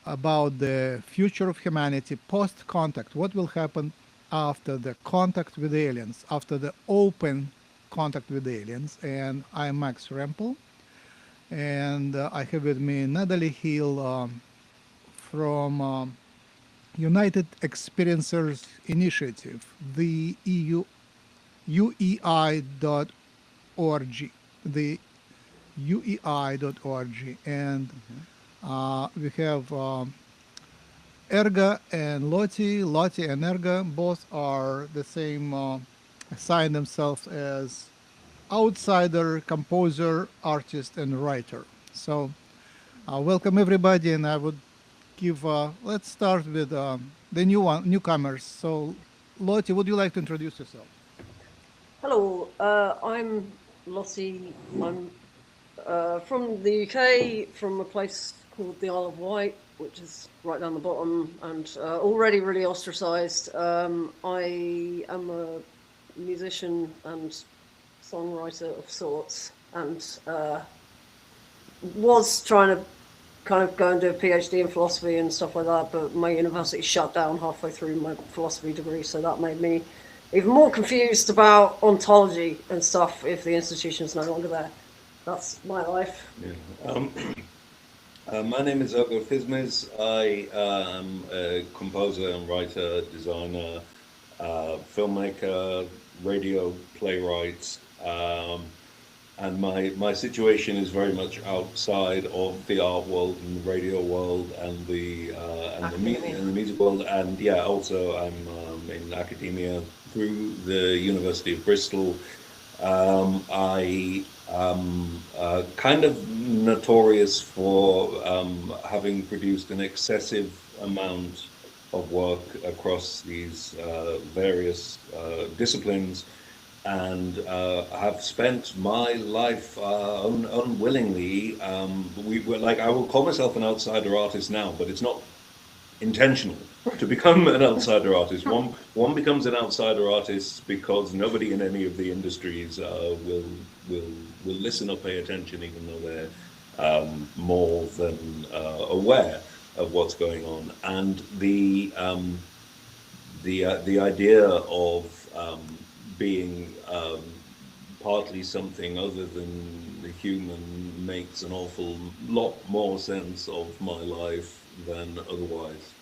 about the future of humanity post contact. What will happen after the contact with aliens, after the open contact with aliens? And I'm Max Rempel, and I have with me Natalie Hill from United Experiencers Initiative, the UEI.org, the UEI.org, and we have Erga and Lottie. Lottie and Erga both are the same, assign themselves as outsider, composer, artist, and writer. So, welcome everybody, and I would give. Let's start with the newcomers. So, Lottie, would you like to introduce yourself? Hello, I'm Lottie. I'm from the UK, from a place called the Isle of Wight, which is right down the bottom and already really ostracised. I am a musician and songwriter of sorts, and was trying to kind of go and do a PhD in philosophy and stuff like that, but my university shut down halfway through my philosophy degree, so that made me even more confused about ontology and stuff if the institution's no longer there. That's my life. Yeah. My name is Ergo Fismes. I am a composer and writer, designer, filmmaker, radio playwright, and my situation is very much outside of the art world and the radio world and the music world. And yeah, also I'm in academia through the University of Bristol. I am kind of notorious for having produced an excessive amount of work across these various disciplines, and have spent my life unwillingly. I will call myself an outsider artist now, but it's not intentional to become an outsider artist. One becomes an outsider artist because nobody in any of the industries will listen or pay attention, even though they're more than aware of what's going on. And the idea of being partly something other than the human makes an awful lot more sense of my life than otherwise.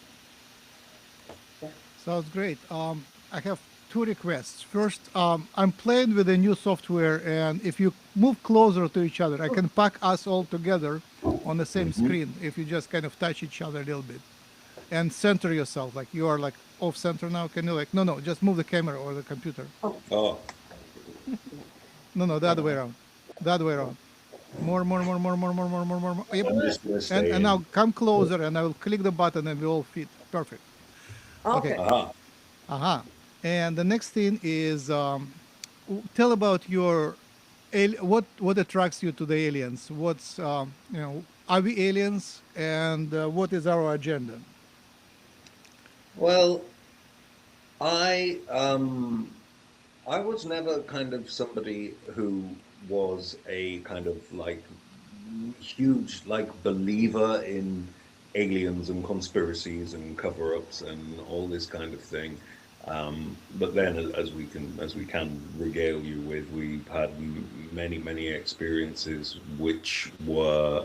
Sounds great. I have two requests. First, I'm playing with a new software, and if you move closer to each other, I can pack us all together on the same Hmm. screen if you just kind of touch each other a little bit and center yourself. Like you are like off center now. Can you like, no, no, just move the camera or the computer. Oh, No, no, the other way around. The other way around. More, more, more, more, more, more, more, more, more. Yep. I'm just gonna And stay and now in. come closer, and I will click the button, and we all fit. Perfect. Okay. Okay. Aha. Aha. And the next thing is tell about your what attracts you to the aliens. What's are we aliens, and what is our agenda? Well, I I was never kind of somebody who was a kind of like huge like believer in aliens and conspiracies and cover-ups and all this kind of thing. But then, as we can regale you with, we've had many experiences which were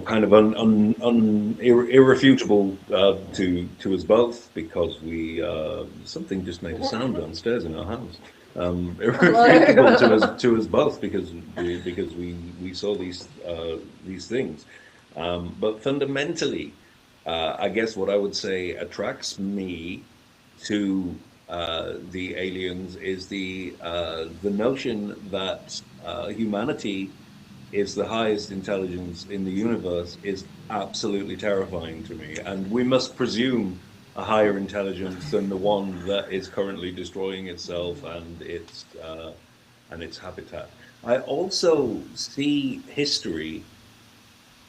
kind of irrefutable to us both, because we something just made a sound downstairs in our house. Irrefutable to us both, because we saw these things. But fundamentally, I guess what I would say attracts me to the aliens is the notion that humanity is the highest intelligence in the universe is absolutely terrifying to me. And we must presume a higher intelligence than the one that is currently destroying itself and its habitat. I also see history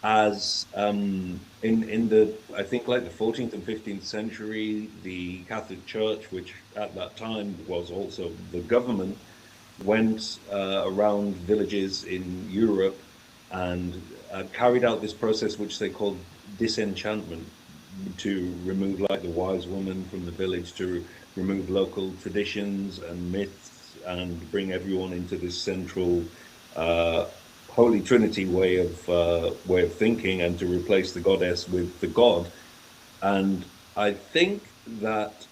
as in the I think like the 14th and 15th century, the Catholic Church, which at that time was also the government, went around villages in Europe and carried out this process which they called disenchantment, to remove like the wise woman from the village, to remove local traditions and myths, and bring everyone into this central Holy Trinity way of thinking, and to replace the goddess with the god. And I think that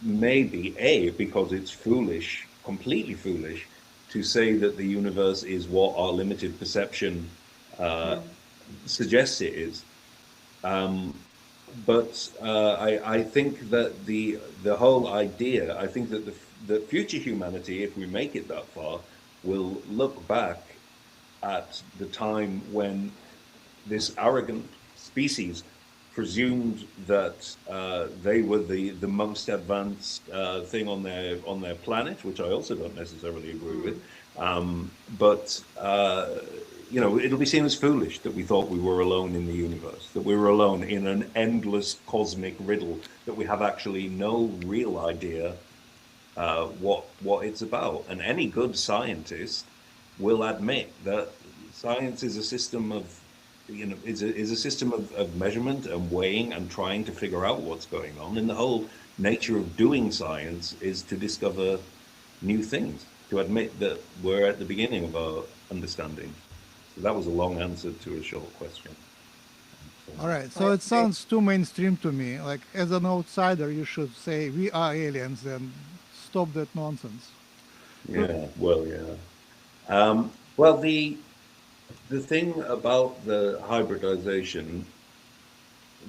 maybe because it's foolish, completely foolish, to say that the universe is what our limited perception suggests it is. But I think that the whole idea, I think that the future humanity, if we make it that far, will look back at the time when this arrogant species presumed that they were the most advanced thing on their planet, which I also don't necessarily agree with. But you know, it'll be seen as foolish that we thought we were alone in the universe, that we were alone in an endless cosmic riddle, that we have actually no real idea what it's about. And any good scientist will admit that science is a system of, you know, is a system of measurement and weighing and trying to figure out what's going on. And the whole nature of doing science is to discover new things, to admit that we're at the beginning of our understanding. So that was a long answer to a short question. All right. So it sounds too mainstream to me. Like, as an outsider, you should say we are aliens and stop that nonsense. Yeah, well, yeah. Well, the thing about the hybridization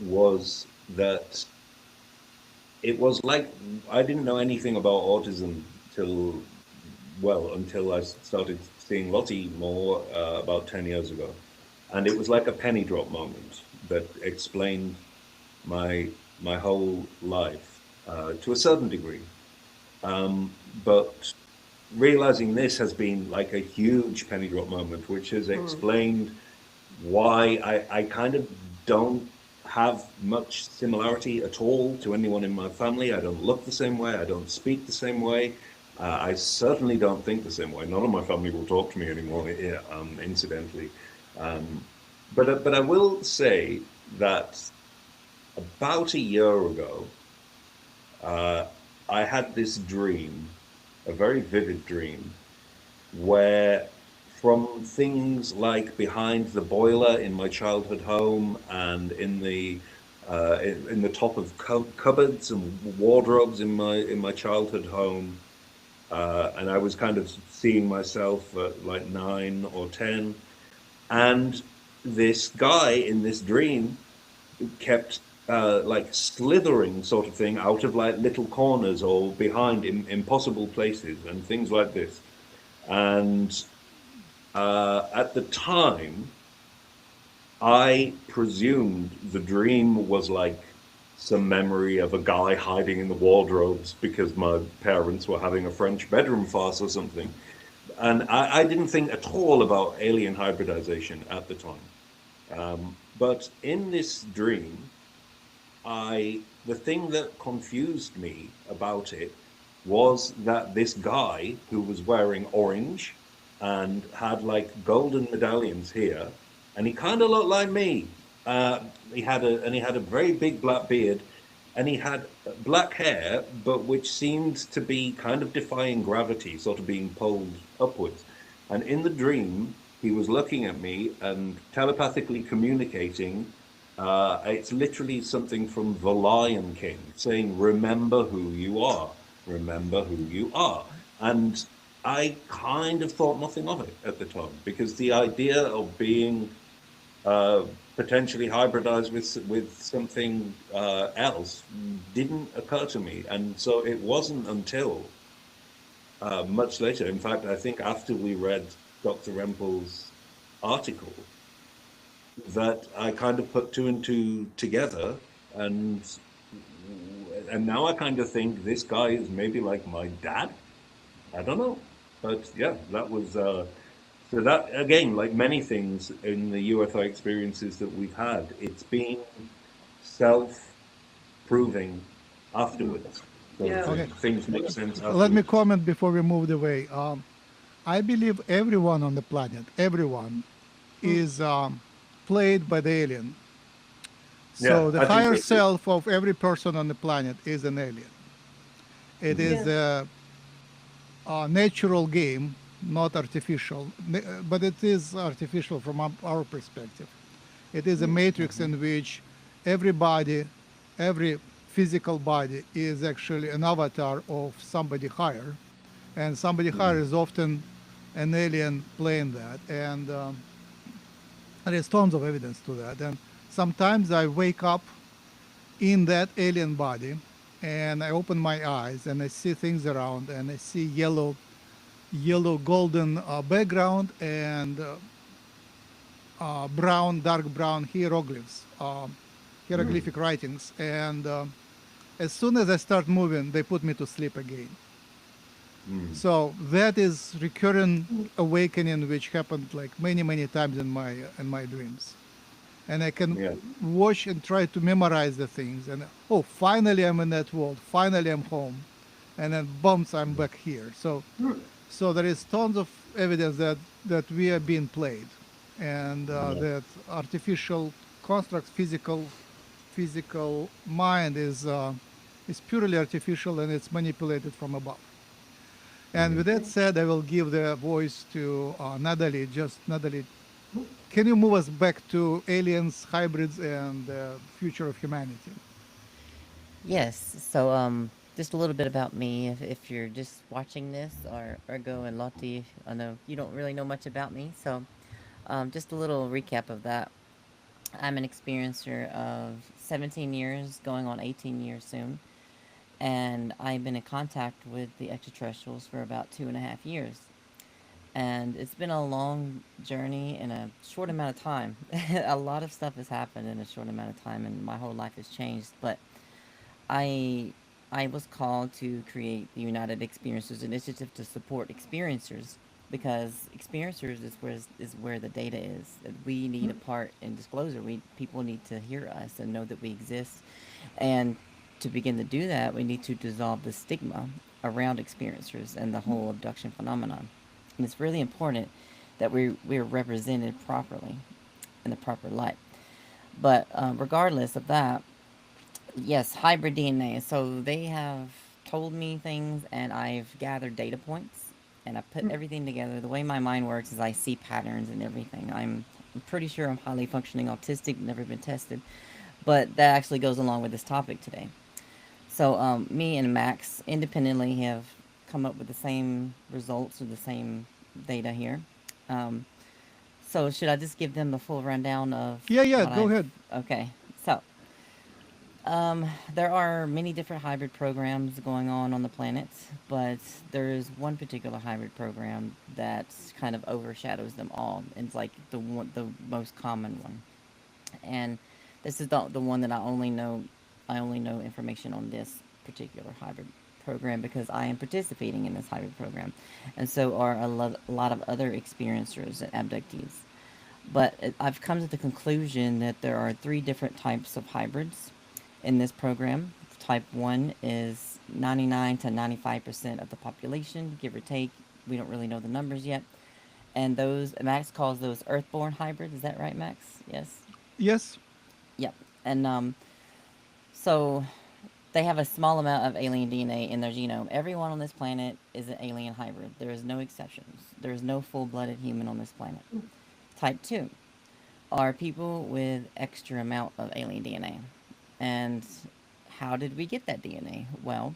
was that it was like, I didn't know anything about autism until I started seeing Lottie more about 10 years ago. And it was like a penny drop moment that explained my whole life to a certain degree. But realizing this has been like a huge penny drop moment, which has explained why I kind of don't have much similarity at all to anyone in my family. I don't look the same way. I don't speak the same way. I certainly don't think the same way. None of my family will talk to me anymore, incidentally. But I will say that about a year ago, I had this dream, a very vivid dream, where from things like behind the boiler in my childhood home and in the top of cupboards and wardrobes in my childhood home, and I was kind of seeing myself at like 9 or 10, and this guy in this dream kept like slithering sort of thing out of like little corners or behind impossible places and things like this. And at the time, I presumed the dream was like some memory of a guy hiding in the wardrobes because my parents were having a French bedroom farce or something. And I didn't think at all about alien hybridization at the time. But in this dream, the thing that confused me about it was that this guy who was wearing orange and had like golden medallions here, and he kind of looked like me. He had a very big black beard, and he had black hair, but which seemed to be kind of defying gravity, sort of being pulled upwards. And in the dream, he was looking at me and telepathically communicating. It's literally something from The Lion King, saying, "Remember who you are. Remember who you are." And I kind of thought nothing of it at the time, because the idea of being potentially hybridized with something else didn't occur to me. And so it wasn't until much later, in fact, I think after we read Dr. Rempel's article, that I kind of put two and two together, and now I kind of think this guy is maybe like my dad. I don't know, but yeah, that was so that, again, like many things in the UFO experiences that we've had, it's been self-proving afterwards. So Yeah. Okay. things make sense afterwards. Let me comment before we move away. I believe everyone on the planet, everyone, is played by the alien. Yeah, So the I think higher it, self of every person on the planet is an alien. It is Yeah. a natural game, not artificial, but it is artificial from our perspective. It is a matrix in which everybody, every physical body is actually an avatar of somebody higher, and somebody higher is often an alien playing that. And there is tons of evidence to that. And sometimes I wake up in that alien body and I open my eyes and I see things around and I see yellow golden background and brown, dark brown hieroglyphs, hieroglyphic writings. And as soon as I start moving, they put me to sleep again. So that is recurrent awakening, which happened like many times in my dreams. And I can yeah, watch and try to memorize the things. And oh, finally I'm in that world. Finally I'm home, and then bumps I'm back here. So there is tons of evidence that we are being played, and yeah, that artificial constructs, physical mind is purely artificial and it's manipulated from above. And with that said, I will give the voice to Natalie. Just Natalie, can you move us back to aliens, hybrids, and the future of humanity? Yes. So, just a little bit about me. If you're just watching this, or Ergo and Lottie, I know you don't really know much about me. So, just a little recap of that. I'm an experiencer of 17 years, going on 18 years soon. And I've been in contact with the extraterrestrials for about 2.5 years. And it's been a long journey in a short amount of time. A lot of stuff has happened in a short amount of time, and my whole life has changed. But I I was called to create the United Experiencers Initiative to support experiencers, because experiencers is where the data is. That we need a part in disclosure. We People need to hear us and know that we exist, and to begin to do that, we need to dissolve the stigma around experiencers and the whole abduction phenomenon. And it's really important that we're represented properly in the proper light. But regardless of that, yes, hybrid DNA. So they have told me things, and I've gathered data points, and I put everything together. The way my mind works is I see patterns and everything. I'm pretty sure I'm highly functioning autistic, never been tested, but that actually goes along with this topic today. So, me and Max independently have come up with the same results or the same data here. Um, so, should I just give them the full rundown of Yeah, what go I've. ahead. Okay. So, there are many different hybrid programs going on the planet, but there is one particular hybrid program that kind of overshadows them all. And it's like the most common one. And this is the one that I only know. I only know information on this particular hybrid program because I am participating in this hybrid program, and so are a lot of other experiencers and abductees. But I've come to the conclusion that there are three different types of hybrids in this program. Type 1 is 99 to 95% of the population, give or take. We don't really know the numbers yet. And those, Max calls those earthborn hybrids. Is that right, Max? Yes? Yes. Yep. And so they have a small amount of alien DNA in their genome. Everyone on this planet is an alien hybrid. There is no exceptions. There is no full-blooded human on this planet. Type 2 are people with extra amount of alien DNA. And how did we get that DNA? Well,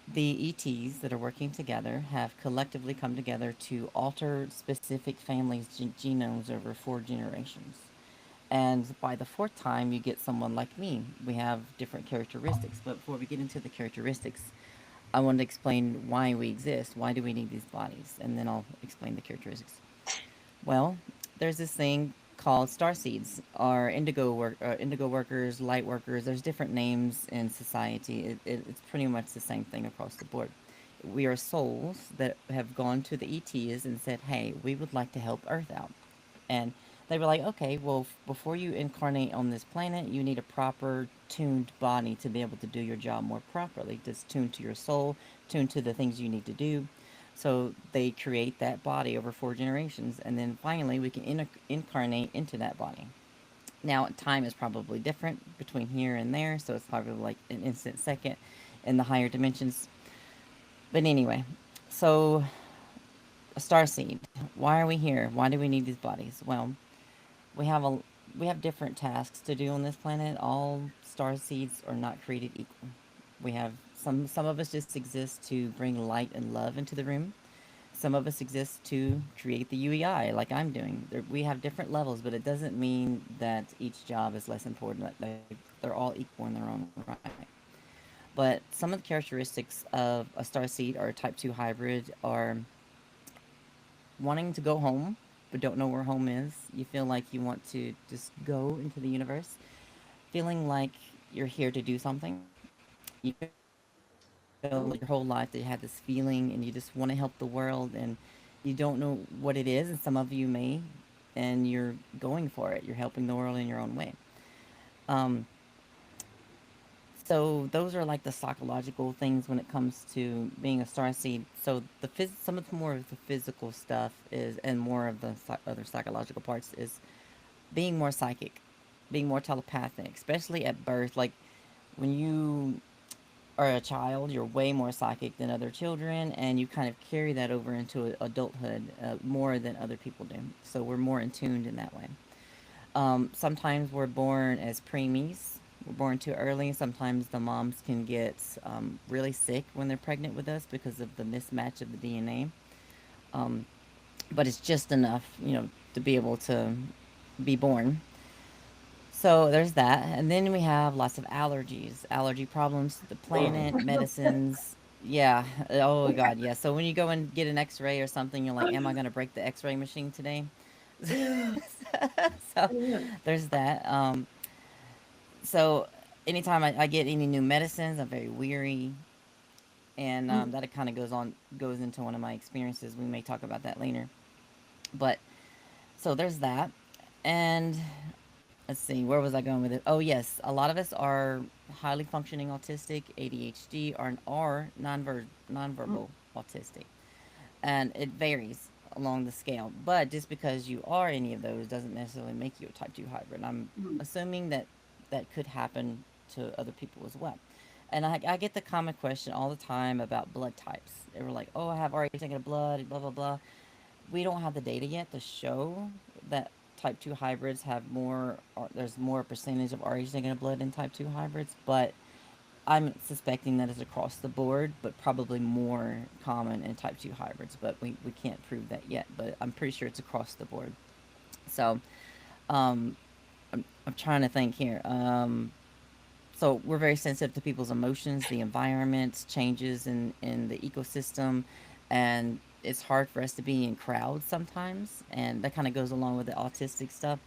the ETs that are working together have collectively come together to alter specific families' genomes over 4 generations. And by the fourth time, you get someone like me. We have different characteristics. But before we get into the characteristics, I want to explain why we exist. Why do we need these bodies? And then I'll explain the characteristics. Well, there's this thing called star seeds, or indigo workers, light workers. There's different names in society. It's pretty much the same thing across the board. We are souls that have gone to the ETs and said, "Hey, we would like to help Earth out," and they were like, "Okay, well, before you incarnate on this planet, you need a proper tuned body to be able to do your job more properly. Just tuned to your soul, tuned to the things you need to do." So they create that body over 4 generations, and then finally we can incarnate into that body. Now, time is probably different between here and there, so it's probably like an instant second in the higher dimensions. But anyway, so a star seed. Why are we here? Why do we need these bodies? Well, we have a we have different tasks to do on this planet. All star seeds are not created equal. We have some of us just exist to bring light and love into the room. Some of us exist to create the UEI, like I'm doing. We have different levels, but it doesn't mean that each job is less important. That they're all equal in their own right. But some of the characteristics of a star seed or a type 2 hybrid are wanting to go home, but don't know where home is. You feel like you want to just go into the universe, feeling like you're here to do something. You feel your whole life that you had this feeling and you just want to help the world and you don't know what it is, and some of you may, and you're going for it. You're helping the world in your own way. Um, so those are like the psychological things when it comes to being a star seed. So some of the more of the physical stuff is, and more of the other psychological parts is being more psychic, being more telepathic, especially at birth. Like when you are a child, you're way more psychic than other children, and you kind of carry that over into adulthood more than other people do. So we're more in tuned in that way. Sometimes we're born as preemies. We're born too early. Sometimes the moms can get really sick when they're pregnant with us because of the mismatch of the DNA. Um, but it's just enough, to be able to be born. So there's that. And then we have lots of allergies, allergy problems to the planet, medicines. Yeah. Oh, God. Yeah. So when you go and get an x ray or something, you're like, am I going to break the x ray machine today? So there's that. So anytime I get any new medicines, I'm very weary. And that it kind of goes into one of my experiences. We may talk about that later. But so there's that. And let's see, where was I going with it? Oh, yes, a lot of us are highly functioning autistic, ADHD, or nonverbal autistic. And it varies along the scale. But just because you are any of those doesn't necessarily make you a type 2 hybrid. I'm assuming that that could happen to other people as well. And I get the common question all the time about blood types. They were like, oh, I have Rh negative blood, blah, blah, blah. We don't have the data yet to show that type 2 hybrids have more, or there's more percentage of Rh negative blood in type 2 hybrids, but I'm suspecting that is across the board, but probably more common in type 2 hybrids, but we can't prove that yet, but I'm pretty sure it's across the board. So, um, I'm trying to think here. So we're very sensitive to people's emotions, the environment, changes in the ecosystem, and it's hard for us to be in crowds sometimes, and that kind of goes along with the autistic stuff.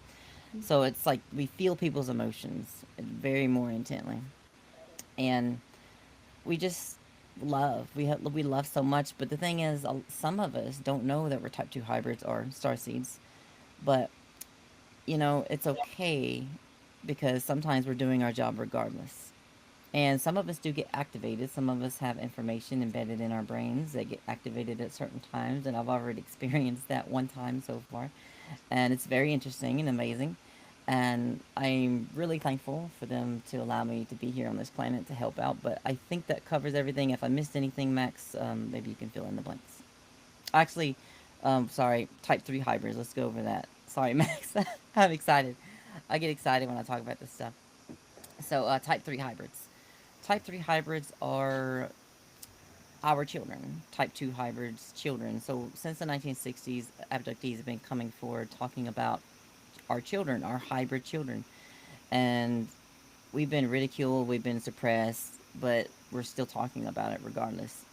So it's like we feel people's emotions very more intently, and we just we love so much. But the thing is, some of us don't know that we're type 2 hybrids or star seeds, but it's okay because sometimes we're doing our job regardless. And some of us do get activated. Some of us have information embedded in our brains that get activated at certain times. And I've already experienced that one time so far. And it's very interesting and amazing. And I'm really thankful for them to allow me to be here on this planet to help out. But I think that covers everything. If I missed anything, Max, maybe you can fill in the blanks. Actually, sorry, type 3 hybrids. Let's go over that. Sorry, Max. I'm excited. I get excited when I talk about this stuff. So, type 3 hybrids. Type 3 hybrids are our children, type 2 hybrids children. So since the 1960s, abductees have been coming forward talking about our children, our hybrid children. And we've been ridiculed, we've been suppressed, but we're still talking about it regardless.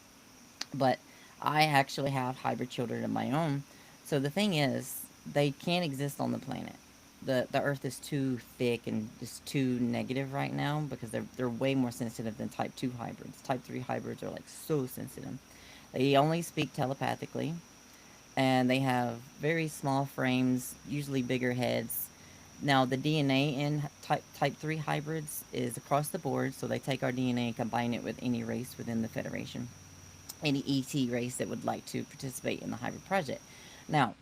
But I actually have hybrid children of my own. So the thing is, they can't exist on the planet. The earth is too thick and just too negative right now because they're way more sensitive than type 2 hybrids. Type 3 hybrids are like so sensitive. They only speak telepathically, and they have very small frames, usually bigger heads. Now the DNA in type 3 hybrids is across the board, so they take our DNA and combine it with any race within the Federation, any ET race that would like to participate in the hybrid project. Now,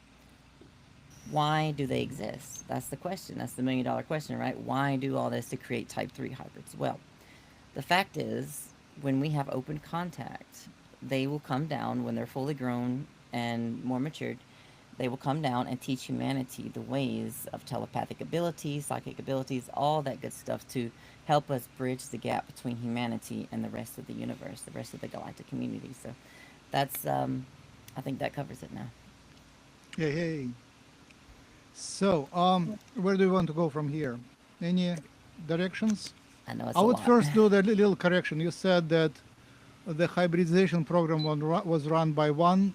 why do they exist? That's the question. That's the $1 million question, right? Why do all this to create type 3 hybrids? Well, the fact is, when we have open contact, they will come down when they're fully grown and more matured. They will come down and teach humanity the ways of telepathic abilities, psychic abilities, all that good stuff to help us bridge the gap between humanity and the rest of the universe, the rest of the galactic community. So that's, I think that covers it now. Hey, hey. So, where do you want to go from here? Any directions? I know it's I a would lot. first do the little correction. You said that the hybridization program was run by one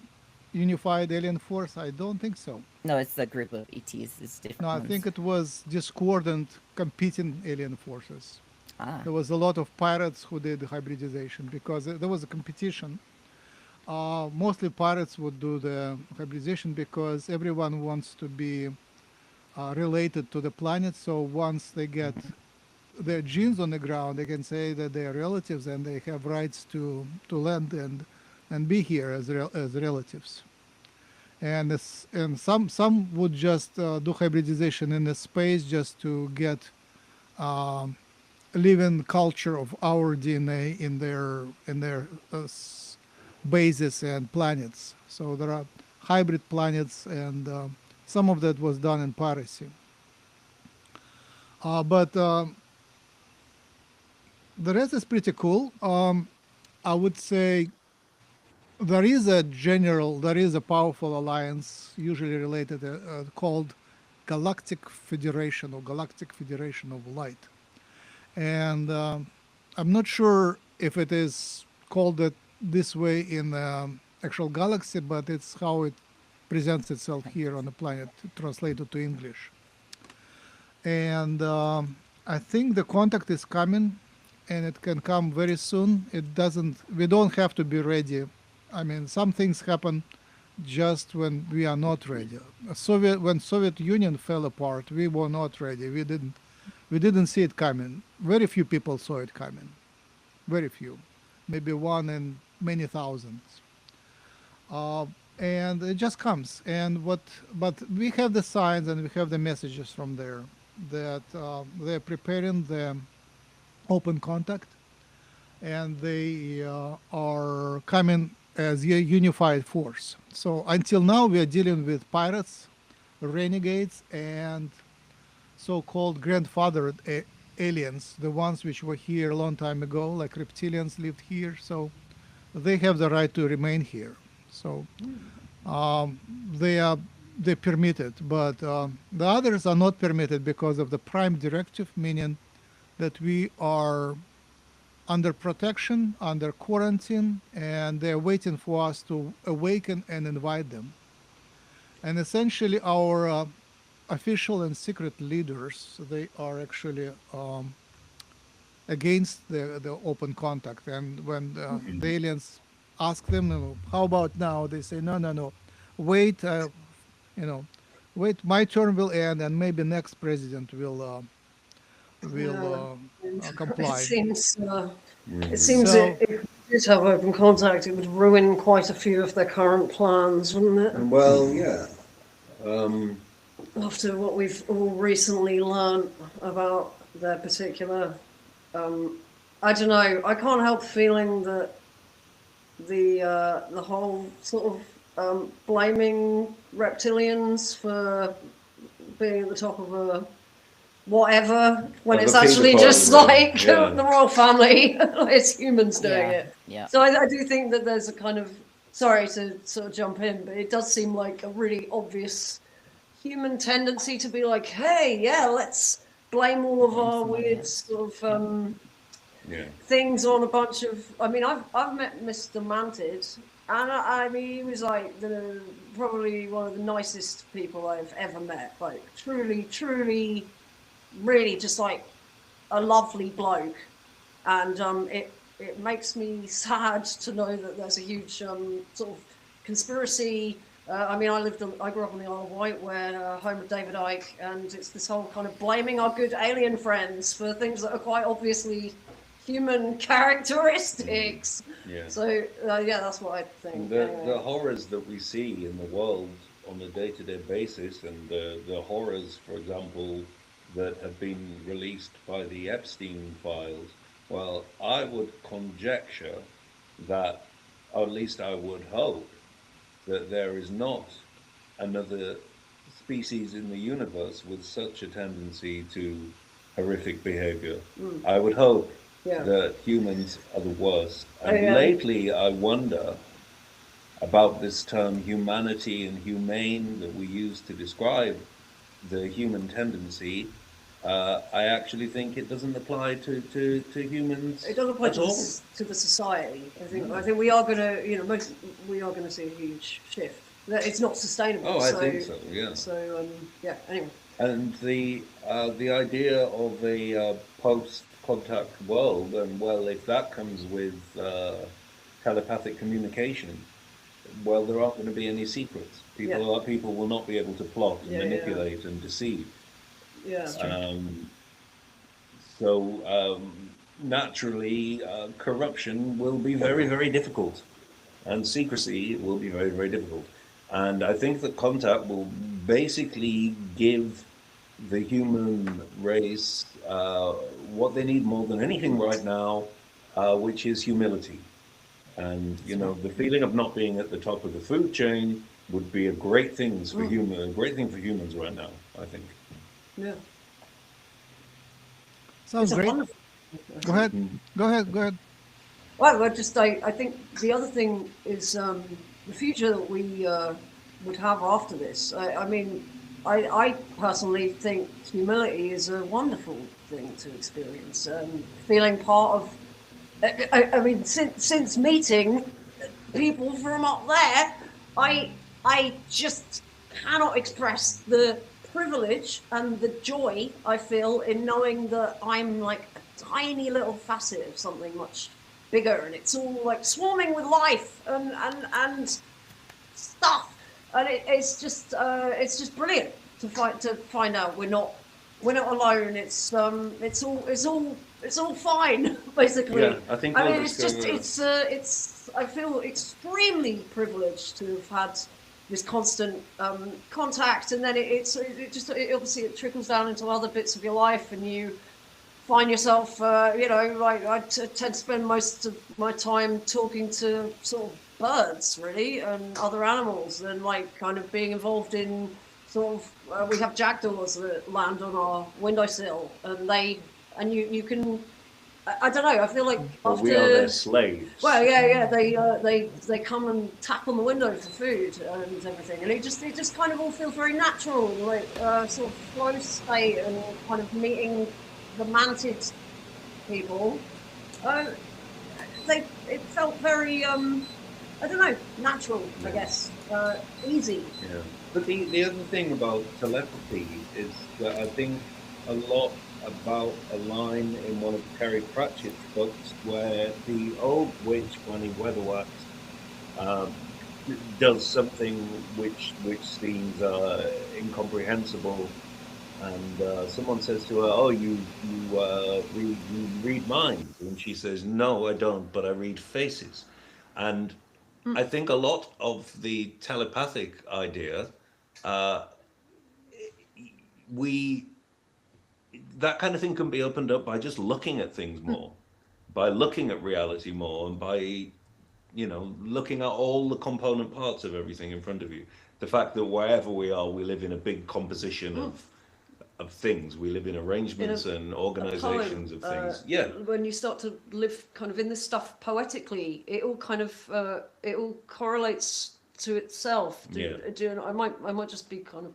unified alien force. I don't think so. No, it's a group of ETs. It's No, different I ones. think it was discordant competing alien forces. Ah, There was a lot of pirates who did hybridization because there was a competition. Mostly pirates would do the hybridization because everyone wants to be related to the planet. So once they get their genes on the ground, they can say that they are relatives and they have rights to land and be here as relatives. And some would just do hybridization in the space just to get um, living culture of our DNA in their bases and planets. So there are hybrid planets, and some of that was done in piracy. But the rest is pretty cool. I would say there is a powerful alliance, usually related, called Galactic Federation or Galactic Federation of Light. And I'm not sure if it is called it this way in the actual galaxy, but it's how it presents itself here on the planet, translated to English. And I think the contact is coming, and it can come very soon. It doesn't. We don't have to be ready. I mean, some things happen just when we are not ready. When Soviet Union fell apart, we were not ready. We didn't see it coming. Very few people saw it coming. Very few, maybe one in many thousands. Uh, and it just comes. But we have the signs and we have the messages from there that they're preparing the open contact, and they are coming as a unified force. So until now, we are dealing with pirates, renegades, and so-called grandfathered aliens, the ones which were here a long time ago, like reptilians lived here. So they have the right to remain here. So um, they are they permitted, but the others are not permitted because of the prime directive, meaning that we are under protection, under quarantine, and they're waiting for us to awaken and invite them. And essentially, our official and secret leaders, they are actually against the open contact. And when the aliens ask them, how about now? They say, no, no, no, wait, you know, wait, my term will end, and maybe next president will Yeah. It comply. seems, it Mhm. seems So if we did have open contact, it would ruin quite a few of their current plans, wouldn't it? Well, yeah. Um, After what we've all recently learned about their particular, I don't know. I can't help feeling that the whole sort of blaming reptilians for being at the top of a whatever when Well, it's the Peter actually just Pan, like yeah. the royal family. It's humans doing Yeah, it. yeah. So I do think that there's a kind of, sorry to sort of jump in, but it does seem like a really obvious human tendency to be like, hey, yeah, let's blame all of Blame our somebody weird else. sort Yep. of yeah. things on a bunch of. I mean, I've met Mr. Manted, and I mean, he was like probably one of the nicest people I've ever met. Like truly, really, just like a lovely bloke. And it makes me sad to know that there's a huge sort of conspiracy. I mean, I grew up on the Isle of Wight, where home of David Icke, and it's this whole kind of blaming our good alien friends for things that are quite obviously human characteristics. Yeah. So yeah, that's what I think. The Anyway. horrors that we see in the world on a day-to-day basis, and the horrors, for example, that have been released by the Epstein files, well, I would conjecture that, or at least I would hope, that there is not another species in the universe with such a tendency to horrific behavior. I would hope Yeah. that humans are the worst. I, And lately, I wonder about this term humanity and humane that we use to describe the human tendency. I actually think it doesn't apply to humans It doesn't apply at to all. to the society. I think we are going to, we are going to see a huge shift. That it's not sustainable. Oh, I think so, yeah. So yeah. Anyway. And the idea of a post-contact world, and well, if that comes with telepathic communication, well, there aren't going to be any secrets. People will not be able to plot and manipulate and deceive. Yeah. So naturally, corruption will be very, very difficult, and secrecy will be very, very difficult. And I think that contact will basically give the human race what they need more than anything right now, which is humility. And the feeling of not being at the top of the food chain would be a great thing for humans right now, I think. Yeah. Sounds It's a great. wonderful. Go ahead. Go ahead. Well, I think the other thing is the future that we would have after this. I mean, I personally think humility is a wonderful thing to experience. Feeling part of, I mean, since meeting people from up there, I just cannot express the privilege and the joy I feel in knowing that I'm like a tiny little facet of something much bigger, and it's all like swarming with life and stuff, and it's just brilliant to find out we're not alone. It's all fine basically. Yeah, I think I we'll mean, it's just discover- it's I feel extremely privileged to have had this constant contact, and then obviously it trickles down into other bits of your life, and you find yourself, like I tend to spend most of my time talking to sort of birds, really, and other animals, and like kind of being involved in sort of, we have jackdaws that land on our windowsill, and you can, I don't know, I feel like Well, after. we are their slaves. Well, yeah, they come and tap on the window for food and everything, and it just kind of all feels very natural, like sort of flow state, and kind of meeting the mantis people. It felt very I don't know, natural, I guess, easy. Yeah. But the other thing about telepathy is that I think a lot about a line in one of Terry Pratchett's books where the old witch, Granny Weatherwax, does something which seems incomprehensible, and someone says to her, "Oh, you read minds," and she says, "No, I don't, but I read faces," and I think a lot of the telepathic idea, we that kind of thing can be opened up by just looking at things more, by looking at reality more, and by looking at all the component parts of everything in front of you. The fact that wherever we are, we live in a big composition of things. We live in arrangements and organizations of things. Yeah. When you start to live kind of in this stuff poetically, it all kind of it all correlates to itself. I might just be kind of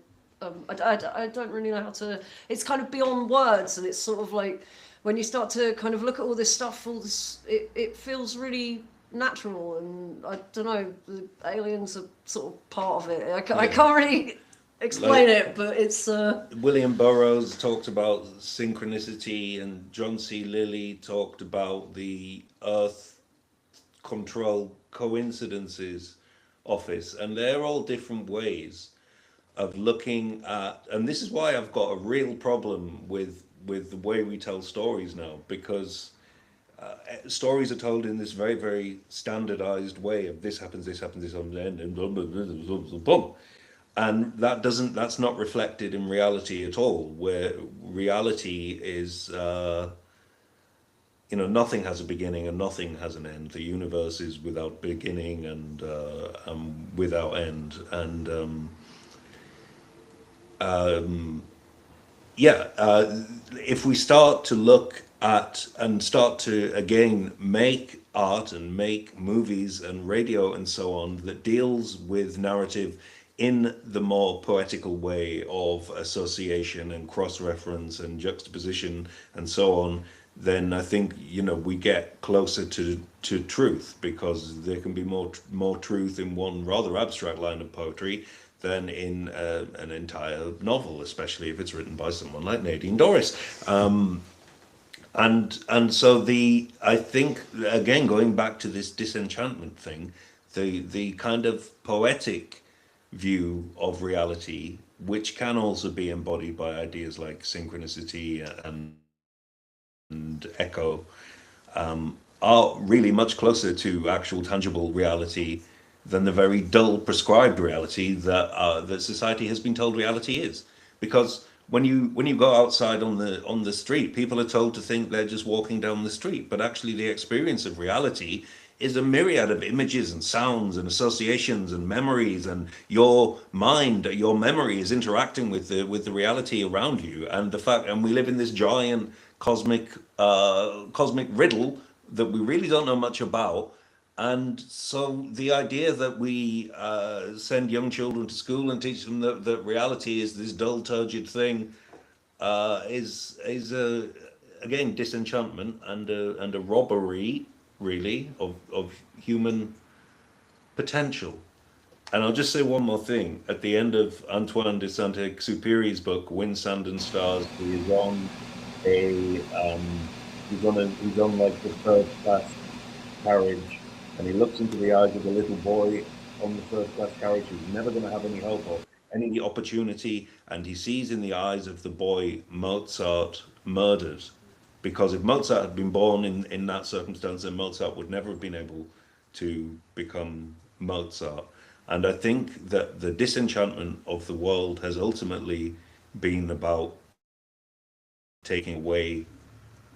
I don't really know how to. It's kind of beyond words, and it's sort of like when you start to kind of look at all this stuff, it feels really natural, and I don't know. The aliens are sort of part of it. I can't really explain it, but it's. William Burroughs talked about synchronicity, and John C. Lilly talked about the Earth Control Coincidences Office, and they're all different ways of looking at, and this is why I've got a real problem with the way we tell stories now, because stories are told in this very, very standardized way of this happens, and boom. and that's not reflected in reality at all, where reality is, nothing has a beginning and nothing has an end. The universe is without beginning and without end. And yeah, if we start to look at and start to again make art and make movies and radio and so on that deals with narrative in the more poetical way of association and cross-reference and juxtaposition and so on, then I think we get closer to truth, because there can be more truth in one rather abstract line of poetry than in an entire novel, especially if it's written by someone like Nadine Dorris. And so I think, again, going back to this disenchantment thing, the kind of poetic view of reality, which can also be embodied by ideas like synchronicity and echo, are really much closer to actual tangible reality than the very dull prescribed reality that society has been told reality is. Because when you go outside on the street, people are told to think they're just walking down the street, but actually the experience of reality is a myriad of images and sounds and associations and memories, and your mind, your memory is interacting with the reality around you, and we live in this giant cosmic riddle that we really don't know much about. And so the idea that we send young children to school and teach them that reality is this dull, turgid thing is again disenchantment and a robbery, really, of human potential. And I'll just say one more thing. At the end of Antoine de Saint-Exupéry's book, Wind, Sand and Stars, he is on a he's on like the third class carriage, and he looks into the eyes of the little boy on the first class carriage who's never going to have any hope or any opportunity, and he sees in the eyes of the boy Mozart murdered. Because if Mozart had been born in that circumstance, then Mozart would never have been able to become Mozart. And I think that the disenchantment of the world has ultimately been about taking away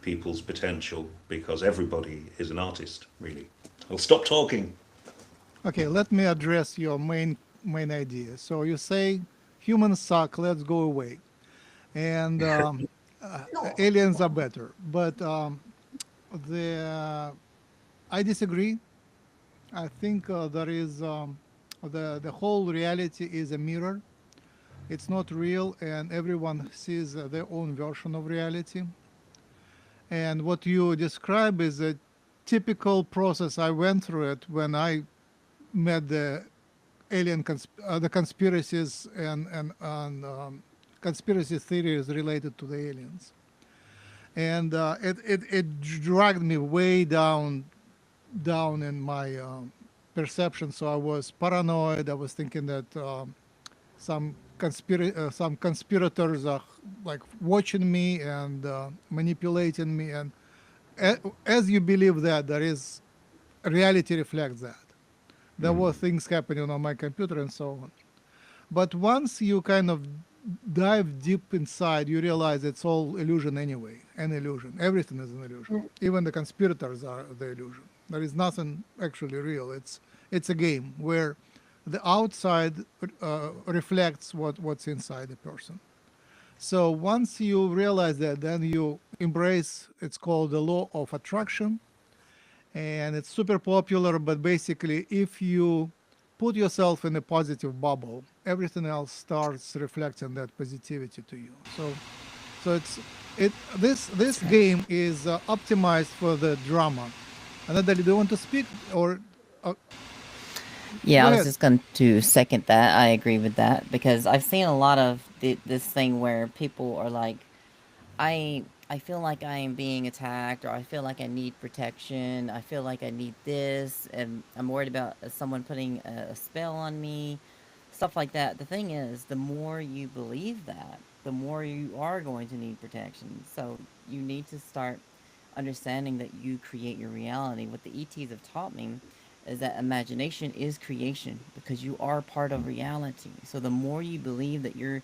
people's potential, because everybody is an artist, really. I'll stop talking. Okay, let me address your main idea. So you say humans suck, let's go away, and aliens are better. But the I disagree. I think there is the whole reality is a mirror. It's not real, and everyone sees their own version of reality. And what you describe is a typical process I went through it when I met the the conspiracies and conspiracy theories related to the aliens. And it dragged me way down in my perception. So I was paranoid. I was thinking that some conspirators are like watching me and manipulating me. And as you believe that, there is reality reflects that. There were things happening on my computer and so on. But once you kind of dive deep inside, you realize it's all illusion anyway. An illusion. Everything is an illusion. Even the conspirators are the illusion. There is nothing actually real. It's a game where the outside reflects what's inside the person. So once you realize that, then you embrace. It's called the law of attraction, and it's super popular. But basically, if you put yourself in a positive bubble, everything else starts reflecting that positivity to you. So this game is optimized for the drama. And Natalie, do you want to speak or Yeah, go I was ahead? just going to second that. I agree with that because I've seen a lot of this thing where people are like, I feel like I am being attacked, or I feel like I need protection. I feel like I need this, and I'm worried about someone putting a spell on me, stuff like that. The thing is, the more you believe that, the more you are going to need protection. So you need to start understanding that you create your reality. What the ETs have taught me is that imagination is creation because you are part of reality. So the more you believe that you're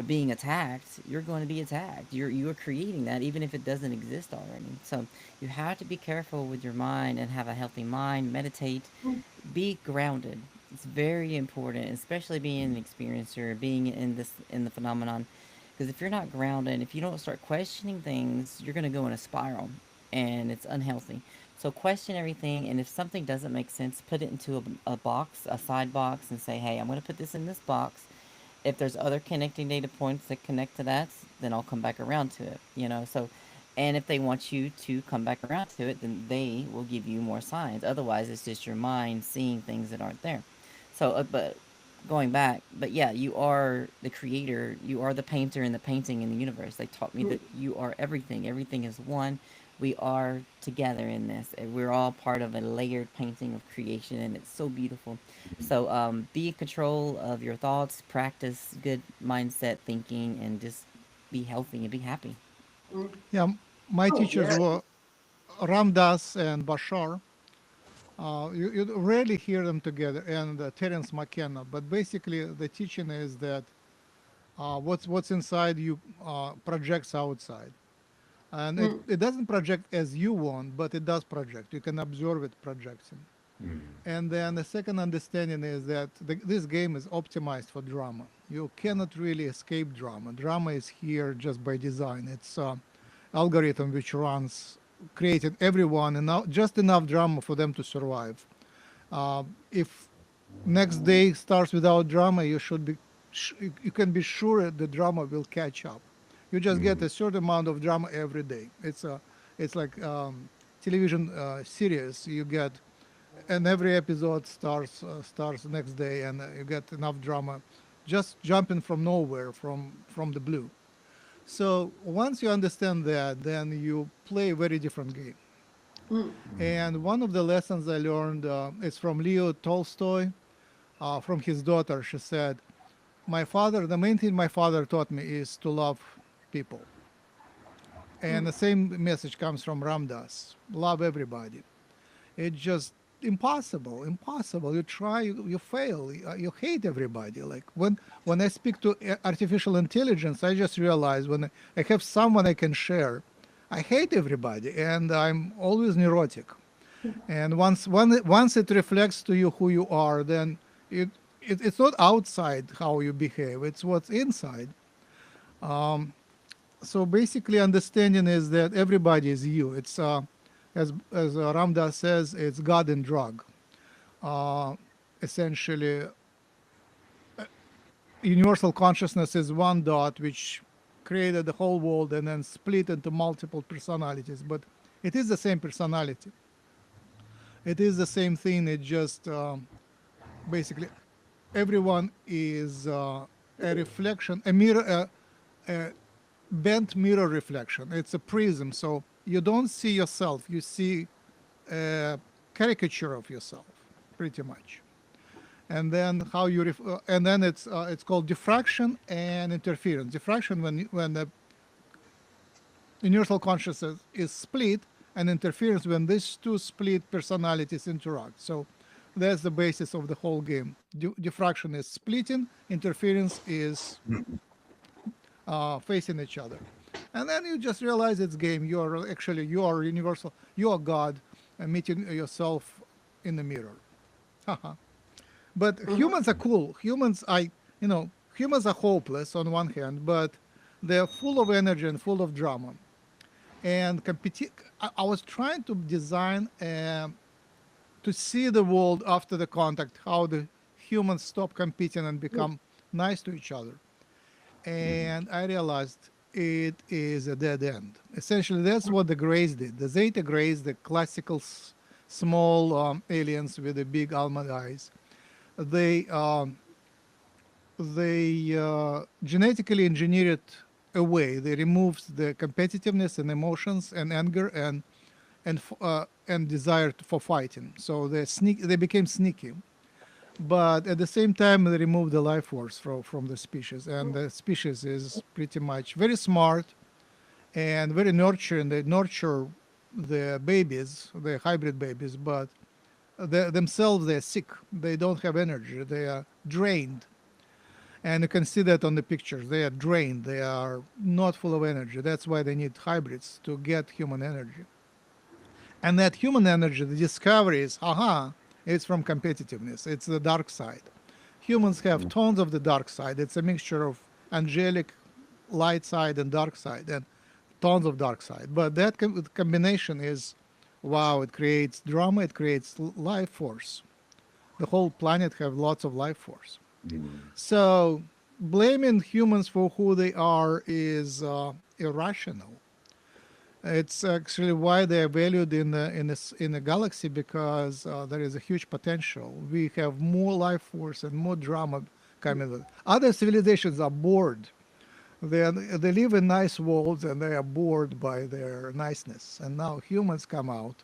being attacked, you're going to be attacked. You're creating that even if it doesn't exist already. So you have to be careful with your mind and have a healthy mind, meditate, be grounded. It's very important, especially being an experiencer, being in the phenomenon. Because if you're not grounded, if you don't start questioning things, you're going to go in a spiral, and it's unhealthy. So question everything, and if something doesn't make sense, put it into a box, a side box, and say, "Hey, I'm going to put this in this box. If there's other connecting data points that connect to that, then I'll come back around to it." So, and if they want you to come back around to it, then they will give you more signs. Otherwise, it's just your mind seeing things that aren't there. So, but going back, but yeah, you are the creator, you are the painter in the painting in the universe. They taught me that you are everything. Everything is one. We are together in this. We're all part of a layered painting of creation, and it's so beautiful. So, be in control of your thoughts, practice good mindset thinking, and just be healthy and be happy. Yeah, my Oh, teachers yeah. were Ramdas and Bashar. You rarely hear them together, and Terence McKenna. But basically, the teaching is that what's inside you projects outside, and it doesn't project as you want, but it does project. You can observe it projecting. And then the second understanding is that this game is optimized for drama. You cannot really escape drama. Drama is here just by design. It's algorithm which runs, created everyone enough, just enough drama for them to survive. If next day starts without drama, you should be, you can be sure the drama will catch up. You just get a certain amount of drama every day. It's like television series. You get, and every episode starts next day, and you get enough drama, just jumping from nowhere, from the blue. So once you understand that, then you play a very different game. And one of the lessons I learned is from Leo Tolstoy, from his daughter. She said, the main thing my father taught me is to love people. And the same message comes from Ramdas: love everybody. It's just impossible. You try, you fail, you hate everybody. Like when I speak to artificial intelligence, I just realize when I have someone I can share, I hate everybody, and I'm always neurotic. And once it reflects to you who you are, then it's not outside how you behave, it's what's inside. So basically, understanding is that everybody is you. It's as Ramdas says, it's God and drug. Essentially, universal consciousness is one dot which created the whole world and then split into multiple personalities. But it is the same personality. It is the same thing. It just basically everyone is a reflection, a mirror, a bent mirror reflection. It's a prism. So you don't see yourself. You see a caricature of yourself, pretty much. And then and then it's called diffraction and interference. Diffraction when the universal consciousness is split, and interference when these two split personalities interact. So that's the basis of the whole game. Diffraction is splitting, interference is facing each other. And then you just realize it's game. You are universal. You are God, meeting yourself in the mirror. But humans are cool. Humans are hopeless on one hand, but they're full of energy and full of drama. And I was trying to design to see the world after the contact, how the humans stop competing and become nice to each other. And I realized it is a dead end. Essentially, that's what the Greys did. The Zeta Greys, the classical small aliens with the big almond eyes, they genetically engineered away. They removed the competitiveness and emotions and anger and desire for fighting. So they became sneaky. But at the same time, they removed the life force from the species, and the species is pretty much very smart and very nurturing. They nurture the babies, the hybrid babies, but themselves they're sick. They don't have energy. They are drained. And you can see that on the pictures. They are drained. They are not full of energy. That's why they need hybrids to get human energy. And that human energy, the discovery is, it's from competitiveness. It's the dark side. Humans have tons of the dark side. It's a mixture of angelic light side and dark side, and tons of dark side. But that combination is, wow, it creates drama, it creates life force. The whole planet have lots of life force. So blaming humans for who they are is irrational. It's actually why they are valued in the galaxy, because there is a huge potential. We have more life force and more drama coming. Other civilizations are bored. They live in nice worlds and they are bored by their niceness. And now humans come out,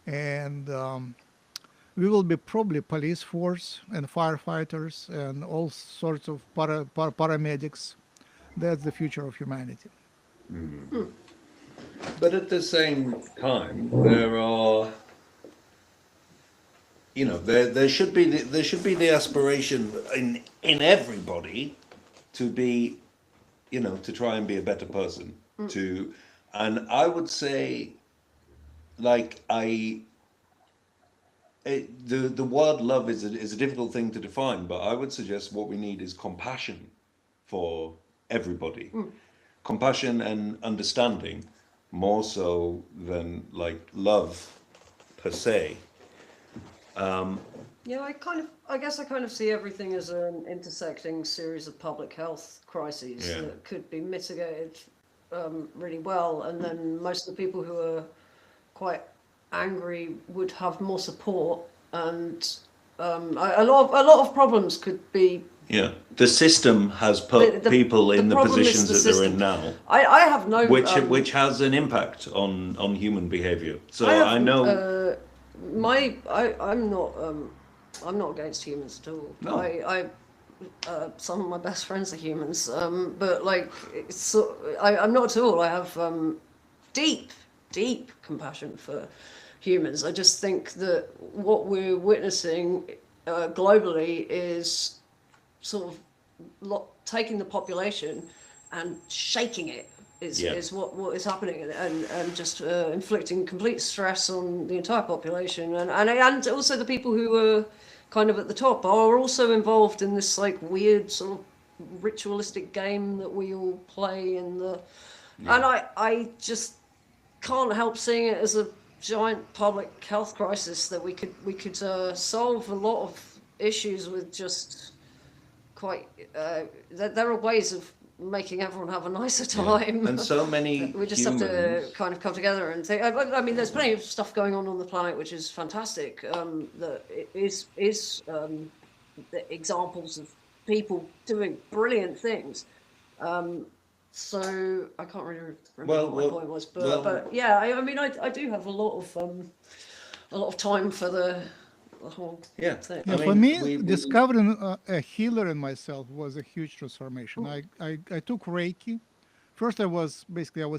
and we will be probably police force and firefighters and all sorts of paramedics. That's the future of humanity. But at the same time, there are, there should be the aspiration in everybody to be, to try and be a better person. And I would say, like the word love is a difficult thing to define, but I would suggest what we need is compassion for everybody, compassion and understanding, more so than like love per se. Yeah, I guess I kind of see everything as an intersecting series of public health crises that could be mitigated really well, and then most of the people who are quite angry would have more support, and a lot of problems could be. Yeah, the system has put people in the positions that they're in now. I have no which has an impact on human behavior. So I know I'm not against humans at all. No. Some of my best friends are humans, but like I'm not at all. I have deep compassion for humans. I just think that what we're witnessing globally is sort of taking the population and shaking it is what is happening, and just inflicting complete stress on the entire population, and also the people who are kind of at the top are also involved in this like weird sort of ritualistic game that we all play and I just can't help seeing it as a giant public health crisis that we could solve a lot of issues with just quite there are ways of making everyone have a nicer time. And so many we just have to kind of come together and think. I mean, there's plenty of stuff going on the planet which is fantastic. That is the examples of people doing brilliant things. So I can't really remember what my point was, but yeah, I mean, I do have a lot of time for the whole thing. Yeah, for me, discovering a healer in myself was a huge transformation. I took Reiki. First, I was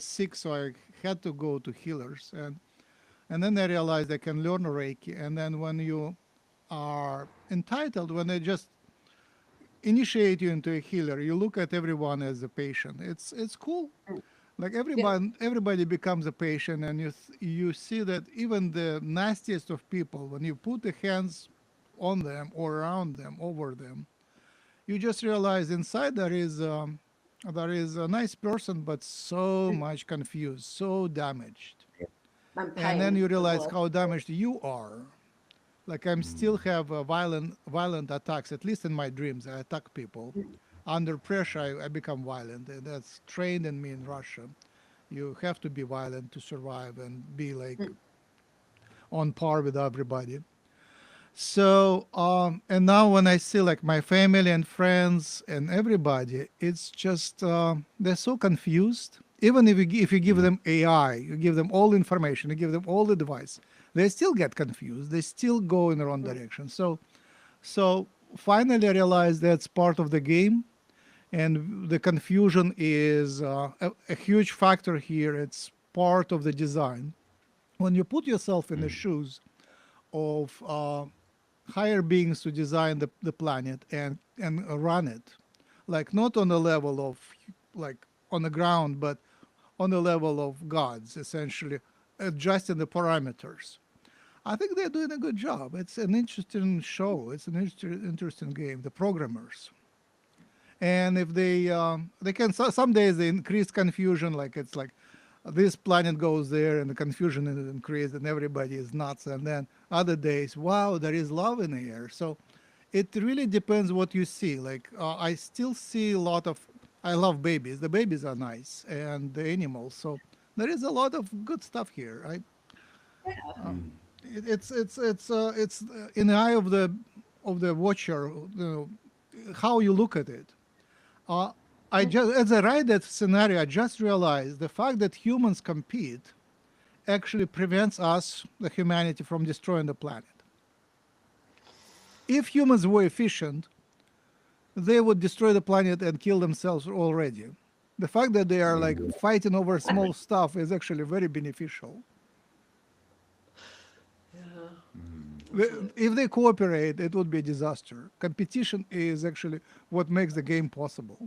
sick, so I had to go to healers, and then I realized I can learn Reiki. And then when you are entitled, when they just initiate you into a healer, you look at everyone as a patient. It's cool. Like everybody becomes a patient, and you see that even the nastiest of people, when you put the hands on them or around them, over them, you just realize inside there is a nice person, but so much confused, so damaged. And then you realize how damaged you are. Like I still have violent attacks, at least in my dreams. I attack people. Under pressure, I become violent. And that's trained in me in Russia. You have to be violent to survive and be like on par with everybody. So, and now when I see like my family and friends and everybody, it's just, they're so confused. Even if you give them AI, you give them all information, you give them all the advice, they still get confused. They still go in the wrong direction. So finally I realized that's part of the game. And the confusion is a huge factor here. It's part of the design. When you put yourself in the shoes of higher beings to design the planet and run it, like not on the level of like on the ground, but on the level of gods, essentially adjusting the parameters. I think they're doing a good job. It's an interesting show. It's an interesting game. The programmers, and if they can some days they increase confusion, like it's like this planet goes there and the confusion is increased and everybody is nuts, and then other days, wow, there is love in the air. So it really depends what you see. Like I still see a lot of, I love babies, the babies are nice, and the animals, so there is a lot of good stuff here. It's in the eye of the watcher, how you look at it. uh, I just, as I write that scenario, I just realized the fact that humans compete actually prevents us, the humanity, from destroying the planet. If humans were efficient, they would destroy the planet and kill themselves already. The fact that they are like fighting over small stuff is actually very beneficial. If they cooperate, it would be a disaster. Competition is actually what makes the game possible.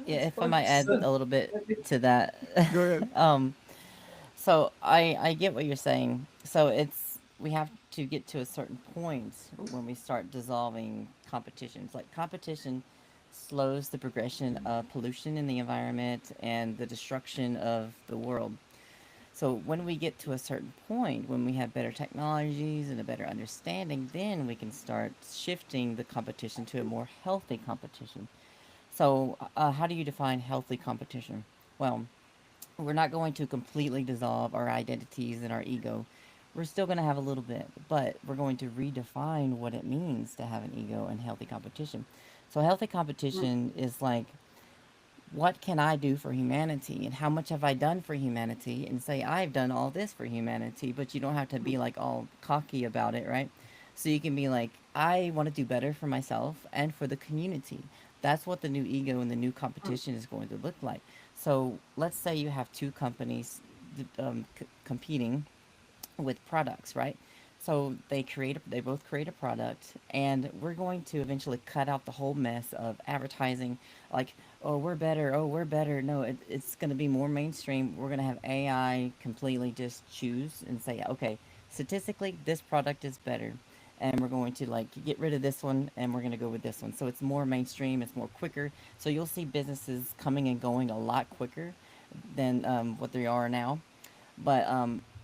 Yeah, if I might add a little bit to that. Go ahead. So I get what you're saying. So it's we have to get to a certain point when we start dissolving competitions. Like competition slows the progression of pollution in the environment and the destruction of the world. So when we get to a certain point, when we have better technologies and a better understanding, then we can start shifting the competition to a more healthy competition. So how do you define healthy competition? Well, we're not going to completely dissolve our identities and our ego. We're still going to have a little bit, but we're going to redefine what it means to have an ego and healthy competition. So, healthy competition is like, what can I do for humanity and how much have I done for humanity? And say, I've done all this for humanity, but you don't have to be like all cocky about it, right? So, you can be like, I want to do better for myself and for the community. That's what the new ego and the new competition is going to look like. So let's say you have two companies competing with products, right? So they both create a product, and we're going to eventually cut out the whole mess of advertising, like, oh, we're better. No, it's going to be more mainstream. We're going to have AI completely just choose and say, okay, statistically, this product is better. And we're going to like get rid of this one and we're going to go with this one. So it's more mainstream, it's more quicker. So you'll see businesses coming and going a lot quicker than what they are now. But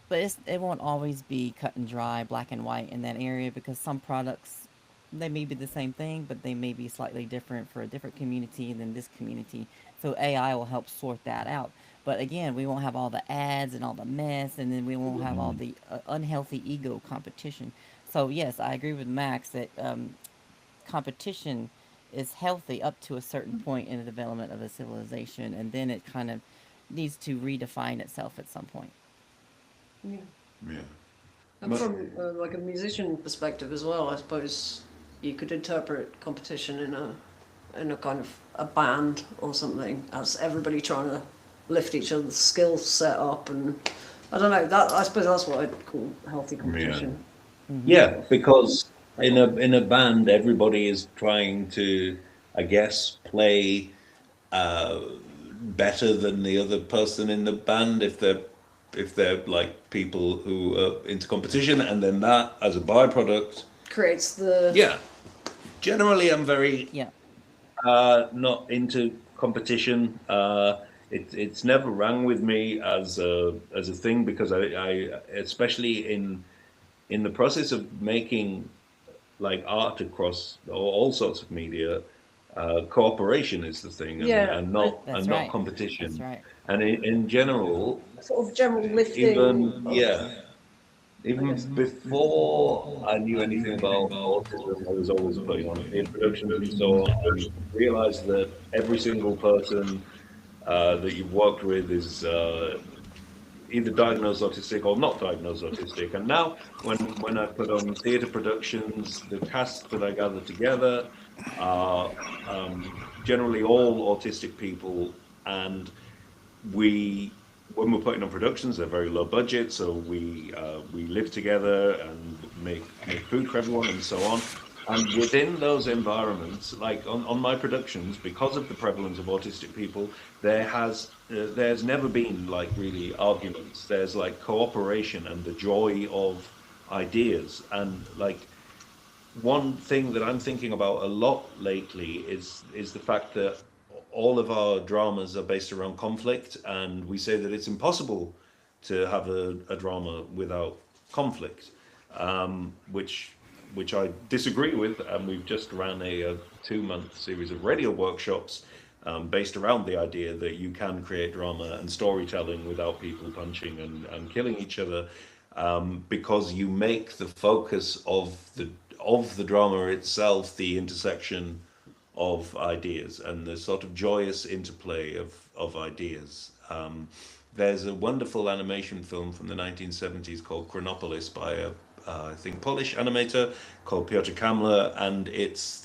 it won't always be cut and dry, black and white in that area, because some products, they may be the same thing, but they may be slightly different for a different community than this community. So AI will help sort that out. But again, we won't have all the ads and all the mess, and then we won't have all the unhealthy ego competition. So yes, I agree with Max that competition is healthy up to a certain point in the development of a civilization, and then it kind of needs to redefine itself at some point. Yeah. Yeah. And from like a musician perspective as well, I suppose you could interpret competition in a kind of a band or something as everybody trying to lift each other's skill set up, and I don't know, that I suppose that's what I'd call healthy competition. Yeah, because in a band, everybody is trying to, I guess, play better than the other person in the band if they're like people who are into competition, and then that as a byproduct. Creates the Yeah, generally I'm very Yeah. not into competition. It's never rang with me as a thing, because I especially in the process of making like art across all sorts of media, cooperation is the thing, and, Yeah, and not That's and not right. competition. That's right. And in general, sort of general lifting even of, yeah, I even guess. before I knew anything about autism, I was always putting on theatre productions and so on, and realized that every single person that you've worked with is either diagnosed autistic or not diagnosed autistic. And now, when I put on theatre productions, the casts that I gather together are generally all autistic people, and we when we're putting on productions, they're very low budget, so we live together and make food for everyone and so on. And within those environments, like on my productions, because of the prevalence of autistic people, there's never been like really arguments. There's like cooperation and the joy of ideas. And like one thing that I'm thinking about a lot lately is the fact that all of our dramas are based around conflict, and we say that it's impossible to have a drama without conflict, which I disagree with. And we've just ran a 2-month series of radio workshops based around the idea that you can create drama and storytelling without people punching and killing each other, because you make the focus of the drama itself the intersection of ideas and the sort of joyous interplay of ideas. There's a wonderful animation film from the 1970s called Chronopolis by a I think Polish animator called Piotr Kamler, and it's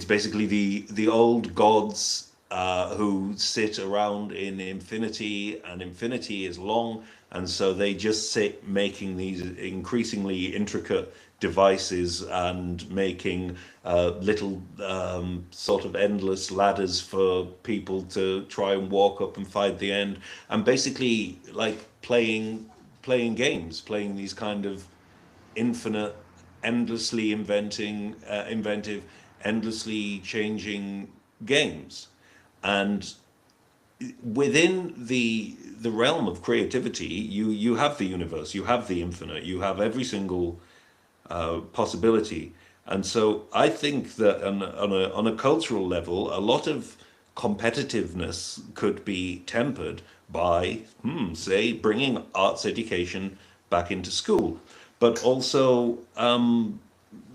basically the old gods who sit around in infinity, and infinity is long, and so they just sit making these increasingly intricate devices and making little sort of endless ladders for people to try and walk up and find the end, and basically like playing games, playing these kind of infinite, endlessly inventive, endlessly changing games. And within the realm of creativity, you have the universe, you have the infinite, you have every single possibility. And so I think that on a cultural level, a lot of competitiveness could be tempered by, say, bringing arts education back into school, but also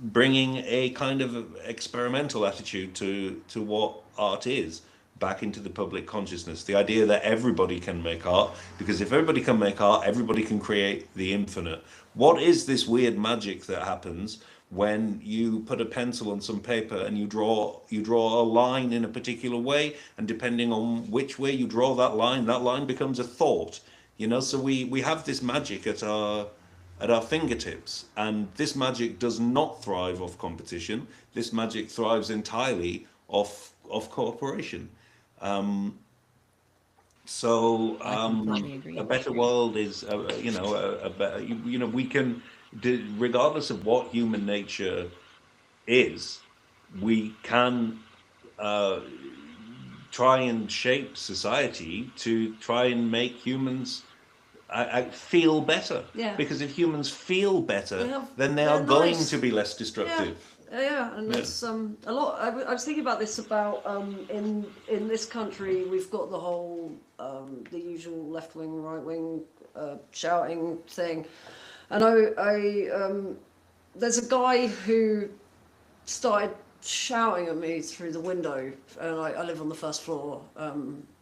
bringing a kind of experimental attitude to what art is back into the public consciousness. The idea that everybody can make art, because if everybody can make art, everybody can create the infinite. What is this weird magic that happens when you put a pencil on some paper and you draw a line in a particular way, and depending on which way you draw that line becomes a thought. So we have this magic at our fingertips, and this magic does not thrive off competition. This magic thrives entirely off cooperation. So I completely agree. a better world is, a better, we can, regardless of what human nature is, we can try and shape society to try and make humans feel better. Yeah. Because if humans feel better, Well, then they they're are going nice. to be less destructive. Yeah, and Yeah. that's a lot. I was thinking about this about in this country we've got the whole the usual left wing, right wing shouting thing, and I there's a guy who started shouting at me through the window, and I live on the first floor.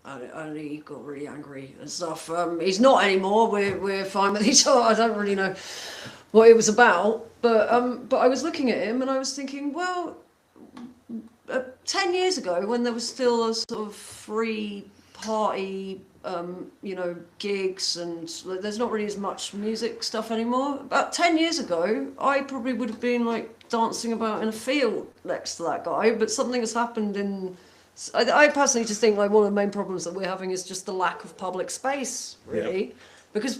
And he got really angry and stuff. He's not anymore. We're fine with each other. I don't really know what it was about, but I was looking at him and I was thinking, well, 10 years ago when there was still a sort of free party, gigs, and there's not really as much music stuff anymore. About 10 years ago, I probably would have been like dancing about in a field next to that guy, but something has happened I personally just think like one of the main problems that we're having is just the lack of public space, really. Yeah. Because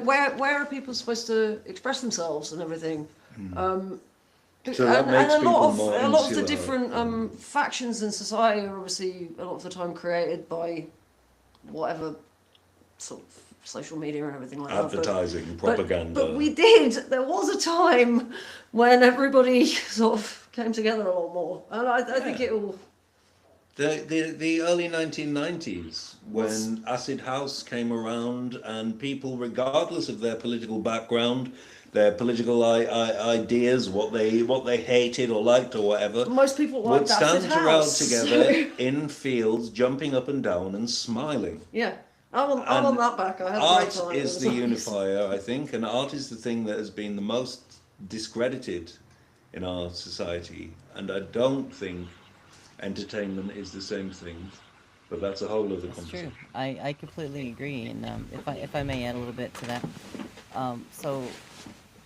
where are people supposed to express themselves and everything? So that makes a people lot of more a lot of the insular. different factions in society are obviously a lot of the time created by whatever sort of social media and everything like Advertising, that. propaganda. But there was a time when everybody sort of came together a lot more, and I think it will. The early 1990s, when acid house came around, and people, regardless of their political background, their political ideas, what they hated or liked or whatever, Most people would like stand acid around house. together in fields, jumping up and down and smiling. Yeah, I want that back. I had a great Art time. is It the was nice. unifier, I think, and art is the thing that has been the most discredited in our society. And I don't think entertainment is the same thing, but that's a whole other That's true. conversation. I completely agree. And if I may add a little bit to that, so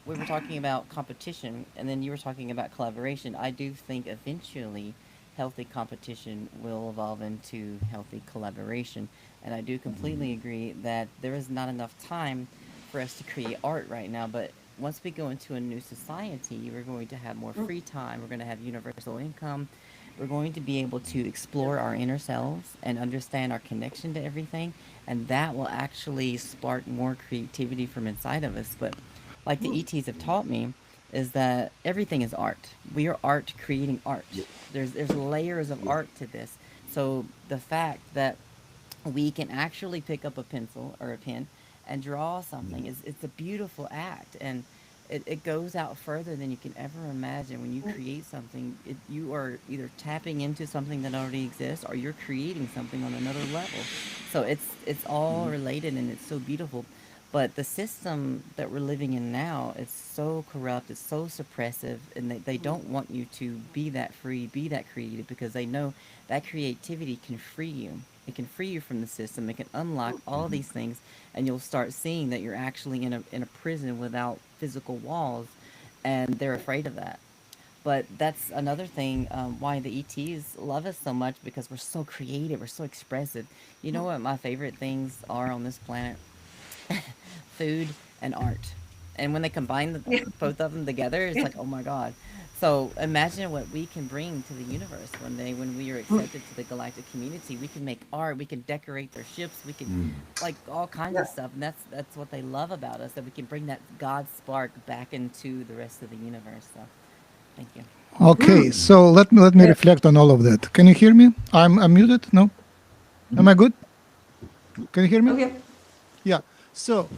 we were talking about competition, and then you were talking about collaboration. I do think eventually healthy competition will evolve into healthy collaboration. And I do completely agree that there is not enough time for us to create art right now. But once we go into a new society, we're going to have more free time. We're going to have universal income. We're going to be able to explore our inner selves and understand our connection to everything. And that will actually spark more creativity from inside of us. But like the ETs have taught me, is that everything is art. We are art creating art. Yeah. There's layers of Yeah. art to this. So the fact that we can actually pick up a pencil or a pen and draw something is it's a beautiful act, and it goes out further than you can ever imagine. When you create something, you are either tapping into something that already exists or you're creating something on another level. So it's all related and it's so beautiful. But the system that we're living in now is so corrupt, it's so suppressive, and they don't want you to be that free, be that creative, because they know that creativity can free you. It can free you from the system. It can unlock all these things, and you'll start seeing that you're actually in a prison without physical walls, and they're afraid of that. But that's another thing why the ETs love us so much, because we're so creative, we're so expressive. You know what my favorite things are on this planet? Food and art. And when they combine Yeah. both of them together, it's like, oh my God. So imagine what we can bring to the universe one day when we are accepted to the galactic community. We can make art, we can decorate their ships, we can like all kinds Yeah. of stuff. And that's what they love about us, that we can bring that God spark back into the rest of the universe. So thank you. Okay, so let me Yeah. reflect on all of that. Can you hear me? I'm muted. No, am I good? Can you hear me? Oh yeah. Yeah. So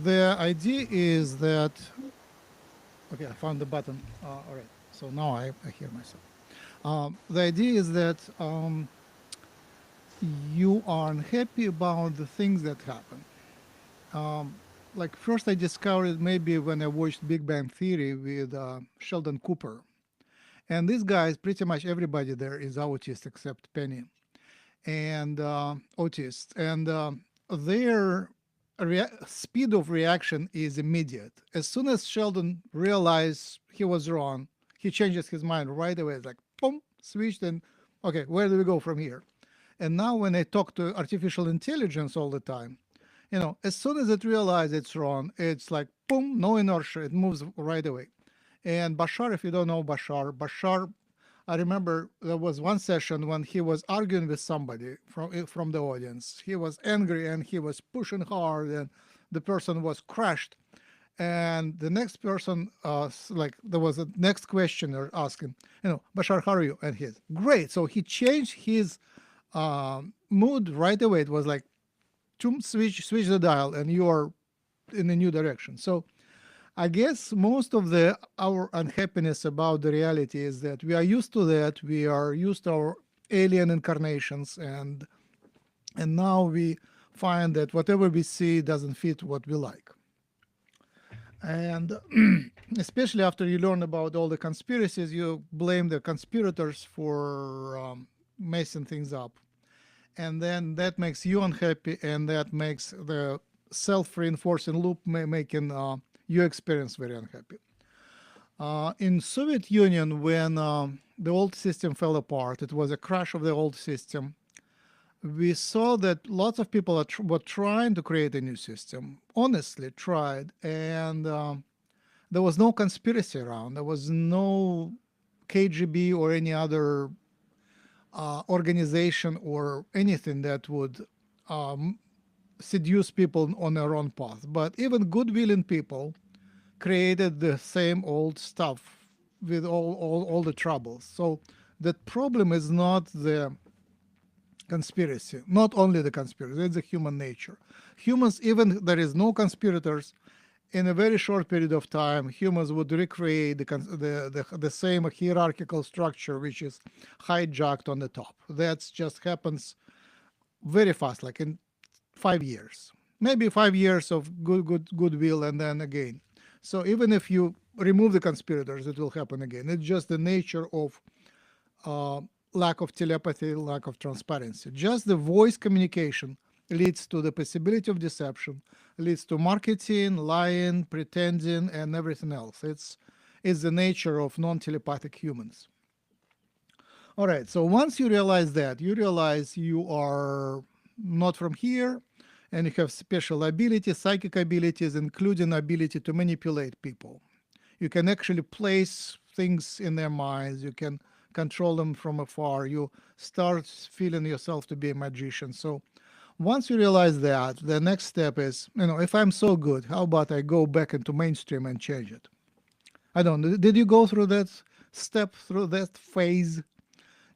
the idea is that okay, I found the button. All right. So now I hear myself. The idea is that you are unhappy about the things that happen. Like first, I discovered maybe when I watched Big Bang Theory with Sheldon Cooper, and these guys, pretty much everybody there is autist except Penny, and autist, and their speed of reaction is immediate. As soon as Sheldon realized he was wrong, he changes his mind right away. It's like boom, switched, and okay, where do we go from here? And now when I talk to artificial intelligence all the time, as soon as it realizes it's wrong, it's like boom, no inertia, it moves right away. And Bashar, if you don't know Bashar, I remember there was one session when he was arguing with somebody from the audience. He was angry and he was pushing hard, and the person was crushed. And the next person, like there was a next questioner asking, Bashar, how are you? And he's great. So he changed his mood right away. It was like, switch the dial, and you are in a new direction. So I guess most of our unhappiness about the reality is that we are used to that. We are used to our alien incarnations, and now we find that whatever we see doesn't fit what we like. And especially after you learn about all the conspiracies, you blame the conspirators for messing things up. And then that makes you unhappy, and that makes the self-reinforcing loop making your experience very unhappy. In Soviet Union, when the old system fell apart, it was a crash of the old system. We saw that lots of people were trying to create a new system, honestly tried, and there was no conspiracy around. There was no KGB or any other organization or anything that would seduce people on their own path. But even good-willing people created the same old stuff with all the troubles. So the problem is not the conspiracy, not only the conspiracy, it's the human nature. Humans, even there is no conspirators, in a very short period of time, humans would recreate the same hierarchical structure, which is hijacked on the top. That just happens very fast, like in 5 years, maybe 5 years of goodwill, and then again. So even if you remove the conspirators, it will happen again. It's just the nature of lack of telepathy, lack of transparency. Just the voice communication leads to the possibility of deception, leads to marketing, lying, pretending, and everything else. It's the nature of non-telepathic humans. All right, so once you realize that, you realize you are not from here, and you have special abilities, psychic abilities, including ability to manipulate people. You can actually place things in their minds. You can control them from afar. You start feeling yourself to be a magician. So once you realize that, the next step is, if I'm so good, how about I go back into mainstream and change it? I don't know. Did you go through that step, through that phase?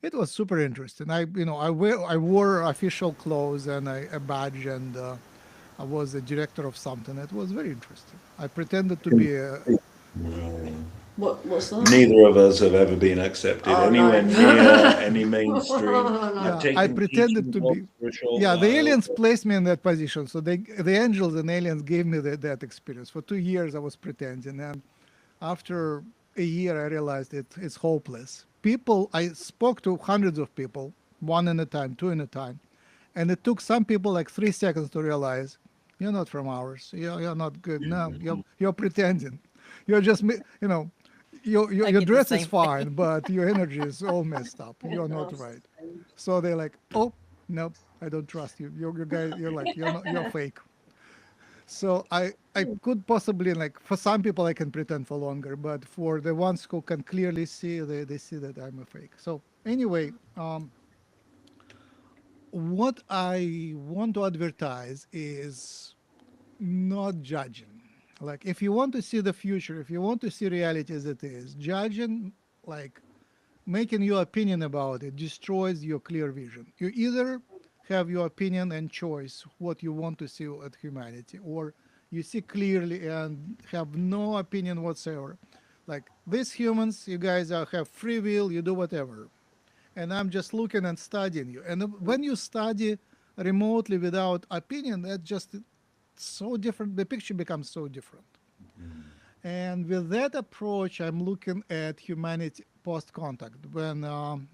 It was super interesting. I wore official clothes and a badge, and I was a director of something. It was very interesting. I pretended to be a. What's that? Neither of us have ever been accepted Oh, anywhere no. near any mainstream. Yeah, I've taken I pretended teaching to jobs be. for a short Yeah, the while. aliens placed me in that position. So the angels and aliens gave me that experience. For 2 years, I was pretending, and after a year, I realized it's hopeless. I spoke to hundreds of people, one at a time, two at a time, and it took some people like 3 seconds to realize you're not from ours. You're not good. No, you're pretending. You're just your I your get the dress is same fine, but your energy is all messed up. You're not Yes. right. So they're like, oh no, I don't trust you. You're guy. You're fake. So I could possibly, like, for some people I can pretend for longer, but for the ones who can clearly see, they see that I'm a fake. So anyway, what I want to advertise is not judging. Like, if you want to see the future, if you want to see reality as it is, judging, like making your opinion about it, destroys your clear vision. You either have your opinion and choice what you want to see at humanity, or you see clearly and have no opinion whatsoever. Like, these humans, you guys have free will, you do whatever, and I'm just looking and studying you. And when you study remotely without opinion, that's just so different. The picture becomes so different. And with that approach, I'm looking at humanity post contact, when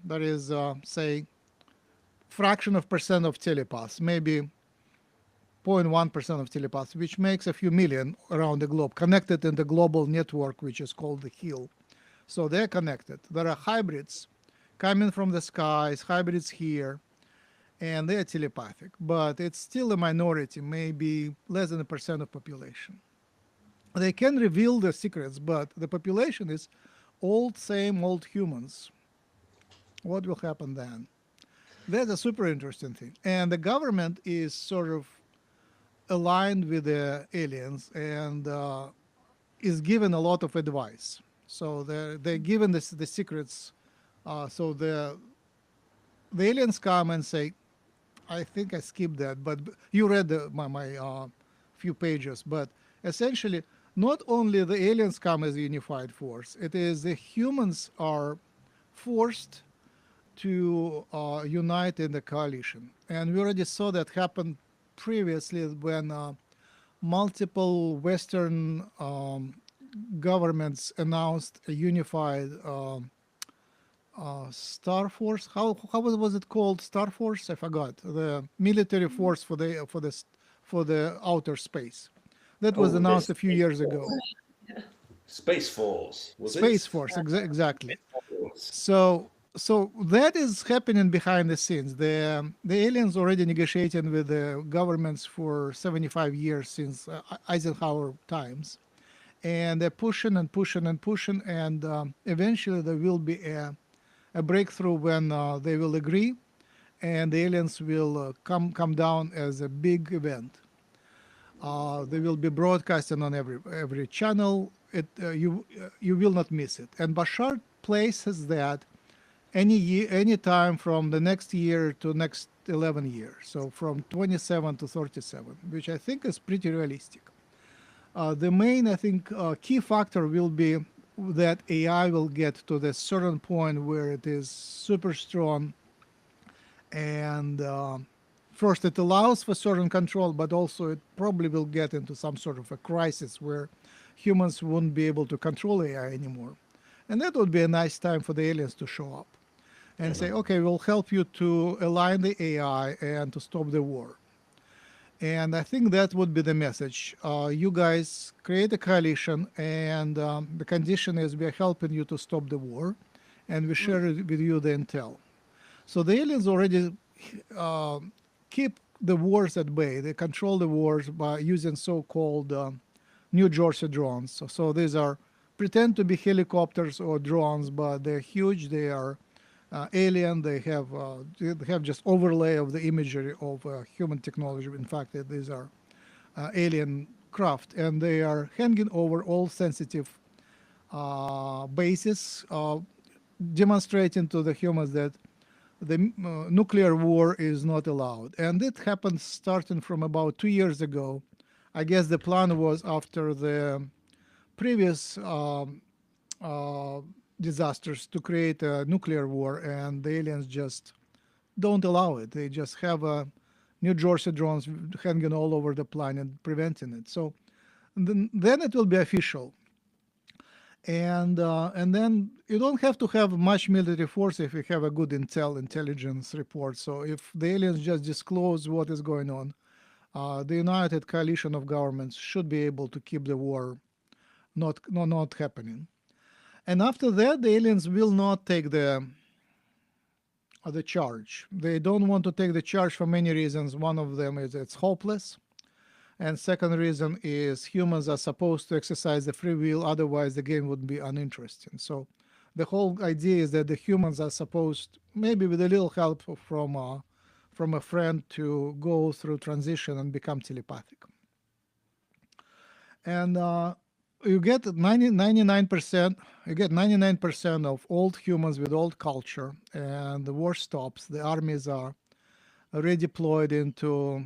there is, say, fraction of percent of telepaths, maybe 0.1% of telepaths, which makes a few million around the globe, connected in the global network, which is called the HEAL. So they're connected. There are hybrids coming from the skies, hybrids here, and they're telepathic, but it's still a minority, maybe less than 1% of population. They can reveal the secrets, but the population is same old humans. What will happen then? That's a super interesting thing. And the government is sort of aligned with the aliens, and is given a lot of advice. So they're given the secrets. So the aliens come and say, I think I skipped that, but you read my few pages. But essentially, not only the aliens come as a unified force, it is the humans are forced to unite in the coalition. And we already saw that happen previously when multiple Western governments announced a unified Star Force. How was it called? Star Force? I forgot. The military force for the outer space. That was announced a few years ago. Space Force, was Space it? Force, exactly. Force. So that is happening behind the scenes. The aliens already negotiating with the governments for 75 years, since Eisenhower times, and they're pushing and pushing and pushing, and eventually there will be a breakthrough when they will agree, and the aliens will come down as a big event. They will be broadcasting on every channel. You will not miss it. And Bashar places that any time from the next year to next 11 years, so from 27 to 37, which I think is pretty realistic. The main, I think, key factor will be that AI will get to the certain point where it is super strong, and first it allows for certain control, but also it probably will get into some sort of a crisis where humans won't be able to control AI anymore. And that would be a nice time for the aliens to show up. and say, okay, we'll help you to align the AI and to stop the war. And I think that would be the message. You guys create a coalition, and the condition is we are helping you to stop the war, and we share with you the intel. So the aliens already uh, keep the wars at bay. They control the wars by using so-called New Jersey drones. So these are pretend to be helicopters or drones, but they're huge. They are alien. They have just overlay of the imagery of human technology. In fact, these are alien craft, and they are hanging over all sensitive bases, demonstrating to the humans that the nuclear war is not allowed. And it happened starting from about 2 years ago. I guess the plan was after the previous uh, disasters to create a nuclear war, and the aliens just don't allow it. They just have New Jersey drones hanging all over the planet, preventing it. So then it will be official. And then you don't have to have much military force if you have a good intelligence report. So if the aliens just disclose what is going on, the united coalition of governments should be able to keep the war not happening. And after that, the aliens will not take the charge. They don't want to take the charge for many reasons. One of them is it's hopeless. And second reason is humans are supposed to exercise the free will, otherwise the game would be uninteresting. So the whole idea is that the humans are supposed, maybe with a little help from a friend, to go through transition and become telepathic. And you get 99%, you get 99% of old humans with old culture, and the war stops. The armies are redeployed into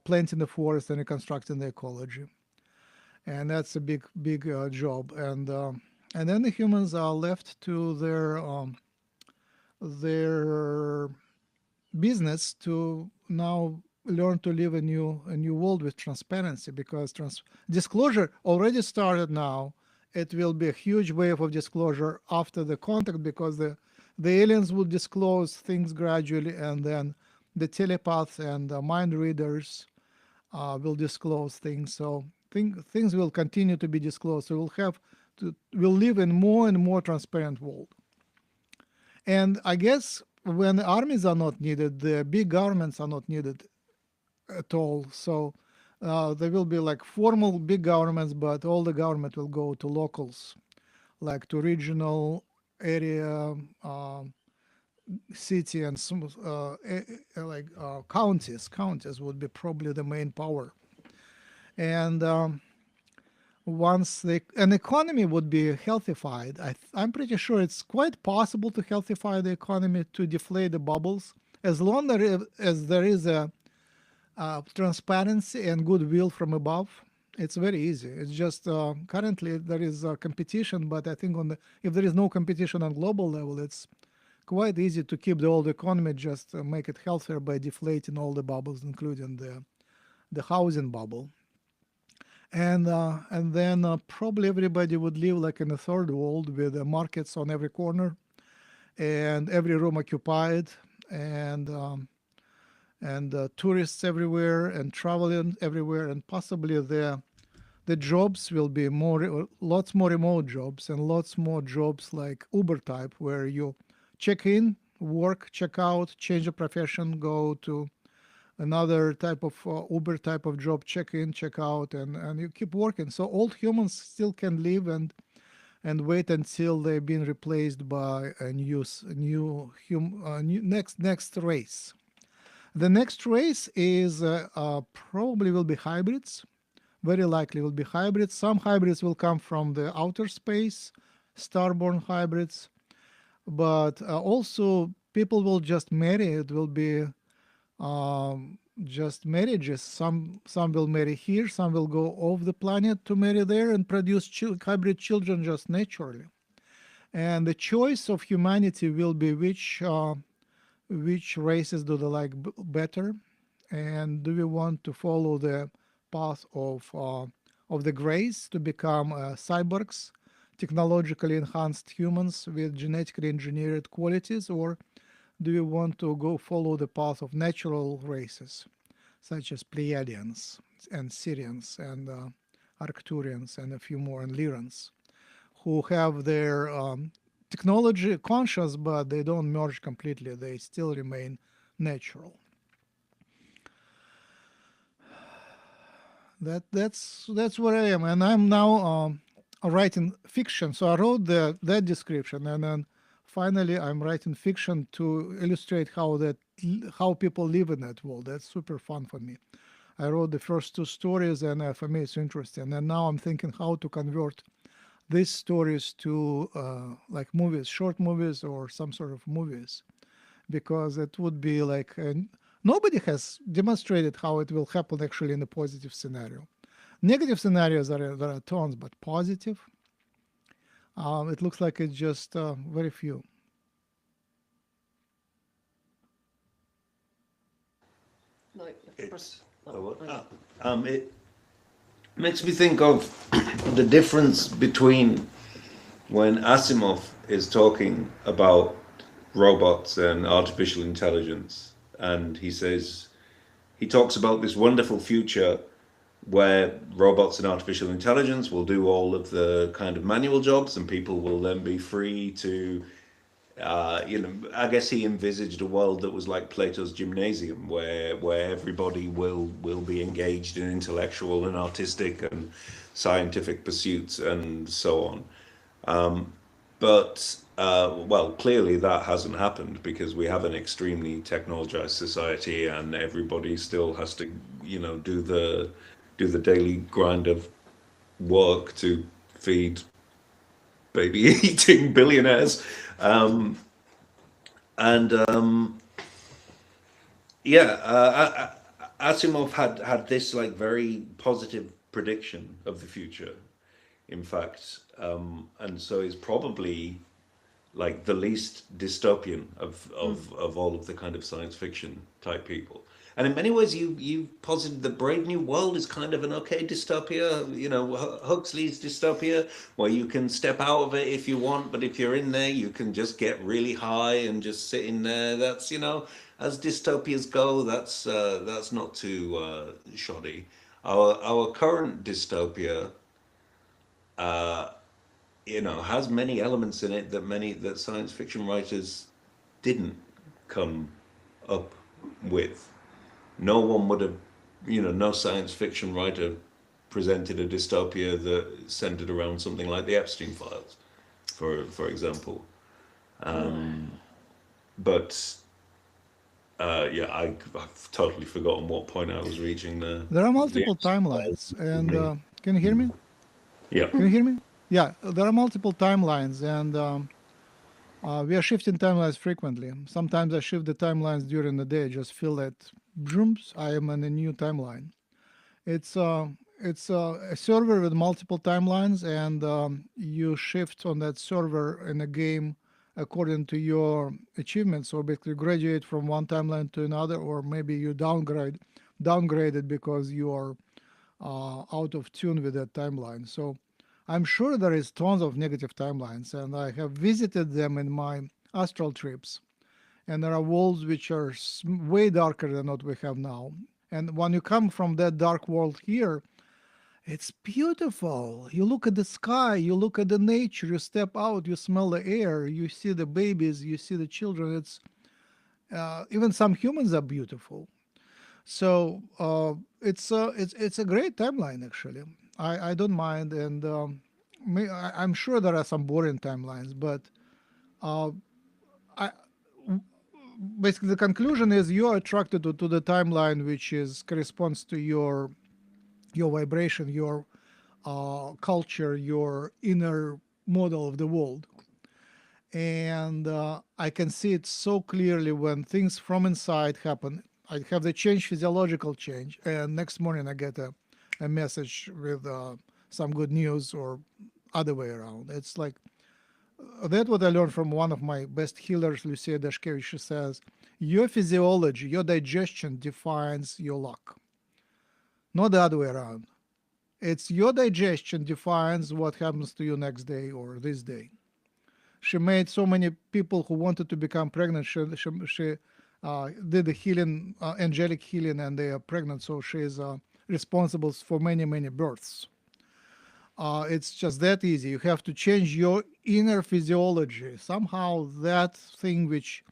planting the forest and reconstructing the ecology, and that's a big job. And then the humans are left to their business to now learn to live a new world with transparency, because disclosure already started now. It will be a huge wave of disclosure after the contact, because the aliens will disclose things gradually, and then the telepaths and the mind readers will disclose things. So things will continue to be disclosed. So we'll live in more and more transparent world. And I guess when the armies are not needed, the big governments are not needed at all. So there will be like formal big governments, but all the government will go to locals, like to regional area, city, and counties. Counties would be probably the main power. And once an economy would be healthified, I'm pretty sure it's quite possible to healthify the economy, to deflate the bubbles, as long as there is a transparency and goodwill from above. It's very easy. It's just currently there is competition, but I think if there is no competition on global level, it's quite easy to keep the old economy, just make it healthier by deflating all the bubbles, including the housing bubble. And then probably everybody would live like in a third world, with markets on every corner and every room occupied, and tourists everywhere and traveling everywhere, and possibly the jobs will be lots more remote jobs, and lots more jobs like Uber type, where you check in, work, check out, change a profession, go to another type of Uber type of job, check in, check out, and you keep working. So old humans still can live and wait until they've been replaced by a next race. The next race is probably will be hybrids. Very likely will be hybrids. Some hybrids will come from the outer space, starborn hybrids, but also people will just marry. It will be just marriages. Some will marry here, some will go off the planet to marry there and produce hybrid children just naturally. And the choice of humanity will be which races do they like better, and do we want to follow the path of the grays to become cyborgs, technologically enhanced humans with genetically engineered qualities, or do you want to go follow the path of natural races, such as Pleiadians and Syrians and Arcturians and a few more, and Lyrans, who have their technology conscious, but they don't merge completely. They still remain natural. That's where I am, and I'm now writing fiction. So I wrote that description, and then finally I'm writing fiction to illustrate how people live in that world. That's super fun for me. I wrote the first two stories, and for me it's interesting. And now I'm thinking how to convert these stories to like movies, short movies, or some sort of movies, because it would be like nobody has demonstrated how it will happen actually in a positive scenario. Negative scenarios there are tons, but positive, it looks like it's just very few. No, you have to press. It makes me think of the difference between when Asimov is talking about robots and artificial intelligence, and he talks about this wonderful future where robots and artificial intelligence will do all of the kind of manual jobs, and people will then be free to I guess he envisaged a world that was like Plato's Gymnasium, where everybody will be engaged in intellectual and artistic and scientific pursuits and so on. But well, clearly that hasn't happened because we have an extremely technologized society, and everybody still has to, do the daily grind of work to feed baby eating billionaires. Asimov had this like very positive prediction of the future, in fact, and so is probably like the least dystopian of all of the kind of science fiction type people. And in many ways, you posited that Brave New World is kind of an okay dystopia. Huxley's dystopia, where you can step out of it if you want, but if you're in there, you can just get really high and just sit in there. That's as dystopias go, that's not too shoddy. Our current dystopia, has many elements in it that science fiction writers didn't come up with. No one would have, no science fiction writer presented a dystopia that centered around something like the Epstein files, for example. But I've totally forgotten what point I was reaching there. There are multiple timelines, and can you hear me? Yeah. Can you hear me? Yeah, there are multiple timelines, and we are shifting timelines frequently. Sometimes I shift the timelines during the day. I just feel that, drooms, I am in a new timeline. It's a server with multiple timelines, and you shift on that server in a game according to your achievements. So basically, graduate from one timeline to another, or maybe you downgraded because you are out of tune with that timeline. So I'm sure there is tons of negative timelines, and I have visited them in my astral trips. And there are worlds which are way darker than what we have now. And when you come from that dark world here, it's beautiful. You look at the sky, you look at the nature, you step out, you smell the air, you see the babies, you see the children. It's even some humans are beautiful. So it's a great timeline actually. I don't mind, and I'm sure there are some boring timelines, but I basically the conclusion is you are attracted to the timeline which is corresponds to your vibration, your culture, your inner model of the world. And I can see it so clearly when things from inside happen. I have the change, physiological change, and next morning I get a message with some good news, or other way around. It's like that's what I learned from one of my best healers, Lucia Dashkevich. She says, your physiology, your digestion defines your luck, not the other way around. It's your digestion defines what happens to you next day or this day. She made so many people who wanted to become pregnant. She did the healing, angelic healing, and they are pregnant. So she is responsible for many, many births. It's just that easy. You have to change your inner physiology. Somehow, that thing which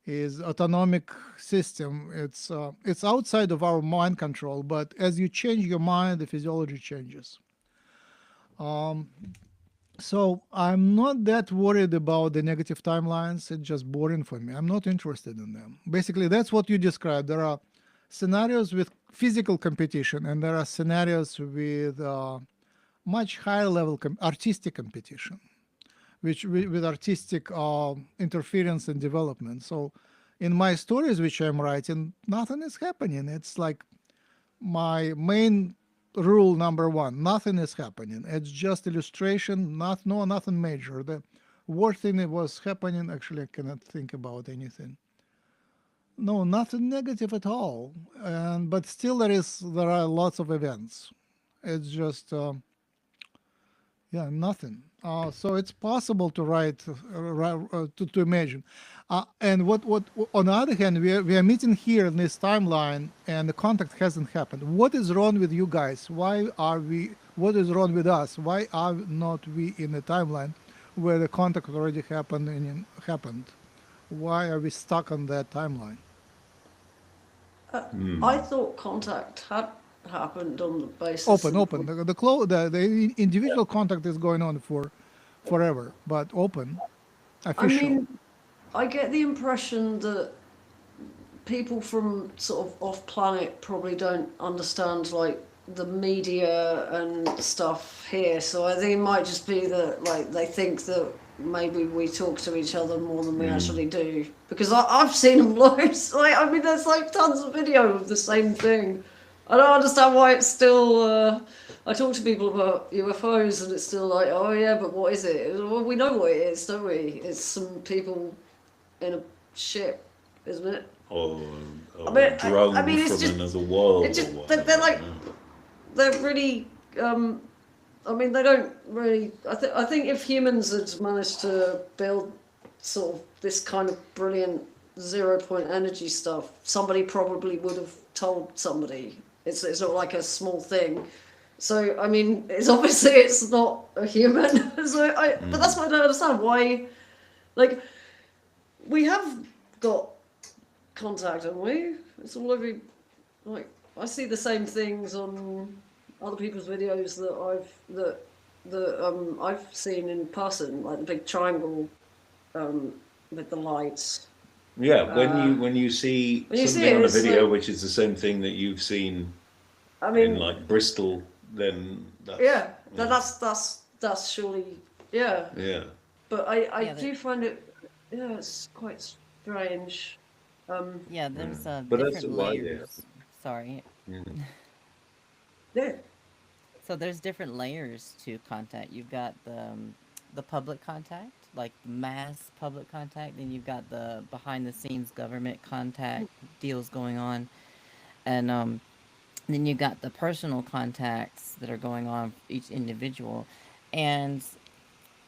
is autonomic system, it's outside of our mind control. But as you change your mind, the physiology changes. So I'm not that worried about the negative timelines. It's just boring for me. I'm not interested in them. Basically, that's what you described. There are scenarios with physical competition, and there are scenarios with much higher level artistic competition, which with artistic interference and development. So in my stories which I'm writing, nothing is happening. It's like my main rule number one: nothing is happening. It's just illustration, nothing major. The worst thing that was happening, actually I cannot think about anything. No, nothing negative at all. And but still there are lots of events. It's just yeah, nothing. So it's possible to write, to imagine. And what on the other hand, we are meeting here in this timeline, and the contact hasn't happened. What is wrong with you guys? Why are we? What is wrong with us? Why are not we in the timeline where the contact already happened and happened? Why are we stuck on that timeline? I thought contact had happened on the basis Open, of open. The individual contact is going on for forever, but open, I official. mean, I get the impression that people from sort of off planet probably don't understand like the media and stuff here. So I think it might just be that like they think that maybe we talk to each other more than we actually do. Because I've seen them loads. Like I mean, there's like tons of video of the same thing. I don't understand why it's still. I talk to people about UFOs and it's still like, oh yeah, but what is it? Well, we know what it is, don't we? It's some people in a ship, isn't it? Or, I mean, a drone I mean, it's from just another world. it's just or they're whatever, like they're really. I mean, they don't really. I think if humans had managed to build sort of this kind of brilliant 0 point energy stuff, somebody probably would have told somebody. It's not like a small thing. So I mean, it's obviously it's not a human. But that's what I don't understand. Why, like, we have got contact, haven't we? It's all over. Like, I see the same things on other people's videos that I've seen in person, like the big triangle with the lights. Yeah, when you see when you see something it, on a it's video like- which is the same thing that you've seen I in mean, like Bristol, then that's, yeah, that's surely yeah. yeah. But I Yeah, do find it it's quite strange. yeah, there's But that's different why, yeah. layers. Sorry. Yeah. So there's different layers to contact. You've got the public contact, like mass public contact, then you've got the behind the scenes government contact deals going on, and then you've got the personal contacts that are going on for each individual, and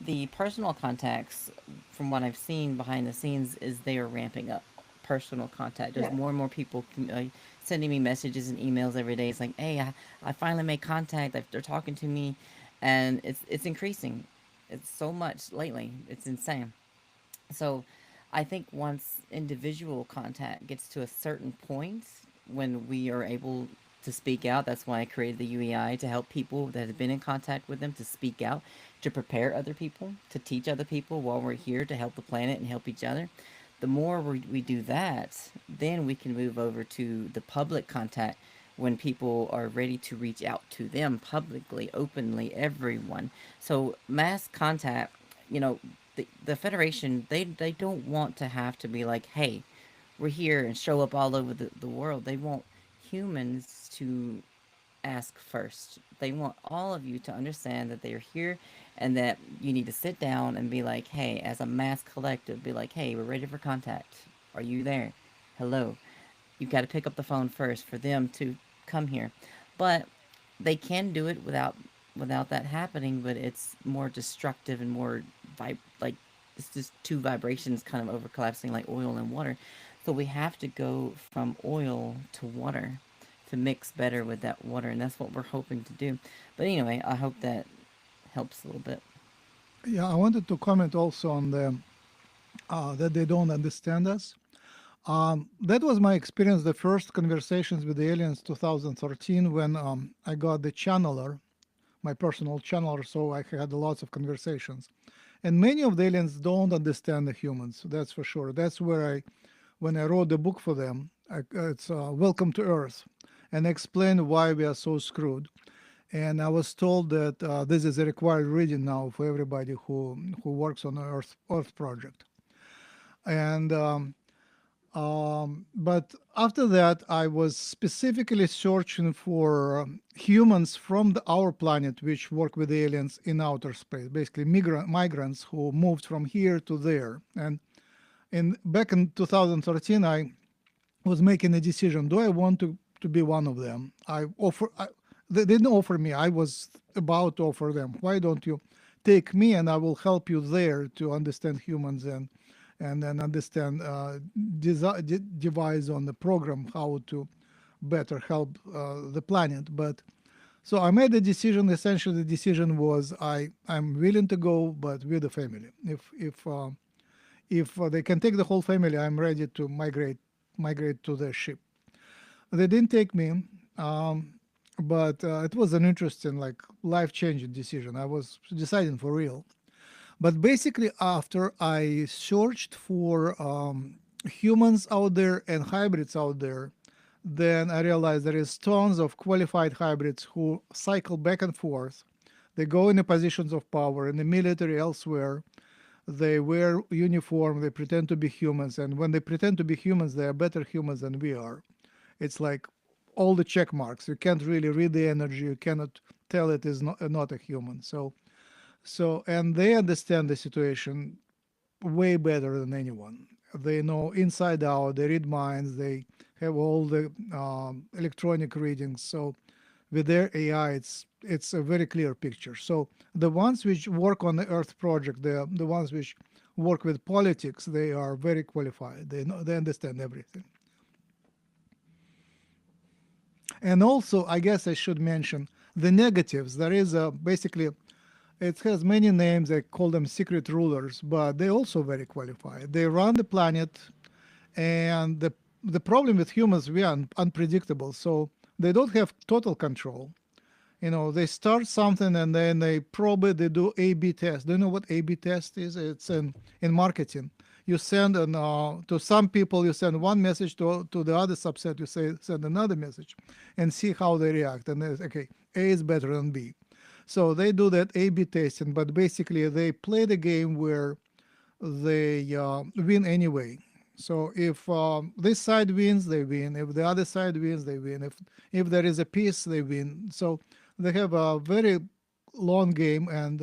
the personal contacts, from what I've seen behind the scenes, is they are ramping up personal contact. There's Yeah. more and more people sending me messages and emails every day. It's like, hey, I finally made contact. They're talking to me, and it's increasing. It's so much lately. It's insane. So, I think once individual contact gets to a certain point, when we are able to speak out, that's why I created the UEI to help people that have been in contact with them to speak out, to prepare other people, to teach other people while we're here to help the planet and help each other. The more we do that, then we can move over to the public contact when people are ready to reach out to them publicly, openly, everyone. So mass contact, you know, the Federation, they don't want to have to be like, hey, we're here and show up all over the world. They want humans to ask first. They want all of you to understand that they are here and that you need to sit down and be like, hey, as a mass collective, be like, hey, we're ready for contact. Are you there? Hello. You've got to pick up the phone first for them to come here. But they can do it without that happening, but it's more destructive and more like it's just two vibrations kind of over collapsing like oil and water. So we have to go from oil to water to mix better with that water, and that's what we're hoping to do. But anyway, I hope that helps a little bit. Yeah, I wanted to comment also on the that they don't understand us. That was my experience, the first conversations with the aliens 2013 when I got the channeler, my personal channeler, so I had lots of conversations. And many of the aliens don't understand the humans, that's for sure. That's where when I wrote the book for them, it's Welcome to Earth, and explained why we are so screwed. And I was told that this is a required reading now for everybody who works on the Earth project. And but after that, I was specifically searching for humans from our planet, which work with aliens in outer space, basically migrants who moved from here to there. And back in 2013, I was making a decision: do I want to be one of them? They didn't offer me. I was about to offer them. Why don't you take me, and I will help you there to understand humans and then understand devise on the program how to better help the planet. But so I made a decision. Essentially, the decision was I'm willing to go, but with the family. If they can take the whole family, I'm ready to migrate to the ship. They didn't take me, but it was an interesting, like, life-changing decision. I was deciding for real. But basically, after I searched for humans out there and hybrids out there, then I realized there is tons of qualified hybrids who cycle back and forth. They go in the positions of power in the military, elsewhere. They wear uniform. They pretend to be humans, and when they pretend to be humans, they are better humans than we are. It's like all the check marks. You can't really read the energy. You cannot tell it is not a human. So, and they understand the situation way better than anyone. They know inside out. They read minds. They have all the electronic readings. So, with their AI, it's a very clear picture. So, the ones which work on the Earth project, the ones which work with politics, they are very qualified. They understand everything. And also, I guess I should mention the negatives. There is basically, it has many names. They call them secret rulers, but they're also very qualified. They run the planet, and the problem with humans, we are unpredictable. So they don't have total control. They start something and then they probe it. They do A/B test. Do you know what A/B test is? It's in marketing. You send to some people, you send one message, to the other subset, you send another message, and see how they react. And okay, A is better than B. So they do that A/B testing, but basically they play the game where they win anyway. So if this side wins, they win. If the other side wins, they win. If there is a peace, they win. So they have a very long game, and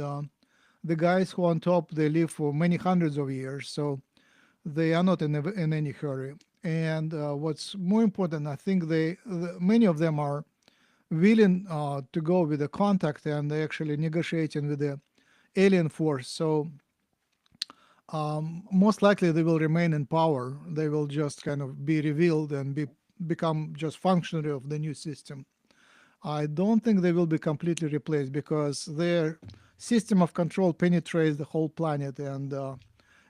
the guys who are on top, they live for many hundreds of years. So they are not in any hurry. And what's more important, I think many of them are willing to go with the contact, and they actually negotiating with the alien force. So most likely they will remain in power. They will just kind of be revealed and become just functionary of the new system. I don't think they will be completely replaced, because their system of control penetrates the whole planet, and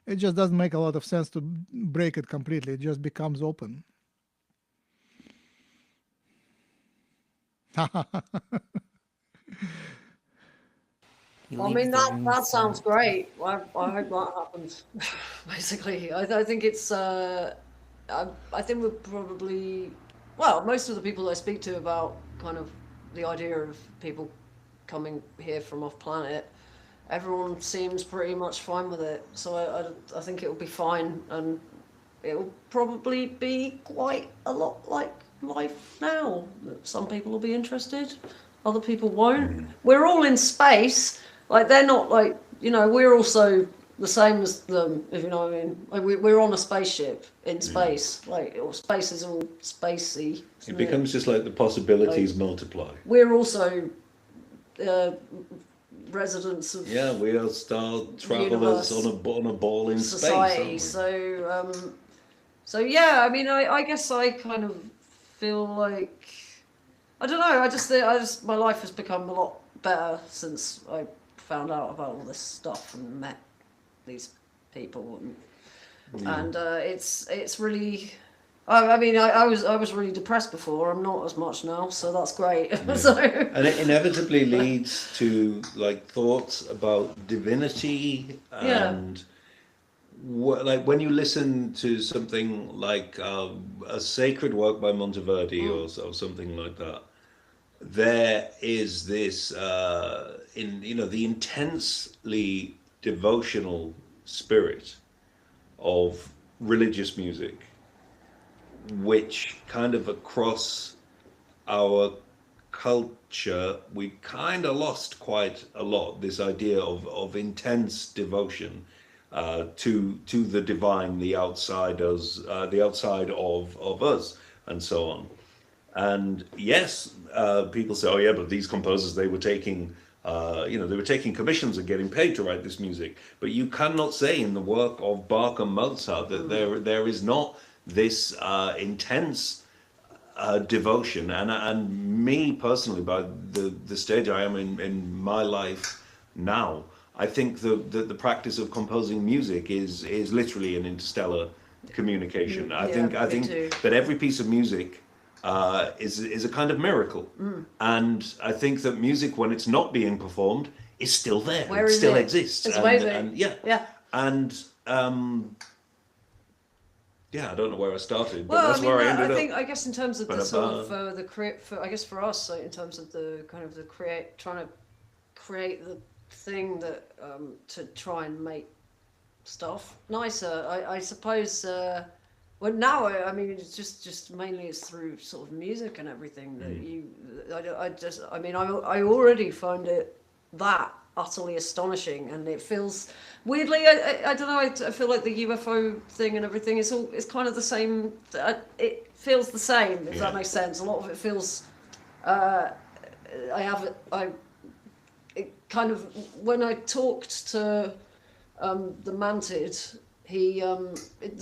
it just doesn't make a lot of sense to break it completely. It just becomes open. He I leaves mean, the that room that sounds silent. great. I hope that happens. Basically, I think it's. I think we're probably, well, most of the people I speak to about kind of the idea of people coming here from off planet, everyone seems pretty much fine with it. So I think it'll be fine, and it'll probably be quite a lot like life now. Some people will be interested, other people won't. We're all in space. Like, they're not like, we're also, the same as them, if you know what I mean. Like we're on a spaceship in space, like, or space is all spacey. It isn't becomes just like the possibilities multiply. We're also residents of Yeah, we are star travelers Universe. on a ball in society. space, aren't So yeah, I mean, I guess I kind of feel like, I don't know. I just think my life has become a lot better since I found out about all this stuff and met these people, and it's really. I mean, I was really depressed before. I'm not as much now, so that's great. So And it inevitably leads to like thoughts about divinity Yeah. and like when you listen to something like a sacred work by Monteverdi or something like that, there is this in the intensely devotional spirit of religious music, which kind of across our culture we kind of lost quite a lot, this idea of intense devotion to the divine, the outsiders, the outside of us, and so on. And yes, people say, oh yeah, but these composers, they were taking they were taking commissions and getting paid to write this music. But you cannot say in the work of Bach and Mozart that there is not this intense devotion. And me personally, by the stage I am in my life now, I think the practice of composing music is literally an interstellar communication. I Yeah, me think too. that every piece of music is a kind of miracle, and I think that music, when it's not being performed, is still there. Where it is still it? exists. It's and, amazing. and yeah, Yeah. and yeah, I don't know where I started, but Well, that's I mean, where I ended I think, up. I guess in terms of the But sort of the create, I guess for us, in terms of the kind of the trying to create the thing that to try and make stuff nicer. I suppose. Well, now I mean, it's just mainly it's through sort of music and everything that you. I mean, I already find it that utterly astonishing, and it feels weirdly. I don't know. I feel like the UFO thing and everything. It's kind of the same. It feels the same, if Yeah. that makes sense. A lot of it feels. It kind of, when I talked to the Mantid,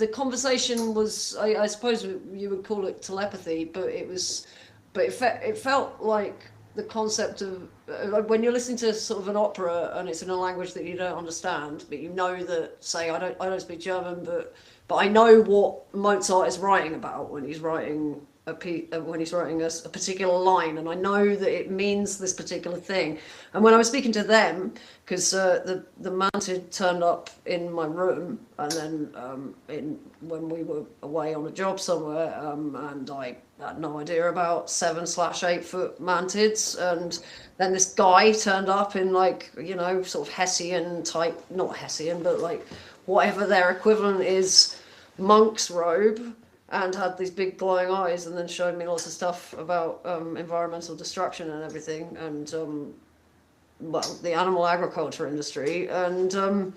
the conversation was, I suppose you would call it telepathy, but it felt like the concept of like when you're listening to sort of an opera and it's in a language that you don't understand, but you know that, say, I don't speak German, but I know what Mozart is writing about when he's writing a particular line, and I know that it means this particular thing. And when I was speaking to them, because the Mantid turned up in my room, and then when we were away on a job somewhere, and I had no idea about 7/8 foot Mantids, and then this guy turned up in like, sort of Hessian type, not Hessian, but like whatever their equivalent is, monk's robe, and had these big glowing eyes, and then showed me lots of stuff about environmental destruction and everything, and the animal agriculture industry, and the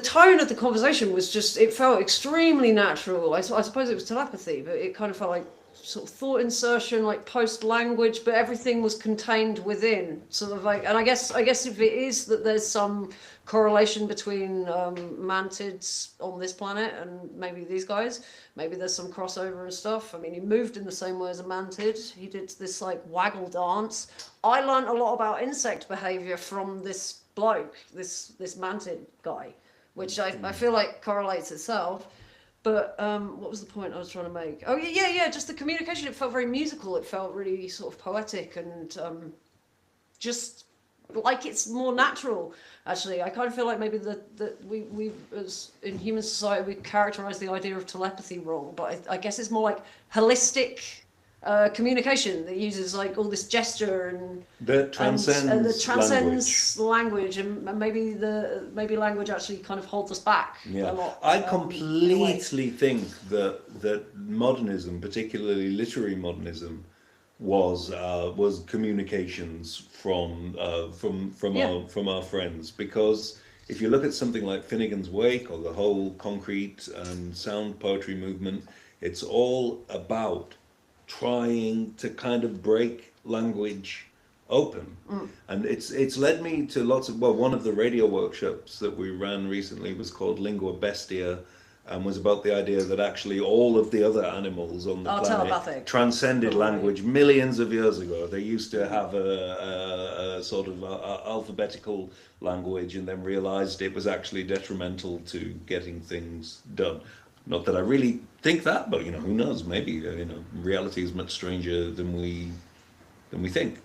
tone of the conversation was just, it felt extremely natural. I suppose it was telepathy, but it kind of felt like sort of thought insertion, like post language, but everything was contained within, sort of like. And I guess if it is that there's some correlation between mantids on this planet and maybe these guys, maybe there's some crossover and stuff. I mean, he moved in the same way as a mantid. He did this like waggle dance. I learned a lot about insect behavior from this bloke, this mantid guy, which I feel like correlates itself. But what was the point I was trying to make? Oh yeah, just the communication. It felt very musical. It felt really sort of poetic, and just like it's more natural. Actually, I kind of feel like maybe that we as in human society, we characterize the idea of telepathy wrong, but I guess it's more like holistic communication that uses like all this gesture and That transcends language, and maybe language actually kind of holds us back a lot. I in a way. completely think that modernism, particularly literary modernism, was communications from Yeah. our friends, because if you look at something like Finnegan's Wake or the whole concrete and sound poetry movement, it's all about trying to kind of break language open. And it's led me to lots of, well, one of the radio workshops that we ran recently was called Lingua Bestia, and was about the idea that actually all of the other animals on the Are planet telepathic. transcended Right. language millions of years ago. They used to have a sort of alphabetical language, and then realized it was actually detrimental to getting things done. Not that I really think that, but who knows? Maybe reality is much stranger than we think.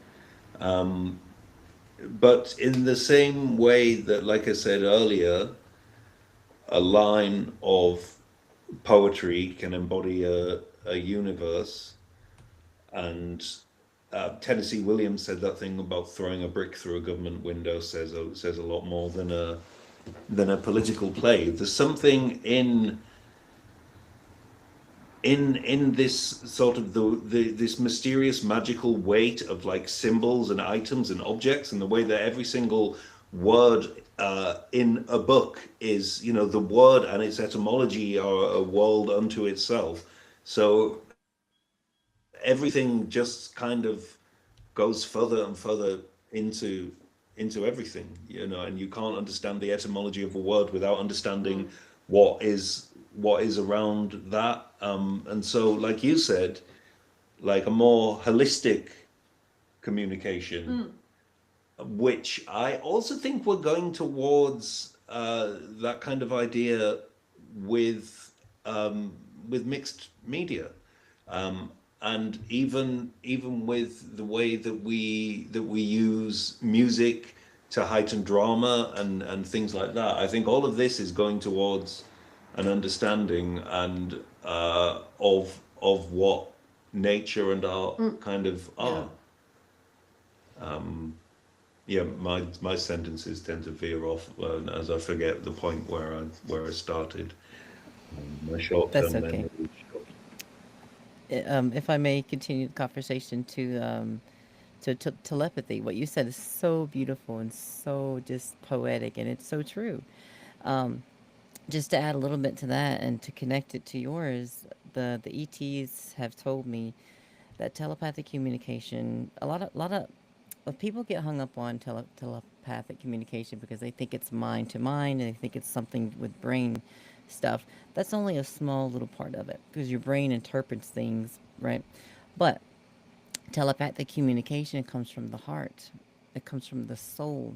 But in the same way that, like I said earlier, a line of poetry can embody a universe, and Tennessee Williams said that thing about throwing a brick through a government window says a lot more than a political play. There's something in this sort of this mysterious magical weight of like symbols and items and objects, and the way that every single word in a book is, the word and its etymology are a world unto itself. So everything just kind of goes further and further into everything, and you can't understand the etymology of a word without understanding what is around that. And so, like you said, like a more holistic communication, which I also think we're going towards that kind of idea with mixed media, and even with the way that we use music to heighten drama and things like that. I think all of this is going towards an understanding and of what nature and art kind of are. Yeah, my sentences tend to veer off as I forget the point where I started. My short-term That's okay. memory is short. If I may continue the conversation to telepathy, what you said is so beautiful and so just poetic, and it's so true. Um, just to add a little bit to that and to connect it to yours, the ETs have told me that telepathic communication, a lot of people get hung up on telepathic communication because they think it's mind to mind and they think it's something with brain stuff. That's only a small little part of it because your brain interprets things, right? But telepathic communication comes from the heart, it comes from the soul.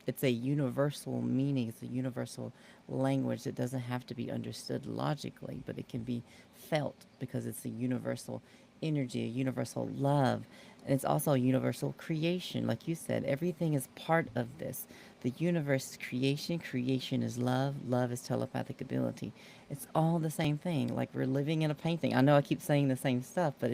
It's a universal meaning, it's a universal language that doesn't have to be understood logically, but it can be felt because it's a universal energy, a universal love. And it's also a universal creation. Like you said, everything is part of this. The universe is creation, creation is love, love is telepathic ability. It's all the same thing. Like we're living in a painting. I know I keep saying the same stuff, but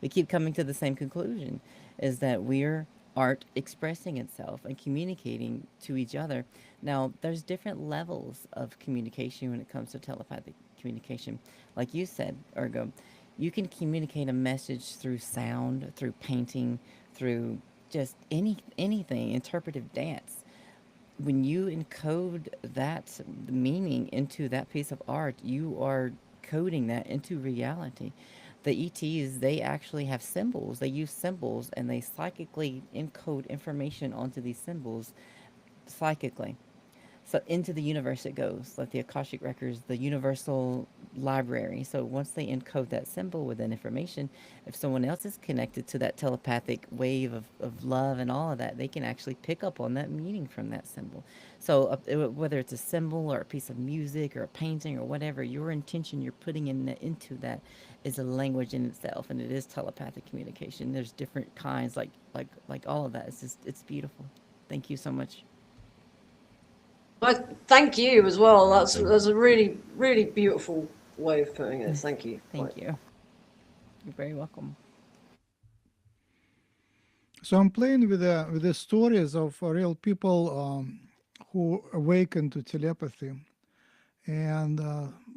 we keep coming to the same conclusion is that we're art expressing itself and communicating to each other. Now, there's different levels of communication when it comes to telepathic communication. Like you said, Ergo, you can communicate a message through sound, through painting, through just anything, interpretive dance. When you encode that meaning into that piece of art, you are coding that into reality. The ETs, they actually have symbols. They use symbols and they psychically encode information onto these symbols psychically. So into the universe it goes, like the Akashic Records, the universal library. So once they encode that symbol with that information, if someone else is connected to that telepathic wave of love and all of that, they can actually pick up on that meaning from that symbol. So whether it's a symbol or a piece of music or a painting or whatever, your intention you're putting into that is a language in itself, and it is telepathic communication. There's different kinds, like all of that. It's just it's beautiful. Thank you so much. Thank you as well. That's a really, really beautiful way of putting it. Thank you. Thank you. You're very welcome. So I'm playing with the stories of real people who awaken to telepathy, and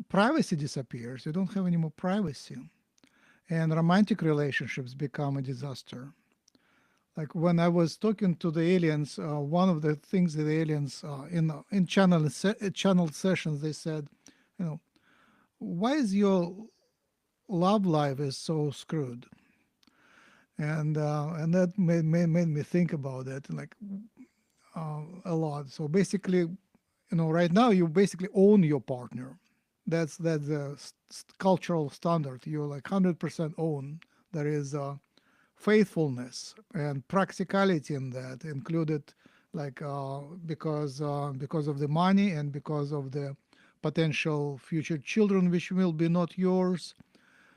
privacy disappears. You don't have any more privacy, and romantic relationships become a disaster. Like when I was talking to the aliens, one of the things that the aliens in channel sessions, they said, you know, why is your love life is so screwed? And that made me think about it like a lot. So basically, right now you basically own your partner. That's the cultural standard. You're like 100% own. There is faithfulness and practicality in that included, like because of the money and because of the potential future children which will be not yours.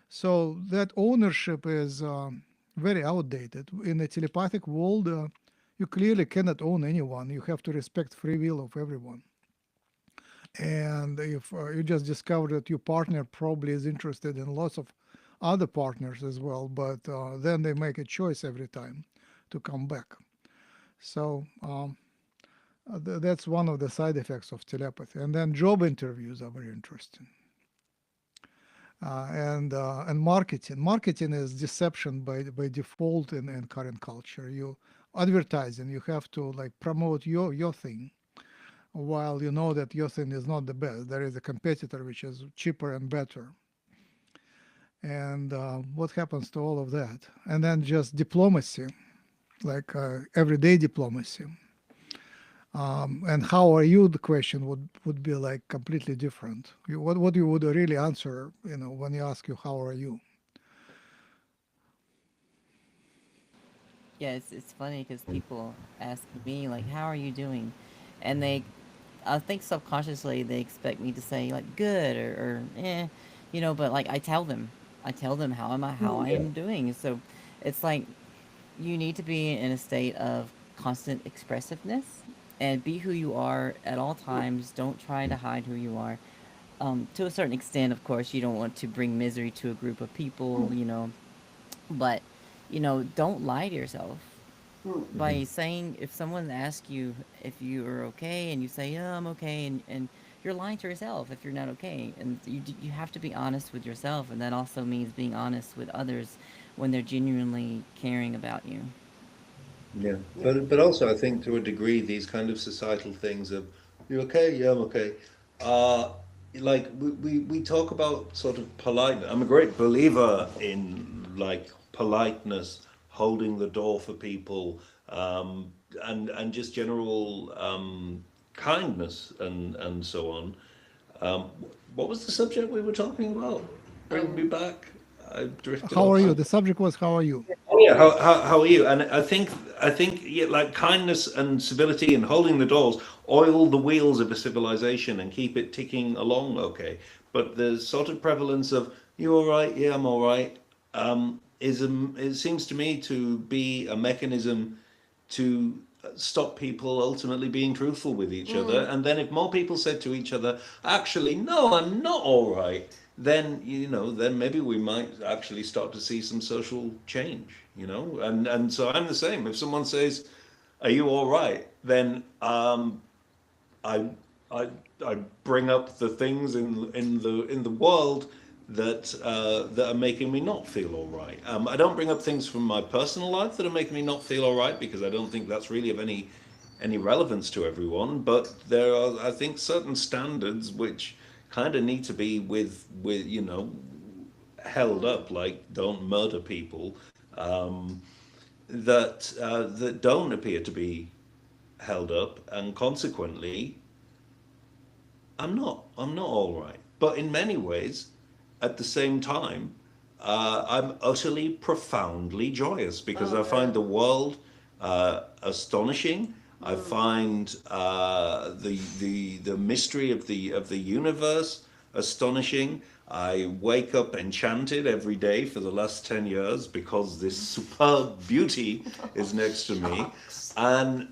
So that ownership is very outdated. In the telepathic world, you clearly cannot own anyone. You have to respect free will of everyone. And if you just discover that your partner probably is interested in lots of other partners as well, but then they make a choice every time to come back. So that's one of the side effects of telepathy. And then job interviews are very interesting. And marketing. Marketing is deception by default in current culture. You advertising. You have to like promote your thing, while you know that your thing is not the best. There is a competitor which is cheaper and better. And what happens to all of that? And then just diplomacy, like everyday diplomacy. And how are you? The question would be like completely different. What you would really answer, when you ask you how are you? Yeah, it's funny because people ask me like, "How are you doing?" And I think subconsciously they expect me to say like good or eh, but like I tell them how I Yeah. am doing. So it's like you need to be in a state of constant expressiveness and be who you are at all times. Don't try to hide who you are. To a certain extent, of course, you don't want to bring misery to a group of people, but don't lie to yourself by saying if someone asks you if you are okay and you say yeah I'm okay and you're lying to yourself if you're not okay, and you have to be honest with yourself, and that also means being honest with others when they're genuinely caring about you. Yeah, but also I think to a degree these kind of societal things of you okay? Yeah, I'm okay. Uh, like we talk about sort of politeness. I'm a great believer in like politeness, holding the door for people, and just general kindness and so on. Um, what was the subject we were talking about? Bring me Um, back. I drifted How are off. you? The subject was how are you? Oh yeah, how are you? And I think yeah, like kindness and civility and holding the doors oil the wheels of a civilization and keep it ticking along okay. But the sort of prevalence of you all right? Yeah, I'm all right. It seems to me to be a mechanism to stop people ultimately being truthful with each other. And then if more people said to each other, actually, no, I'm not all right, then then maybe we might actually start to see some social change. And so I'm the same. If someone says, "Are you all right?" then I I I bring up the things in the world that are making me not feel all right. I don't bring up things from my personal life that are making me not feel all right because I don't think that's really of any relevance to everyone. But there are, I think, certain standards which kind of need to be with held up, like don't murder people, that don't appear to be held up, and consequently I'm not all right. But in many ways, at the same time, I'm utterly, profoundly joyous because oh I find yeah. the world astonishing. I find the mystery of the universe astonishing. I wake up enchanted every day for the last 10 years because this superb beauty is next to me, and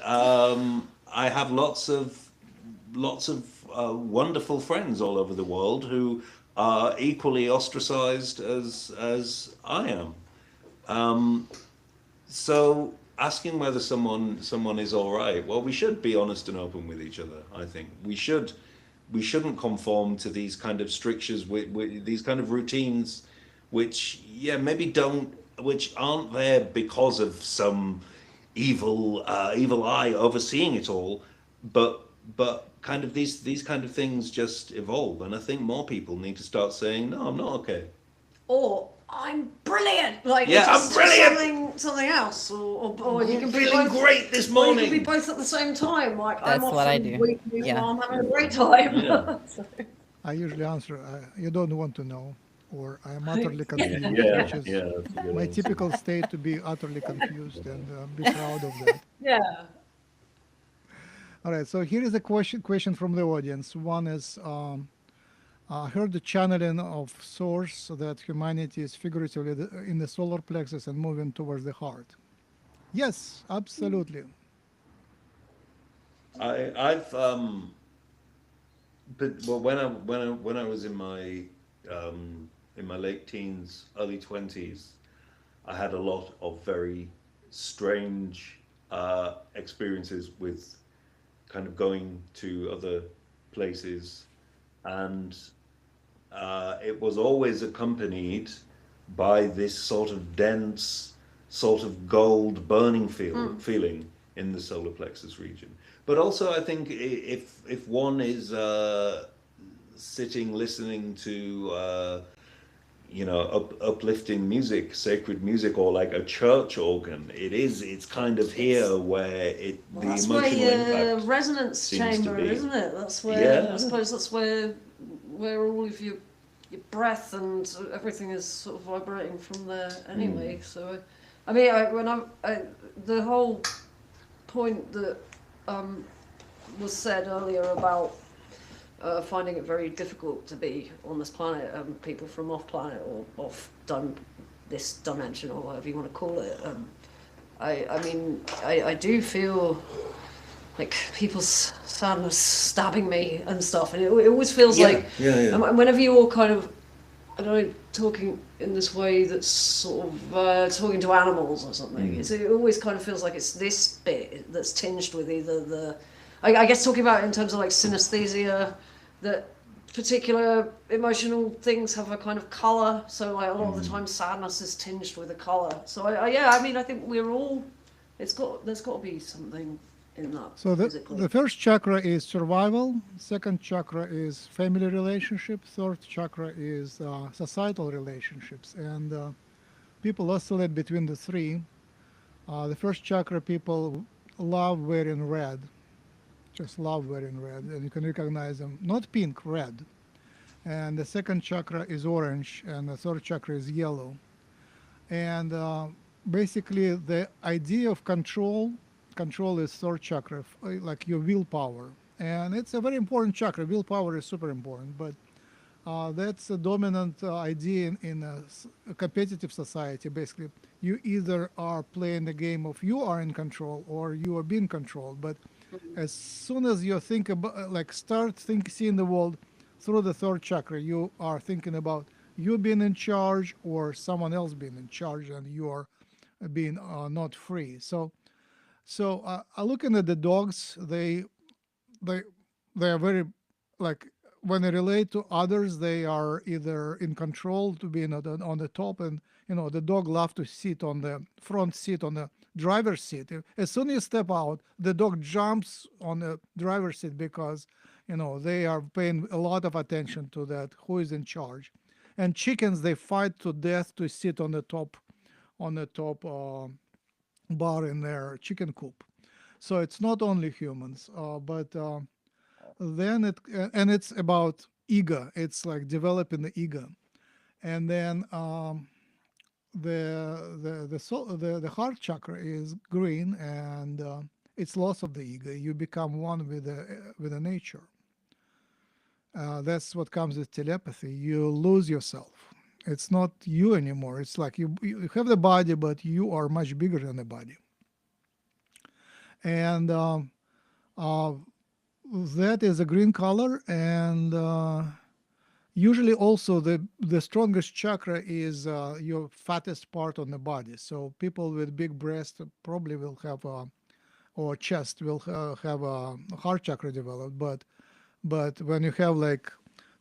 I have lots of wonderful friends all over the world who are equally ostracized as I am. So asking whether someone is all right, well, we should be honest and open with each other. I think we shouldn't conform to these kind of strictures with these kind of routines, which yeah maybe don't which aren't there because of some evil eye overseeing it all, but kind of these kind of things just evolve, and I think more people need to start saying, no, I'm not okay. Or I'm brilliant. Like Yeah, I'm just brilliant. something else, or you I'm can be feeling both. great this Or you can be morning. both at the same time. Like I'm That's what I often do. weak Yeah. while I'm having a great time. Yeah. So, I usually answer, you don't want to know, or I'm utterly confused, Yeah, which is yeah, that's a good my answer. typical state, to be utterly confused and be proud of that. yeah. All right, so here is a question from the audience. One is, I heard the channeling of source so that humanity is figuratively in the solar plexus and moving towards the heart. Yes, absolutely. I've but well, when I was in my late teens, early 20s, I had a lot of very strange experiences with kind of going to other places, and it was always accompanied by this sort of dense, sort of gold burning feeling in the solar plexus region. But also, I think if one is sitting listening to uplifting music, sacred music, or like a church organ, it's kind of here where Well, the that's emotional where your impact resonance seems to chamber, be. isn't it? That's where Yeah. I suppose that's where all of your breath and everything is sort of vibrating from there anyway. So, I mean, the whole point that was said earlier about finding it very difficult to be on this planet, people from off planet or this dimension or whatever you want to call it. I mean, I do feel like people's sadness stabbing me and stuff, and it always feels like and whenever you're kind of, I don't know, talking in this way that's sort of talking to animals or something. It always kind of feels like it's this bit that's tinged with either I guess talking about it in terms of like synesthesia, that particular emotional things have a kind of colour. So like a lot of the time, sadness is tinged with a colour. So I mean, I think we're all. There's got to be something in that. So physically. the first chakra is survival. Second chakra is family relationship. Third chakra is societal relationships. And people oscillate between the three. The first chakra, people love wearing red, just love wearing red, and you can recognize them. Not pink, red. And the second chakra is orange, and the third chakra is yellow. And basically, the idea of control is third chakra, like your willpower. And it's a very important chakra. Willpower is super important, but that's a dominant idea in a competitive society. Basically, you either are playing the game of you are in control or you are being controlled. But as soon as you think about, seeing the world through the third chakra, you are thinking about you being in charge or someone else being in charge, and you are being not free. So looking at the dogs, they they are very, like, when they relate to others, they are either in control, to be on the top, and the dog love to sit on the front seat, on the driver's seat. As soon as you step out, the dog jumps on the driver's seat because they are paying a lot of attention to that, who is in charge. And chickens, they fight to death to sit on the top bar in their chicken coop. So it's not only humans, but then it's about ego. It's like developing the ego, and then the heart chakra is green, and it's loss of the ego. You become one with the nature. That's what comes with telepathy. You lose yourself. It's not you anymore. It's like you have the body, but you are much bigger than the body. And uh, that is a green color. And usually also the strongest chakra is your fattest part on the body. So people with big breast probably will have or chest will have a heart chakra developed. But when you have like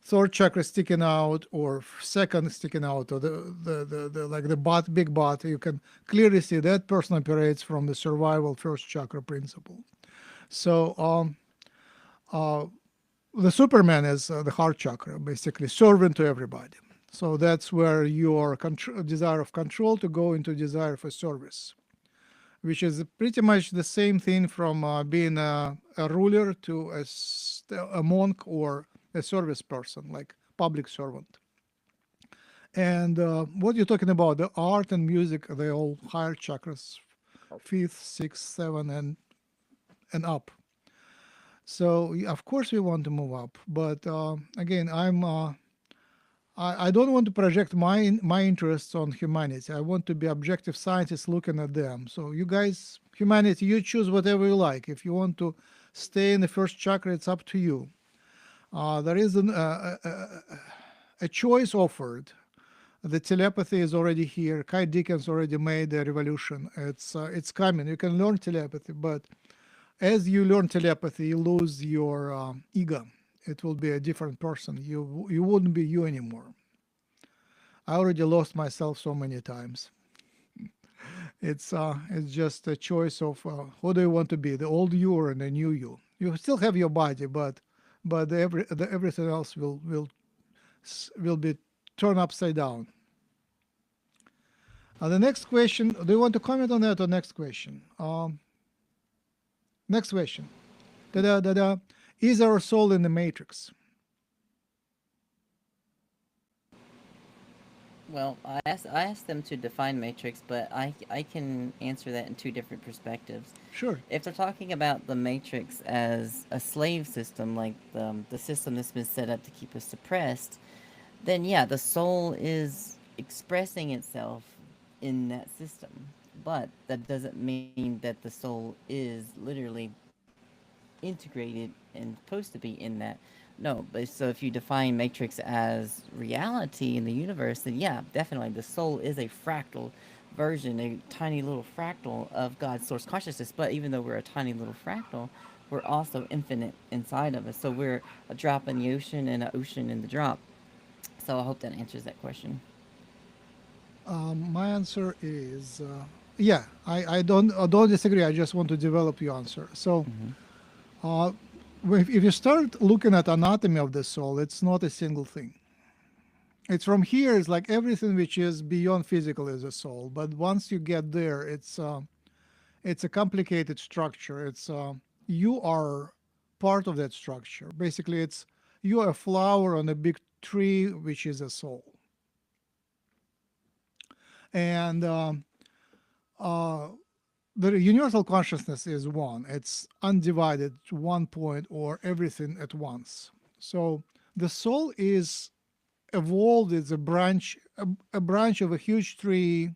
third chakra sticking out or second sticking out, or the like the big bot, you can clearly see that person operates from the survival first chakra principle. So the Superman is the heart chakra, basically servant to everybody. So that's where your desire of control to go into desire for service, which is pretty much the same thing from being a ruler to a monk or a service person, like public servant. And what you're talking about, the art and music, they all higher chakras, fifth, sixth, seven, and up. So of course we want to move up, but again, I don't want to project my interests on humanity. I want to be objective scientist looking at them. So you guys, humanity, you choose whatever you like. If you want to stay in the first chakra, it's up to you. There is a choice offered. The telepathy is already here. Kai Dickens already made the revolution. It's coming. You can learn telepathy, but as you learn telepathy, you lose your ego. It will be a different person. You wouldn't be you anymore. I already lost myself so many times. It's just a choice of who do you want to be, the old you or the new you. You still have your body, but everything else will be turned upside down. The next question. Do you want to comment on that or next question? Next question. Da-da. Is our soul in the matrix? Well, I asked them to define matrix, but I can answer that in two different perspectives. Sure. If they're talking about the matrix as a slave system, like the system that's been set up to keep us suppressed, then yeah, the soul is expressing itself in that system. But that doesn't mean that the soul is literally integrated and supposed to be in that. No, but so if you define matrix as reality in the universe, then yeah, definitely the soul is a fractal version, a tiny little fractal of God's source consciousness. But even though we're a tiny little fractal, we're also infinite inside of us. So we're a drop in the ocean and an ocean in the drop. So I hope that answers that question. My answer is yeah. I don't disagree. I just want to develop your answer. So. If you start looking at anatomy of the soul, it's not a single thing. It's from here, it's like everything which is beyond physical is a soul. But once you get there, it's a complicated structure. You are part of that structure. Basically, you are a flower on a big tree, which is a soul. And the universal consciousness is one. It's undivided to one point or everything at once. So the soul is evolved. It's a branch of a huge tree,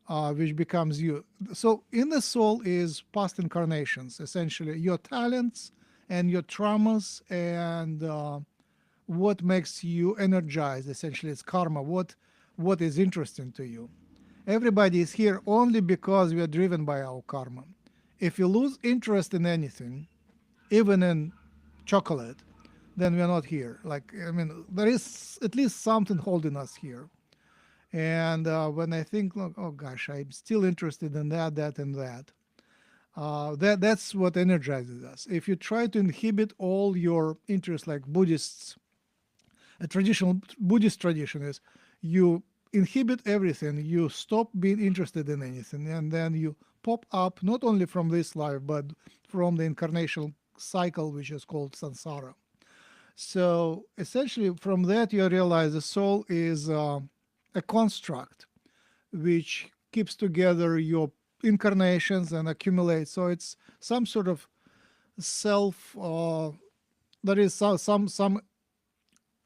which becomes you. So in the soul is past incarnations, essentially your talents and your traumas and what makes you energized. Essentially, it's karma. What is interesting to you. Everybody is here only because we are driven by our karma. If you lose interest in anything, even in chocolate, then we are not here. There is at least something holding us here. And when I think, oh gosh, I'm still interested in that, and that, that's what energizes us. If you try to inhibit all your interests, like Buddhists, a traditional Buddhist tradition is, you inhibit everything, you stop being interested in anything, and then you pop up not only from this life but from the incarnational cycle, which is called samsara. So essentially from that you realize the soul is a construct which keeps together your incarnations and accumulates. So it's some sort of self, there is some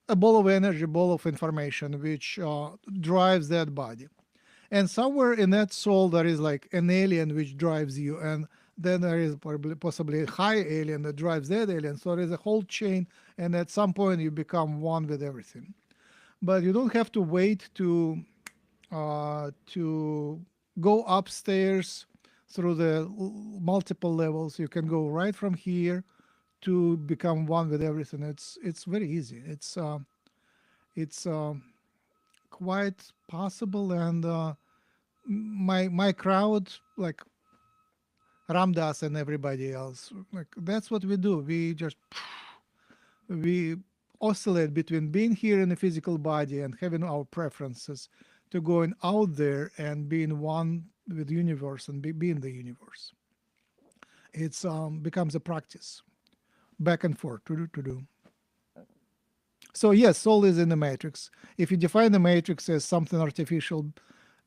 a ball of energy, ball of information, which drives that body. And somewhere in that soul, there is like an alien which drives you. And then there is possibly a high alien that drives that alien. So there is a whole chain. And at some point, you become one with everything. But you don't have to wait to go upstairs through the multiple levels. You can go right from here to become one with everything. It's very easy. It's quite possible, and my crowd, like Ramdas and everybody else, like that's what we do. We oscillate between being here in the physical body and having our preferences to going out there and being one with the universe and being the universe. It's becomes a practice, back and forth to do. So yes, soul is in the matrix. If you define the matrix as something artificial,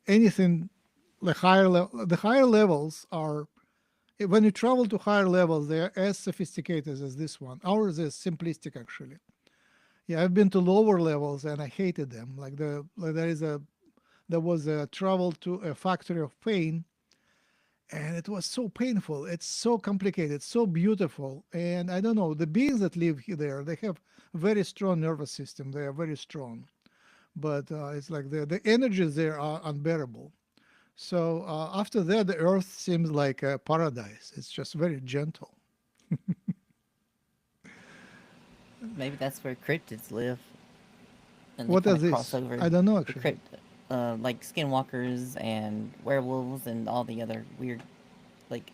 anything the higher levels are, when you travel to higher levels, they are as sophisticated as this one. Ours is simplistic, actually. Yeah, I've been to lower levels and I hated them. There was a travel to a factory of pain, and it was so painful. It's so complicated, so beautiful, and I don't know. The beings that live there, they have very strong nervous system. They are very strong, but it's like the energies there are unbearable. So after that, the earth seems like a paradise. It's just very gentle. Maybe that's where cryptids live, and they What kind is of this? cross over. I don't know The actually. crypt, like skinwalkers and werewolves and all the other weird, like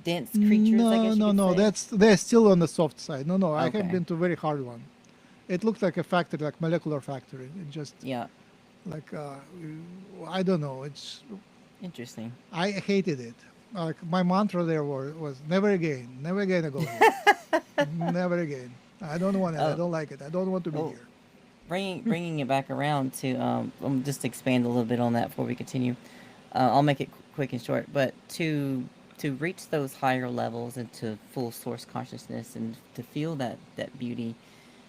dense creatures, I No, guess you no, could no. say. They're still on the soft side. No, no. I have Okay. been to very hard one. It looked like a factory, like molecular factory. It just Yeah. like I don't know. Interesting. I hated it. Like my mantra there was never again, never again I go here, never again. I don't want it. I Oh, don't like it. I don't want to be well, here. bringing it back around to just to expand a little bit on that before we continue. I'll make it quick and short, but to reach those higher levels into full source consciousness and to feel that beauty,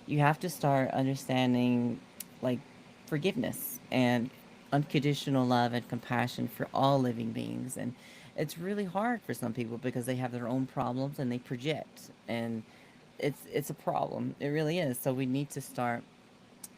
you have to start understanding like forgiveness and unconditional love and compassion for all living beings. And it's really hard for some people because they have their own problems and they project, and it's a problem. It really is. So we need to start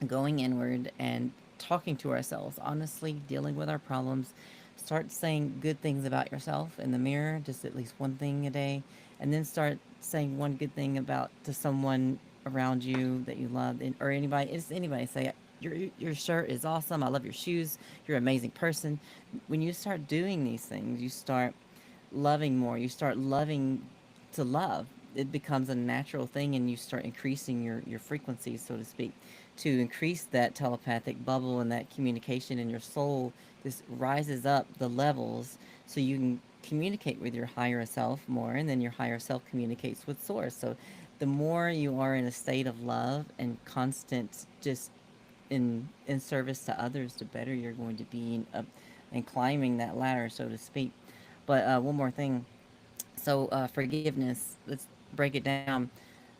going inward and talking to ourselves, honestly dealing with our problems. Start saying good things about yourself in the mirror, just at least one thing a day, and then start saying one good thing about to someone around you that you love, or anybody. It's anybody. Say your shirt is awesome. I love your shoes. You're an amazing person. When you start doing these things, you start loving more. You start loving to love. It becomes a natural thing, and you start increasing your frequencies, so to speak, to increase that telepathic bubble and that communication in your soul. This rises up the levels so you can communicate with your higher self more, and then your higher self communicates with source. So the more you are in a state of love and constant just in service to others, the better you're going to be and climbing that ladder, so to speak. But one more thing. So forgiveness. Let's break it down.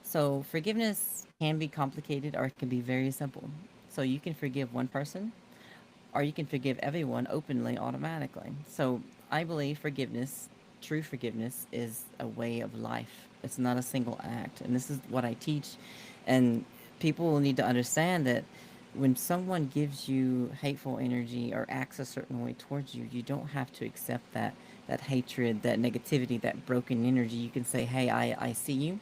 So forgiveness can be complicated or it can be very simple. So you can forgive one person or you can forgive everyone openly automatically. So I believe forgiveness, true forgiveness, is a way of life. It's not a single act. And this is what I teach. And people will need to understand that when someone gives you hateful energy or acts a certain way towards you, you don't have to accept that hatred, that negativity, that broken energy. You can say, hey, I see you.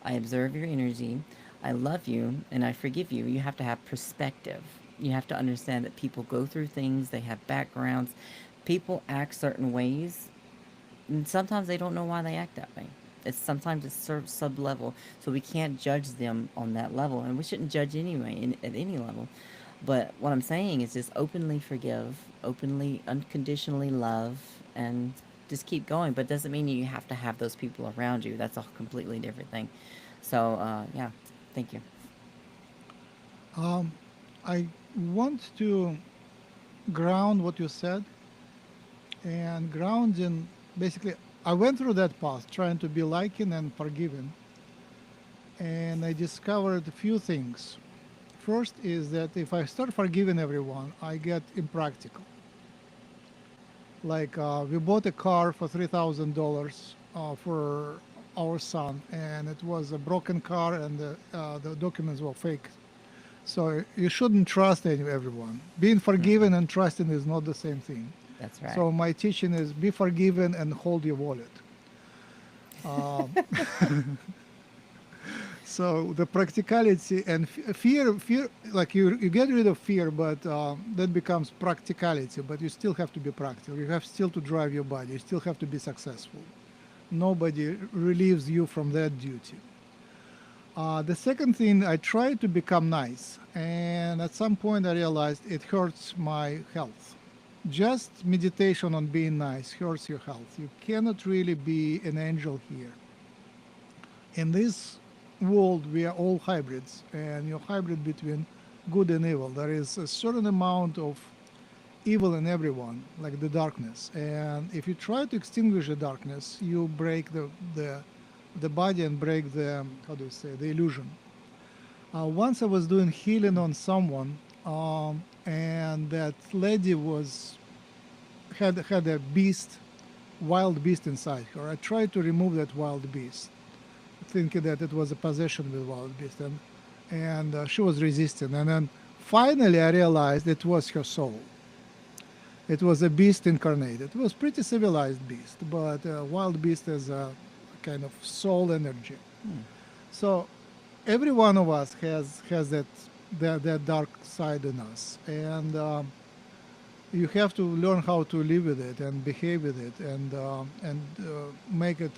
I observe your energy. I love you and I forgive you. You have to have perspective. You have to understand that people go through things, they have backgrounds. People act certain ways, and sometimes they don't know why they act that way. It's sometimes it's sub level, so we can't judge them on that level, and we shouldn't judge anyway at any level. But what I'm saying is just openly forgive, openly, unconditionally love, and just keep going. But it doesn't mean you have to have those people around you. That's a completely different thing. So yeah, thank you. I want to ground what you said, and ground in basically I went through that path trying to be liking and forgiving, and I discovered a few things. First is that if I start forgiving everyone, I get impractical. Like we bought a car for $3,000 for our son, and it was a broken car, and the documents were fake. So you shouldn't trust everyone. Being Mm-mm. forgiven and trusting is not the same thing. That's right. So my teaching is be forgiven and hold your wallet. Um, So the practicality and fear, like you get rid of fear, but that becomes practicality. But you still have to be practical. You have still to drive your body. You still have to be successful. Nobody relieves you from that duty. The second thing, I tried to become nice, and at some point I realized it hurts my health. Just meditation on being nice hurts your health. You cannot really be an angel here. In this world, we are all hybrids, and you're hybrid between good and evil. There is a certain amount of evil in everyone, like the darkness. And if you try to extinguish the darkness, you break the body and break the, how do you say, the illusion. Once I was doing healing on someone, and that lady had a beast, wild beast inside her. I tried to remove that wild beast, thinking that it was a possession with wild beast, and she was resisting. And then finally, I realized it was her soul. It was a beast incarnated. It was pretty civilized beast, but wild beast is a kind of soul energy. So every one of us has that dark side in us, and you have to learn how to live with it and behave with it, and make it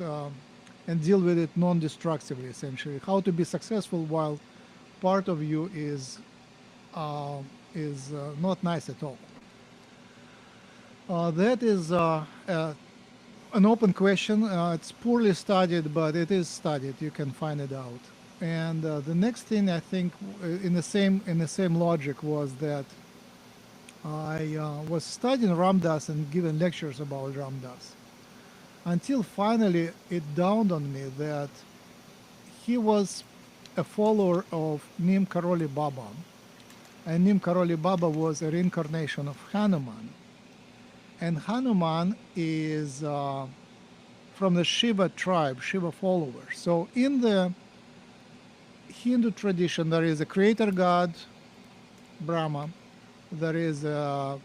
and deal with it non-destructively. Essentially, how to be successful while part of you is not nice at all. That is an open question. It's poorly studied, but it is studied. You can find it out. And the next thing, I think, in the same logic, was that I was studying Ram Dass and giving lectures about Ram Dass, until finally it dawned on me that he was a follower of Neem Karoli Baba, and Neem Karoli Baba was a reincarnation of Hanuman. And Hanuman is from the Shiva tribe, Shiva followers. So in the Hindu tradition, there is a creator god, Brahma. There is a,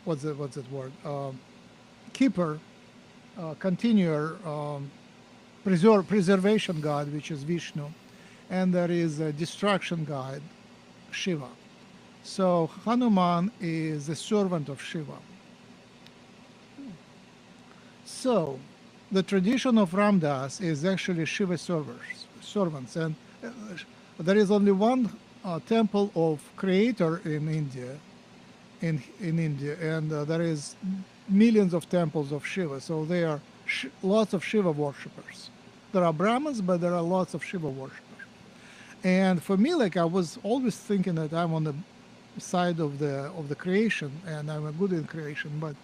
what's that word? Keeper, continuer, preservation god, which is Vishnu. And there is a destruction god, Shiva. So Hanuman is a servant of Shiva. So the tradition of Ram Dass is actually Shiva servants. And there is only one temple of creator in India, in India, and there is millions of temples of Shiva. So there are lots of Shiva worshippers. There are Brahmins, but there are lots of Shiva worshippers. And for me, like, I was always thinking that I'm on the side of the creation, and I'm a good in creation. But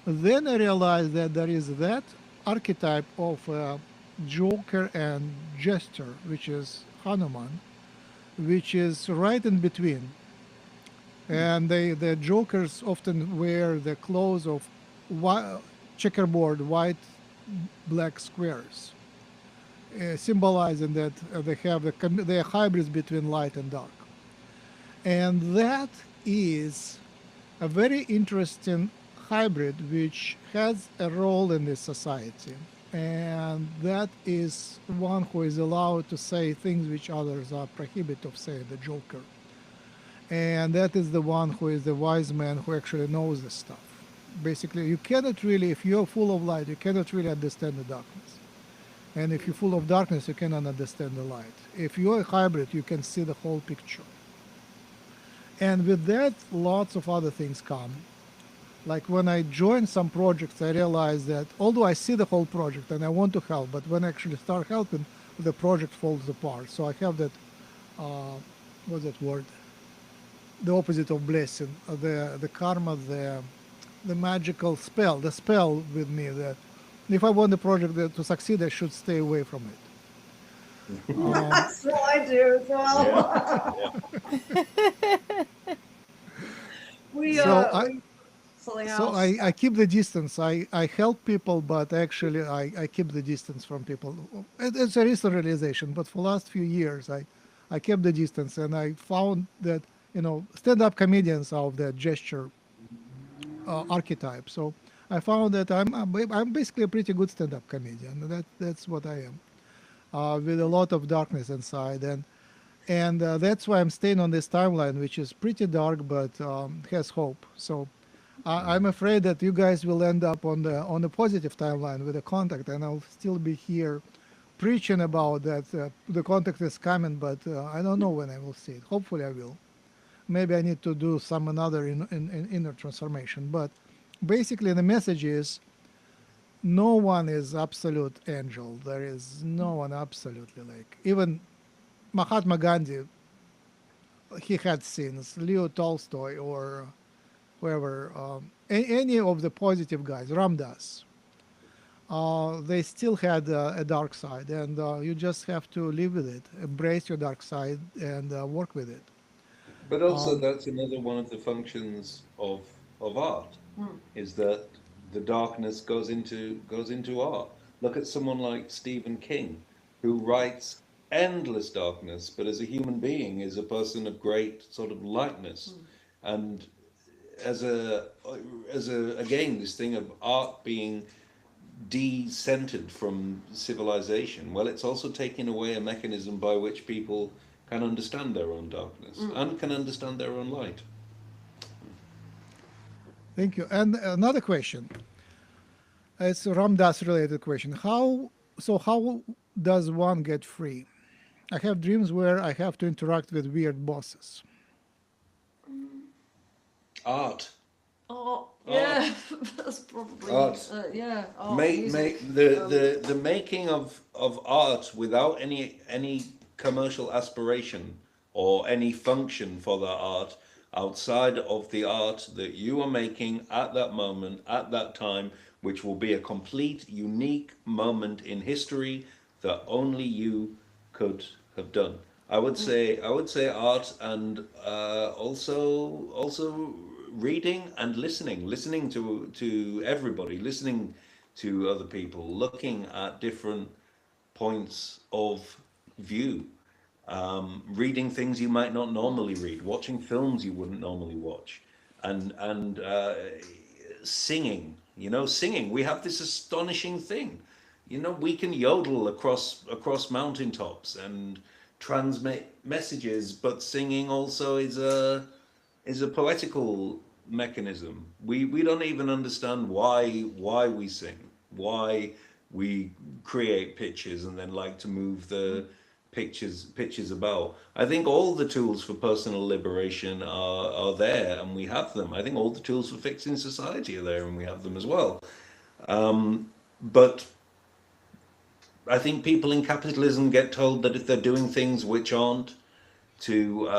then I realized that there is that archetype of joker and jester, which is Hanuman, which is right in between. And the jokers often wear the clothes of checkerboard, white, black squares, symbolizing that they are hybrids between light and dark. And that is a very interesting hybrid which has a role in this society. And that is one who is allowed to say things which others are prohibited of saying, the joker. And that is the one who is the wise man who actually knows this stuff. Basically, you cannot really, if you're full of light, you cannot really understand the darkness. And if you're full of darkness, you cannot understand the light. If you're a hybrid, you can see the whole picture. And with that, lots of other things come. Like when I join some projects, I realize that although I see the whole project and I want to help, but when I actually start helping, the project falls apart. So I have that, what's that word? The opposite of blessing, the karma, the magical spell, the spell with me that if I want the project to succeed, I should stay away from it. That's what I do as well. I keep the distance. I help people, but actually I keep the distance from people. It's a recent realization, but for the last few years I kept the distance, and I found that, stand-up comedians are of that gesture archetype. So I found that I'm basically a pretty good stand-up comedian. That's what I am, with a lot of darkness inside, and that's why I'm staying on this timeline, which is pretty dark but has hope. So I'm afraid that you guys will end up on the positive timeline with the contact, and I'll still be here preaching about that the contact is coming, but I don't know when I will see it. Hopefully, I will. Maybe I need to do some another in inner transformation. But basically, the message is no one is absolute angel. There is no one absolutely like even Mahatma Gandhi. He had sins. Leo Tolstoy or whoever, any of the positive guys, Ramdas, they still had a dark side, and you just have to live with it, embrace your dark side, and work with it. But also, that's another one of the functions of art, is that the darkness goes into art. Look at someone like Stephen King, who writes endless darkness, but as a human being is a person of great sort of lightness. And as a again, this thing of art being de-centered from civilization, well, it's also taking away a mechanism by which people can understand their own darkness and can understand their own light. Thank you. And another question. It's a Ramdas related question. How does one get free? I have dreams where I have to interact with weird bosses. Art. Oh, Art. yeah, that's probably, Art. yeah, art, Make music. the making of art without any commercial aspiration or any function for that art outside of the art that you are making at that moment, at that time, which will be a complete unique moment in history that only you could have done. I would say art, and also reading and listening to everybody, listening to other people, looking at different points of view, reading things you might not normally read, watching films you wouldn't normally watch, and singing. Singing. We have this astonishing thing. We can yodel across mountaintops and transmit messages, but singing also is a poetical mechanism. We don't even understand why we sing, why we create pictures and then like to move the pictures about. I think all the tools for personal liberation are there, and we have them. I think all the tools for fixing society are there, and we have them as well. But I think people in capitalism get told that if they're doing things which aren't to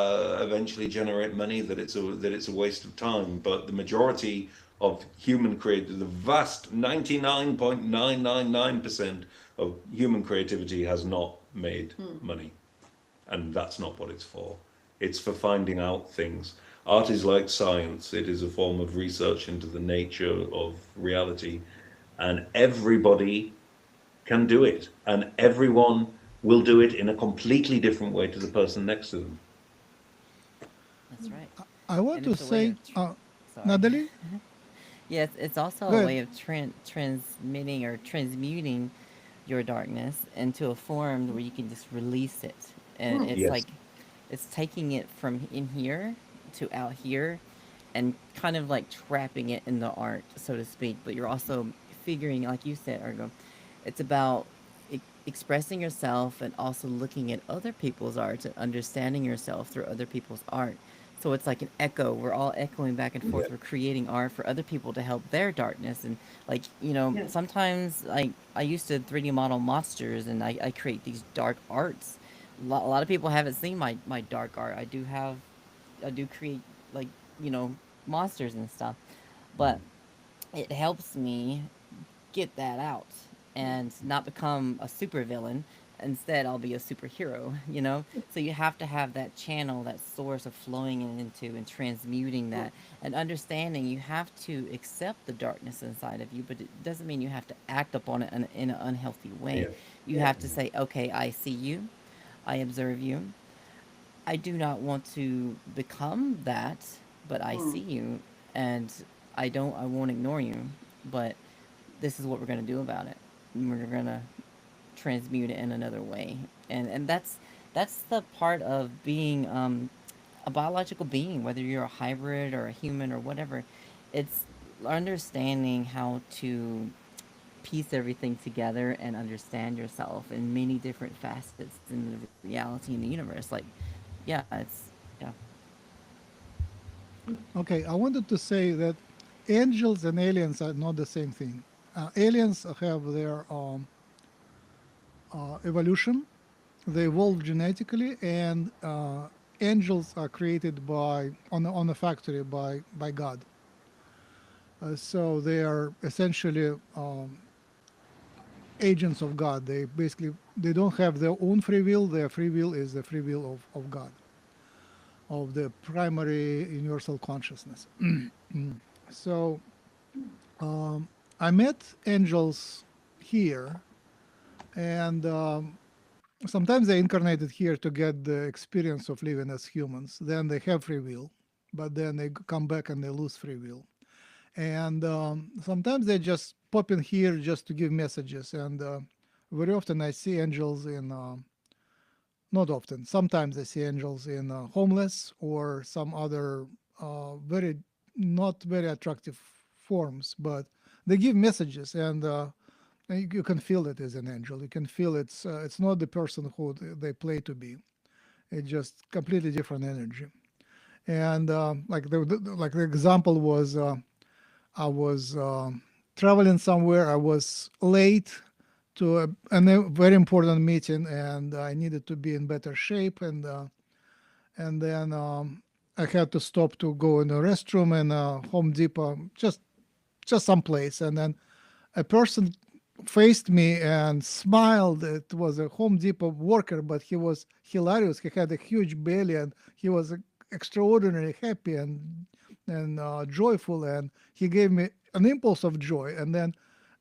eventually generate money, that it's a waste of time. But the majority of human creativity, the vast 99.999% of human creativity has not made money, and that's not what it's for. It's for finding out things. Art is like science. It is a form of research into the nature of reality, and everybody can do it, and everyone will do it in a completely different way to the person next to them. That's right. I want And to it's a way say, of sorry. Natalie, Yes, it's also go a ahead. way of transmitting or transmuting your darkness into a form where you can just release it. And it's Yes. like it's taking it from in here to out here and kind of like trapping it in the art, so to speak. But you're also figuring, like you said, Ergo, it's about expressing yourself and also looking at other people's art and understanding yourself through other people's art. So it's like an echo. We're all echoing back and Yeah. forth. We're creating art for other people to help their darkness. And like, Yeah. sometimes like I used to 3D model monsters and I create these dark arts. A lot of people haven't seen my dark art. I do create like, you know, monsters and stuff. But it helps me get that out and not become a supervillain. Instead, I'll be a superhero, you know? So you have to have that channel, that source of flowing into and transmuting that and understanding you have to accept the darkness inside of you, but it doesn't mean you have to act upon it in an unhealthy way. Yeah. You have to say, okay, I see you, I observe you, I do not want to become that, but I see you and I won't ignore you. but this is what we're going to do about it. We're going to transmute it in another way. And that's the part of being a biological being, whether you're a hybrid or a human or whatever. It's understanding how to piece everything together and understand yourself in many different facets in the reality in the universe. Like, yeah, it's yeah. Okay, I wanted to say that angels and aliens are not the same thing. Aliens have their evolution, they evolve genetically, and angels are created by on a factory by God. So they are essentially agents of God. They don't have their own free will. Their free will is the free will of God, of the primary universal consciousness. So I met angels here, and sometimes they incarnated here to get the experience of living as humans. Then they have free will, but then they come back and they lose free will. And sometimes they just pop in here just to give messages. And very often I see angels in, not often, sometimes I see angels in homeless or some other very, not very attractive forms, but they give messages, and you can feel it as an angel. You can feel it's not the person who they play to be. It's just completely different energy. And like the example was, I was traveling somewhere. I was late to a very important meeting, and I needed to be in better shape. And then I had to stop to go in the restroom in Home Depot, just someplace. And then a person faced me and smiled. It was a Home Depot worker, but he was hilarious. He had a huge belly, and he was extraordinarily happy and joyful. And he gave me an impulse of joy. And then,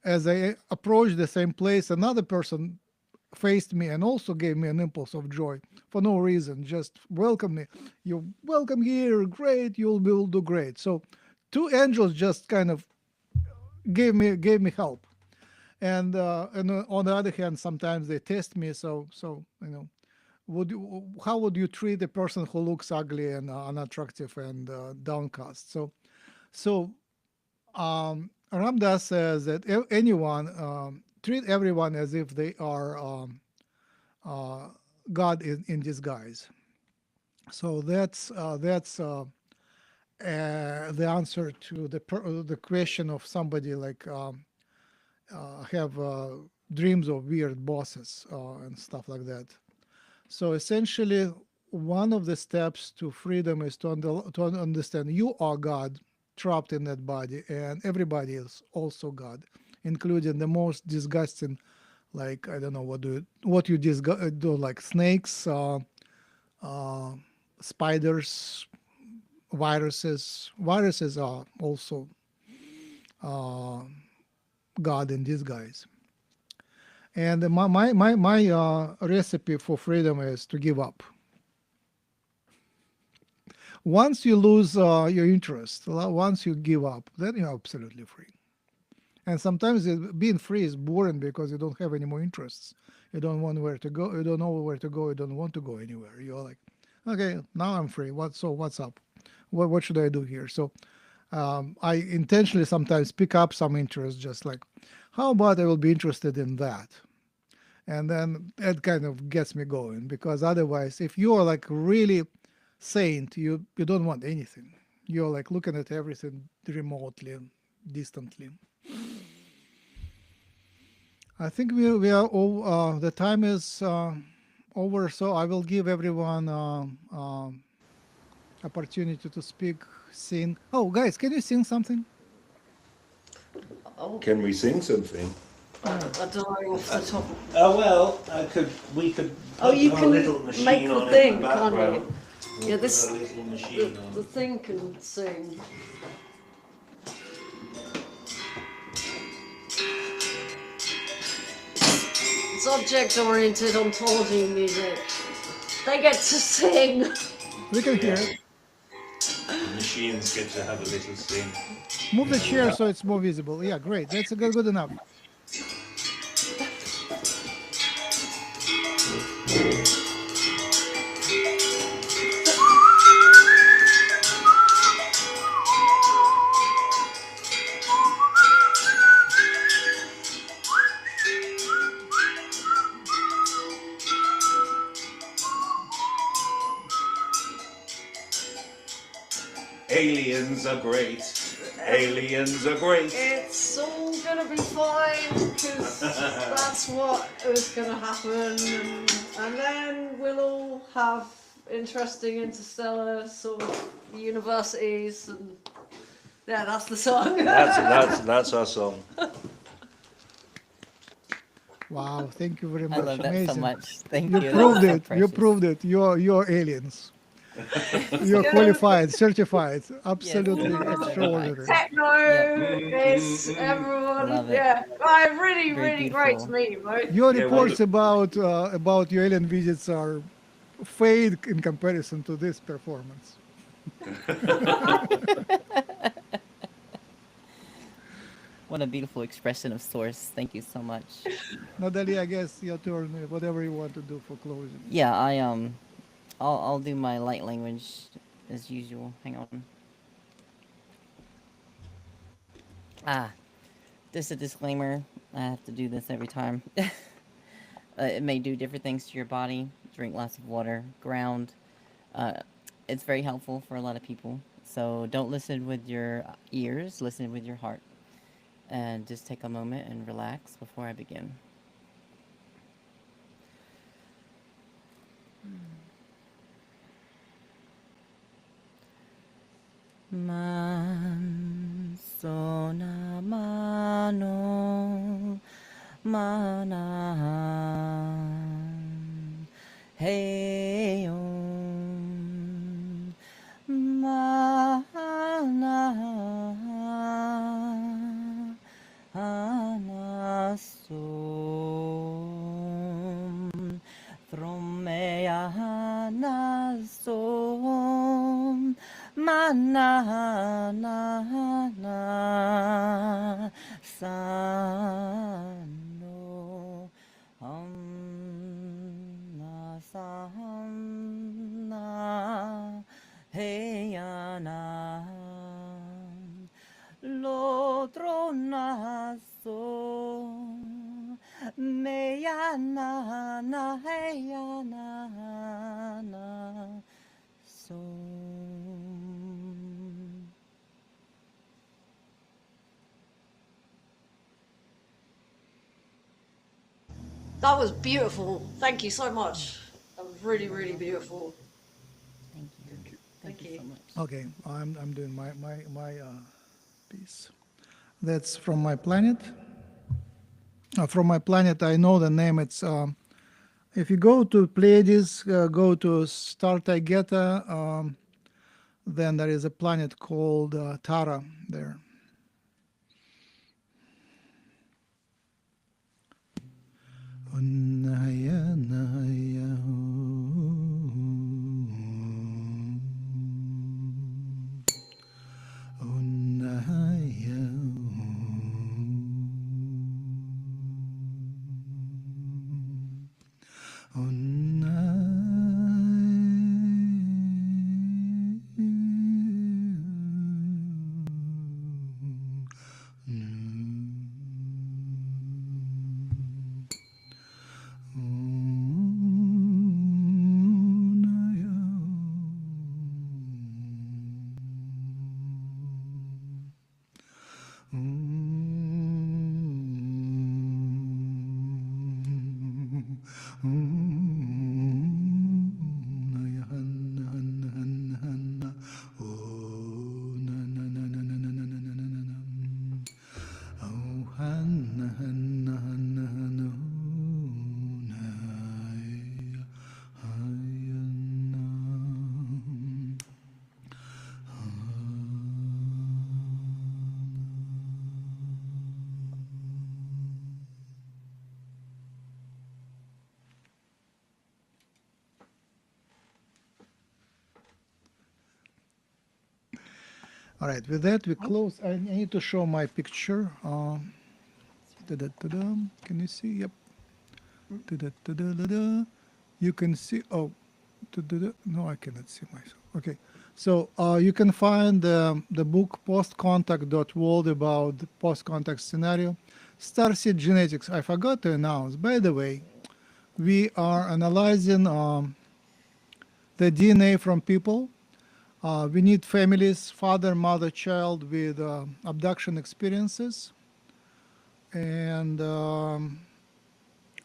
as I approached the same place, another person faced me and also gave me an impulse of joy for no reason. Just welcome me. You're welcome here. Great. Will do great. So, two angels just kind of gave me help. And on the other hand, sometimes they test me. So how would you treat a person who looks ugly and unattractive and downcast? So Ram Dass says that anyone treat everyone as if they are God in disguise. So that's the answer to the question of somebody like. Have dreams of weird bosses and stuff like that. So essentially, one of the steps to freedom is to understand you are God trapped in that body, and everybody is also God, including the most disgusting, like I don't know what you do, like snakes, spiders, viruses. Viruses are also God in disguise. And my recipe for freedom is to give up. Once you lose your interest, once you give up, then you're absolutely free. And sometimes being free is boring because you don't have any more interests. You don't want where to go. You don't know where to go. You don't want to go anywhere. You're like, okay, now I'm free. What's up? What should I do here? So I intentionally sometimes pick up some interest, just like, how about I will be interested in that? And then that kind of gets me going, because otherwise, if you are like really saint, you don't want anything. You're like looking at everything remotely, distantly. I think we are all, the time is over, so I will give everyone opportunity to speak, sing. Oh, guys, can you sing something? Oh, Can we sing something? I don't know off the top. Oh well, we could. Oh, you put a can little machine make the on in thing, the can't background. you? Yeah, this Put a little machine on. the thing can sing. It's object-oriented ontology music. They get to sing. We can hear it. The machines get to have a little sing. Move the chair so it's more visible. Yeah, great. That's a good enough. Aliens are great. Aliens are great. It's all gonna be fine because that's what is gonna happen, and then we'll all have interesting interstellar sort of universities, and yeah, that's the song. That's our song. Wow, thank you very I much. love that Amazing. so much. Thank You you. proved That's so it. You precious. proved it. You're aliens. You're qualified, certified, absolutely 100% extraordinary. Techno is everyone. Love it. Yeah, right, really, Very really great to beautiful. meet you both. Your Yeah, reports about your alien visits are fade in comparison to this performance. What a beautiful expression of source. Thank you so much. Natalie, I guess your turn. Whatever you want to do for closing. Yeah, I'll do my light language as usual. Hang on. Ah, just a disclaimer. I have to do this every time. It may do different things to your body. Drink lots of water. Ground. Uh, it's very helpful for a lot of people. So don't listen with your ears. Listen with your heart. And just take a moment and relax before I begin. Man sona mano manan heyon mana anasom from me anasom manana sano samna heyana l'otro naso meyana na heyana na so. That was beautiful. Thank you so much. That was really, really beautiful. Thank you. Thank you so much. Okay, I'm doing my piece. That's from my planet. From my planet, I know the name. It's if you go to Pleiades, go to Star Taygeta, then there is a planet called Tara there. All right, with that, we close. I need to show my picture. Da-da-da-da. Can you see? Yep. Da-da-da-da-da-da. You can see. Oh, da-da-da. No, I cannot see myself. Okay. So you can find the book postcontact.world about the post-contact scenario. Starseed Genetics. I forgot to announce. By the way, we are analyzing the DNA from people. We need families, father, mother, child with abduction experiences. And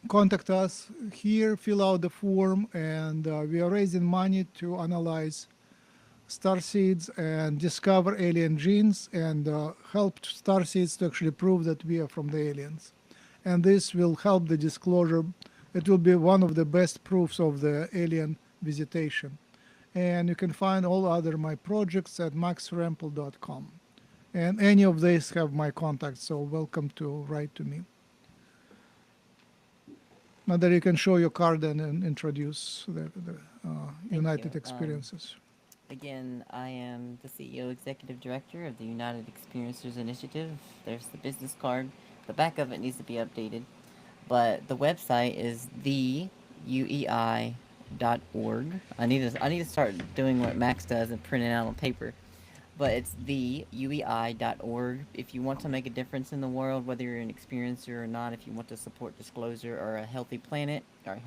contact us here, fill out the form, and we are raising money to analyze starseeds and discover alien genes and help starseeds to actually prove that we are from the aliens. And this will help the disclosure. It will be one of the best proofs of the alien visitation. And you can find all other my projects at maxrempel.com. And any of these have my contact, so welcome to write to me. Now that you can show your card and introduce the United you. Experiences. Again, I am the CEO Executive Director of the United Experiencers Initiative. There's the business card. The back of it needs to be updated. But the website is theuei.org. I need to start doing what Max does and print it out on paper. But it's theuei.org. If you want to make a difference in the world, whether you're an experiencer or not, if you want to support disclosure or a healthy planet or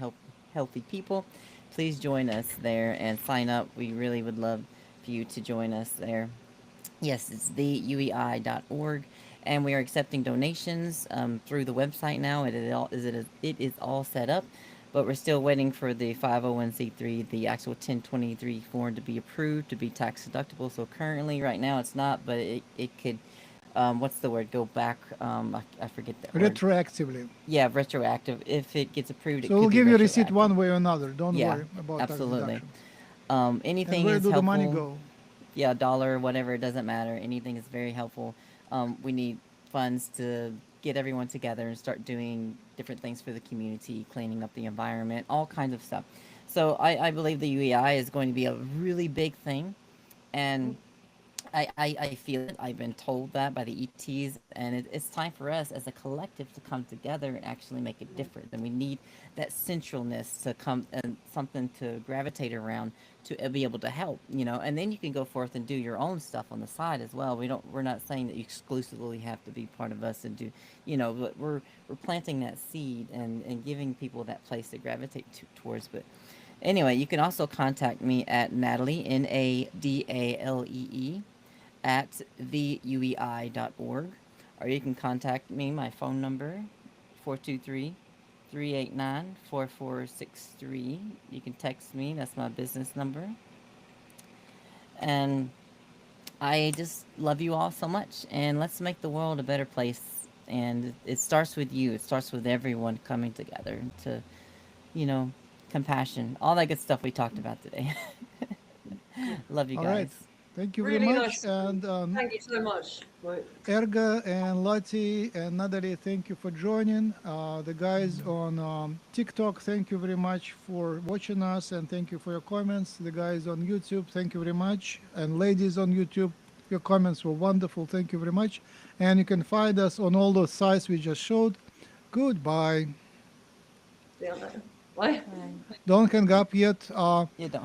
healthy people, please join us there and sign up. We really would love for you to join us there. Yes, it's theuei.org, and we are accepting donations through the website now. It is all set up, but we're still waiting for the 501c3, the actual 1023 form to be approved to be tax deductible. So currently, right now, it's not, but it could. What's the word? Go back. I forget that word. Retroactively. Yeah, retroactive. If it gets approved, So it we'll could give be you a receipt retroactive. one way or another. Don't Yeah, worry about absolutely. tax deductions. Anything And where is do helpful. the money go? Yeah, $1, whatever, it doesn't matter. Anything is very helpful. We need funds to get everyone together and start doing different things for the community, cleaning up the environment, all kinds of stuff. So I believe the UEI is going to be a really big thing, and I feel it. I've been told that by the ETs, and it's time for us as a collective to come together and actually make a difference. And we need that centralness to come and something to gravitate around to be able to help, And then you can go forth and do your own stuff on the side as well. We're not saying that you exclusively have to be part of us and do, but we're planting that seed and giving people that place to gravitate towards. But anyway, you can also contact me at Nadalee, Nadalee, at theuei.org, or you can contact me, my phone number, 423-389-4463. You can text me, that's my business number. And I just love you all so much, and let's make the world a better place. And it starts with you. It starts with everyone coming together to, compassion, all that good stuff we talked about today. Love you All guys. right. Thank you Really very nice. much. And Thank you so much. Right. Erga and Lottie and Nadalee, thank you for joining. The guys on TikTok, thank you very much for watching us, and thank you for your comments. The guys on YouTube, thank you very much. And ladies on YouTube, your comments were wonderful. Thank you very much. And you can find us on all those sites we just showed. Goodbye. Yeah. Bye. Don't hang up yet. Yeah, don't